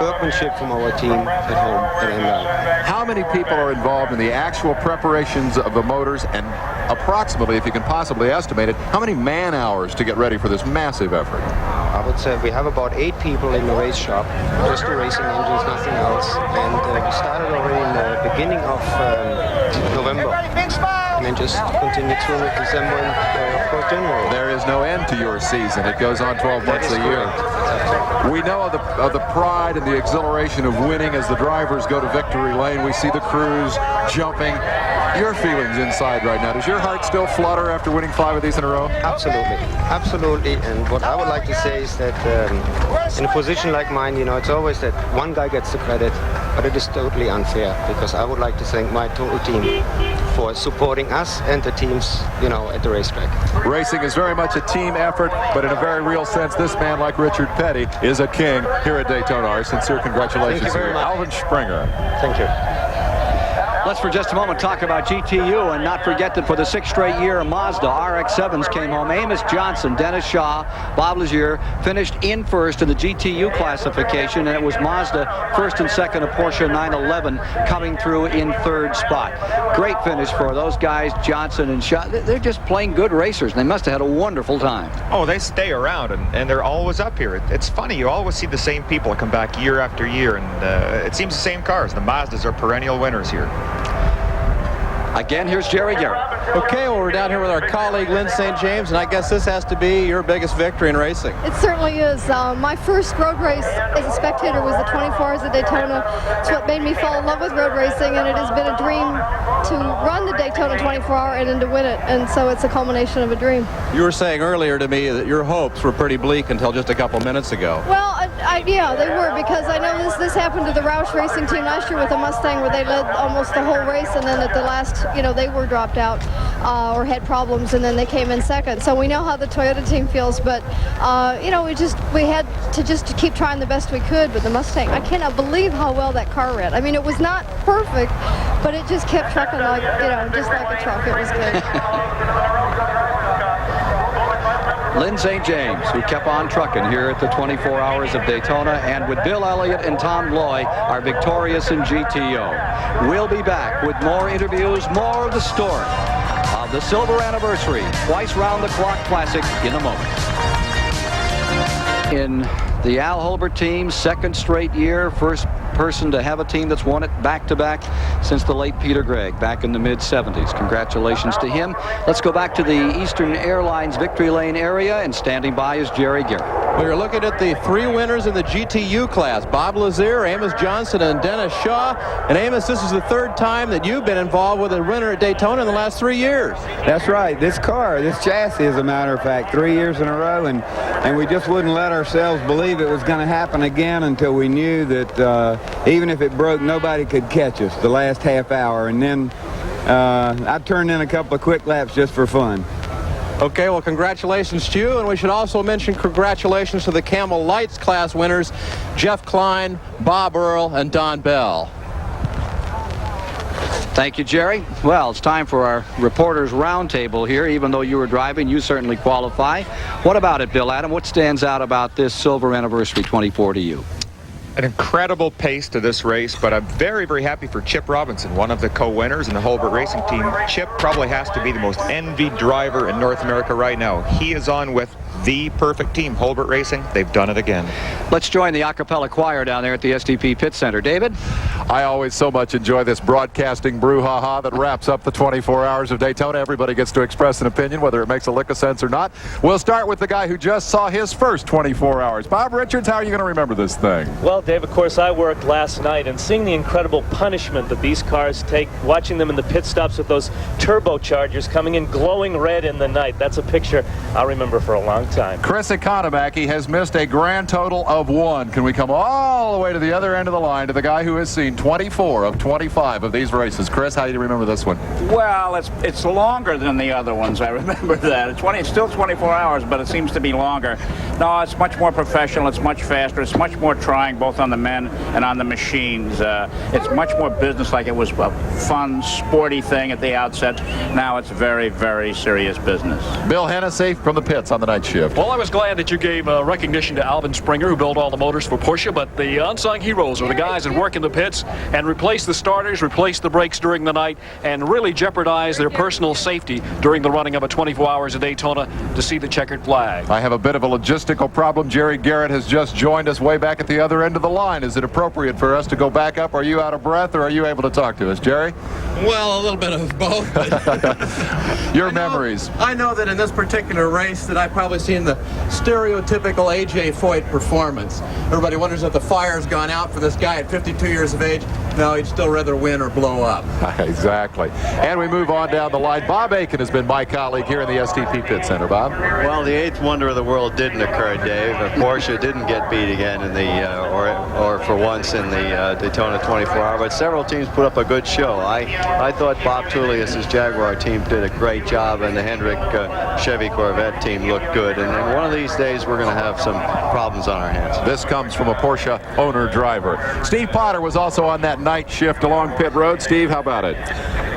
workmanship from our team at home at IMSA. How many people are involved in the actual preparations of the motors, and approximately, if you can possibly estimate it, how many man hours to get ready for this massive effort? I would say we have about 8 people in the race shop, just the racing engines, nothing else. And we started already in the beginning of November. And then just continued through with December and of course January. There is no end to your season. It goes on 12 months a year. We know of the pride and the exhilaration of winning as the drivers go to victory lane. We see the crews jumping. Your feelings inside right now, does your heart still flutter after winning 5 of these in a row? Absolutely, absolutely. And what I would like to say is that in a position like mine, you know, it's always that one guy gets the credit, but it is totally unfair, because I would like to thank my total team for supporting us and the teams, you know, at the racetrack. Racing is very much a team effort, but in a very real sense, this man, like Richard Petty, is a king here at Daytona. Our sincere congratulations Thank you very to much. Alvin Springer. Thank you. Let's for just a moment talk about GTU and not forget that for the 6th straight year, Mazda RX-7s came home. Amos Johnson, Dennis Shaw, Bob Lazier finished in first in the GTU classification, and it was Mazda first and second, a Porsche 911 coming through in third spot. Great finish for those guys, Johnson and Shaw. They're just plain good racers, and they must have had a wonderful time. Oh, they stay around, and they're always up here. It's funny, you always see the same people come back year after year, and it seems the same cars. The Mazdas are perennial winners here. Again, here's Jerry Garrett. Okay, well, we're down here with our colleague Lynn St. James, and I guess this has to be your biggest victory in racing. It certainly is. My first road race as a spectator was the 24 Hours of Daytona. It's what made me fall in love with road racing, and it has been a dream to run the Daytona 24-hour and then to win it, and so it's a culmination of a dream. You were saying earlier to me that your hopes were pretty bleak until just a couple minutes ago. Well, yeah, they were, because I know this happened to the Roush Racing team last year with the Mustang, where they led almost the whole race, and then at the last, you know, they were dropped out or had problems, and then they came in second. So we know how the Toyota team feels, but you know, we had to just keep trying the best we could with the Mustang. I cannot believe how well that car ran. I mean, it was not perfect, but it just kept trucking like, you know, just like a truck. It was good. Lynn St. James, who kept on trucking here at the 24 Hours of Daytona, and with Bill Elliott and Tom Loy are victorious in GTO. We'll be back with more interviews, more of the story of the silver anniversary, twice round-the-clock classic in a moment. In the Al Holbert team, 2nd straight year, first person to have a team that's won it back-to-back since the late Peter Gregg back in the mid-70s. Congratulations to him. Let's go back to the Eastern Airlines victory lane area, and standing by is Jerry Garrett. We're looking at the 3 winners in the GTU class: Bob Lazier, Amos Johnson, and Dennis Shaw. And Amos, this is the 3rd time that you've been involved with a winner at Daytona in the last 3 years. That's right. This car, this chassis, as a matter of fact, 3 years in a row, and we just wouldn't let ourselves believe it was going to happen again until we knew that even if it broke, nobody could catch us the last half hour. And then I turned in a couple of quick laps just for fun. Okay, well, congratulations to you, and we should also mention congratulations to the Camel Lights class winners, Jeff Klein, Bob Earl, and Don Bell. Thank you, Jerry. Well, it's time for our reporters roundtable here. Even though you were driving, you certainly qualify. What about it, Bill Adam? What stands out about this silver anniversary 24 to you? an incredible pace to this race, but I'm very, very happy for Chip Robinson, one of the co-winners in the Holbert Racing team. Chip probably has to be the most envied driver in North America right now. He is on with the perfect team, Holbert Racing. They've done it again. Let's join the a cappella choir down there at the STP Pit Center. David? I always so much enjoy this broadcasting brouhaha that wraps up the 24 hours of Daytona. Everybody gets to express an opinion, whether it makes a lick of sense or not. We'll start with the guy who just saw his first 24 hours. Bob Richards, how are you going to remember this thing? Well, Dave, of course, I worked last night, and seeing the incredible punishment that these cars take, watching them in the pit stops with those turbochargers coming in glowing red in the night, that's a picture I'll remember for a long time. Chris Economaki has missed a grand total of 1. Can we come all the way to the other end of the line to the guy who has seen 24 of 25 of these races? Chris, how do you remember this one? Well, it's longer than the other ones. I remember that. It's still 24 hours, but it seems to be longer. No, it's much more professional. It's much faster. It's much more trying, both on the men and on the machines. It's much more business-like. It was a fun, sporty thing at the outset. Now it's very, very serious business. Bill Hennessy from the pits on the night shift. Well, I was glad that you gave recognition to Alvin Springer, who built all the motors for Porsche, but the unsung heroes are the guys that work in the pits and replace the starters, replace the brakes during the night, and really jeopardize their personal safety during the running of a 24 hours of Daytona to see the checkered flag. I have a bit of a logistical problem. Jerry Garrett has just joined us way back at the other end of the line. Is it appropriate for us to go back up? Are you out of breath, or are you able to talk to us, Jerry? Well, a little bit of both. Your memories. I know that in this particular race that I've probably seen the stereotypical A.J. Foyt performance. Everybody wonders if the fire's gone out for this guy at 52 years of age. No, he'd still rather win or blow up. Exactly. And we move on down the line. Bob Aiken has been my colleague here in the STP Pit Center. Bob? Well, the 8th wonder of the world didn't occur, Dave. Porsche didn't get beat again in the, or for once in the Daytona 24-hour, but several teams put up a good show. I thought Bob Tullius's Jaguar team did a great job, and the Hendrick Chevy Corvette team looked good. And one of these days, we're going to have some problems on our hands. This comes from a Porsche owner-driver. Steve Potter was also on that night shift along pit road. Steve, how about it?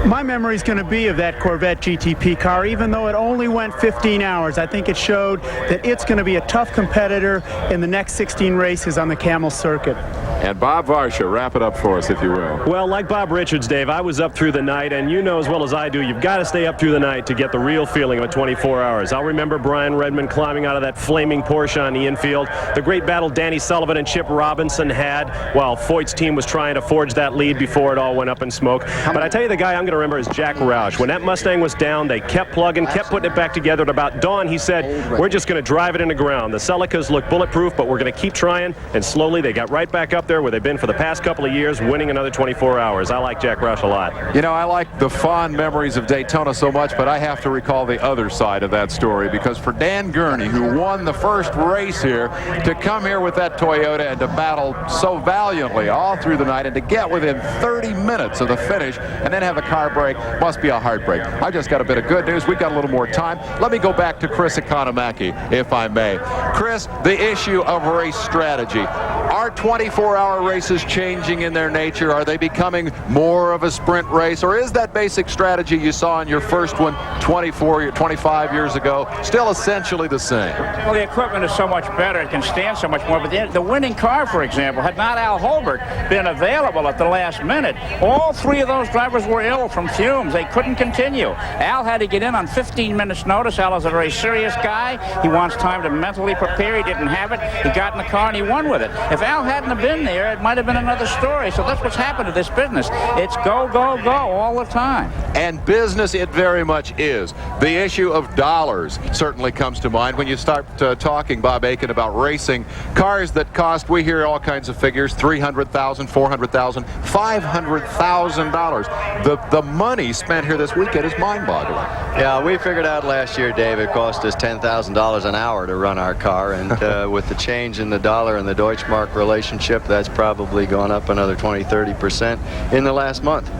My memory is going to be of that Corvette GTP car, even though it only went 15 hours. I think it showed that it's going to be a tough competitor in the next 16 races on the Camel circuit. And Bob Varsha, wrap it up for us, if you will. Well, like Bob Richards, Dave, I was up through the night, and you know as well as I do, you've got to stay up through the night to get the real feeling of a 24 hours. I'll remember Brian Redmond climbing out of that flaming Porsche on the infield, the great battle Danny Sullivan and Chip Robinson had while Foyt's team was trying to forge that lead before it all went up in smoke. But I tell you, the guy I'm going to remember is Jack Roush. When that Mustang was down, they kept plugging, kept putting it back together. At about dawn, he said, we're just going to drive it in the ground. The Celicas look bulletproof, but we're going to keep trying. And slowly, they got right back up there where they've been for the past couple of years, winning another 24 hours. I like Jack Roush a lot. You know, I like the fond memories of Daytona so much, but I have to recall the other side of that story, because for Dan Gurney, who won the first race here, to come here with that Toyota and to battle so valiantly all through the night and to get within 30 minutes of the finish and then have a car break must be a heartbreak. I just got a bit of good news. We've got a little more time. Let me go back to Chris Economaki, if I may. Chris, the issue of race strategy. Are 24-hour races changing in their nature? Are they becoming more of a sprint race? Or is that basic strategy you saw in your first one 25 years ago still essentially the same? Well, the equipment is so much better. It can stand so much more. But the winning car, for example, had not Al Holbert been available at the last minute, all three of those drivers were ill from fumes. They couldn't continue. Al had to get in on 15 minutes notice. Al is a very serious guy. He wants time to mentally prepare. He didn't have it. He got in the car and he won with it. If Al hadn't have been there, it might have been another story. So that's what's happened to this business. It's go, go, go all the time. And business it very much is. The issue of dollars certainly comes to mind when you start talking, Bob Aiken, about racing. Cars that cost, we hear all kinds of figures, $300,000, $400,000, $500,000. The money spent here this weekend is mind-boggling. Yeah, we figured out last year, Dave, it cost us $10,000 an hour to run our car, and with the change in the dollar and the Deutschmark relationship, that's probably gone up another 20-30% in the last month.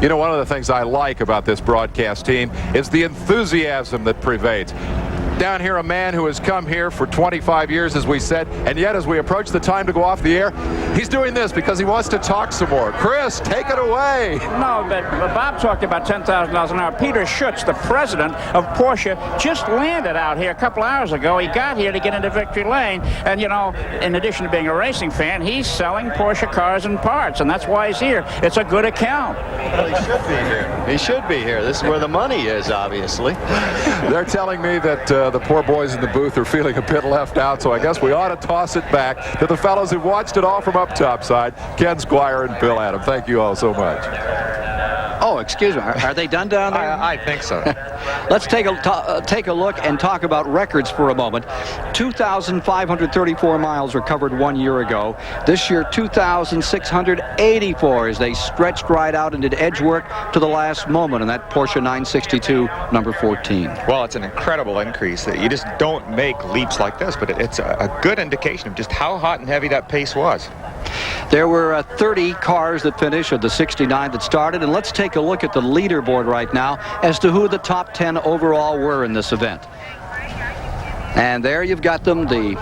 You know, one of the things I like about this broadcast team is the enthusiasm that pervades. Down here, a man who has come here for 25 years, as we said, and yet as we approach the time to go off the air, He's doing this because he wants to talk some more. Chris, take it away. No, but Bob talked about $10,000 an hour. Peter Schutz, the president of Porsche, just landed out here a couple hours ago. He got here to get into Victory Lane. And, you know, in addition to being a racing fan, he's selling Porsche cars and parts, and that's why he's here. It's a good account. Well, he should be here. He should be here. This is where the money is, obviously. They're telling me that the poor boys in the booth are feeling a bit left out, so I guess we ought to toss it back to the fellows who've watched it all from up topside, Ken Squire and Bill Adam. Thank you all so much. Oh, excuse me. Are they done down there? I think so. Let's take a look and talk about records for a moment. 2,534 miles were covered 1 year ago. This year, 2,684 as they stretched right out and did edge work to the last moment in that Porsche 962 number 14. Well, it's an incredible increase. You just don't make leaps like this, but it's a good indication of just how hot and heavy that pace was. There were 30 cars that finished of the 69 that started, and let's take a look at the leaderboard right now as to who the top 10 overall were in this event. And there you've got them. The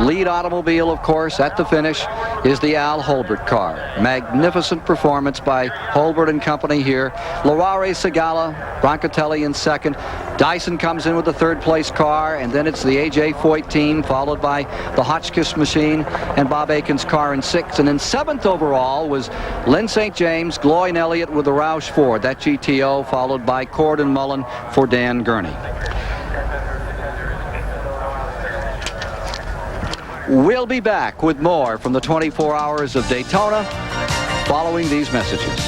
lead automobile, of course, at the finish is the Al Holbert car. Magnificent performance by Holbert and company here. Lorare Segala, Brancatelli in second. Dyson comes in with the third place car, and then it's the A.J. Foyt team, followed by the Hotchkiss machine and Bob Aiken's car in sixth. And in seventh overall was Lynn St. James, Gloyn Elliott with the Roush Ford, that GTO, followed by Cord and Mullen for Dan Gurney. We'll be back with more from the 24 Hours of Daytona following these messages.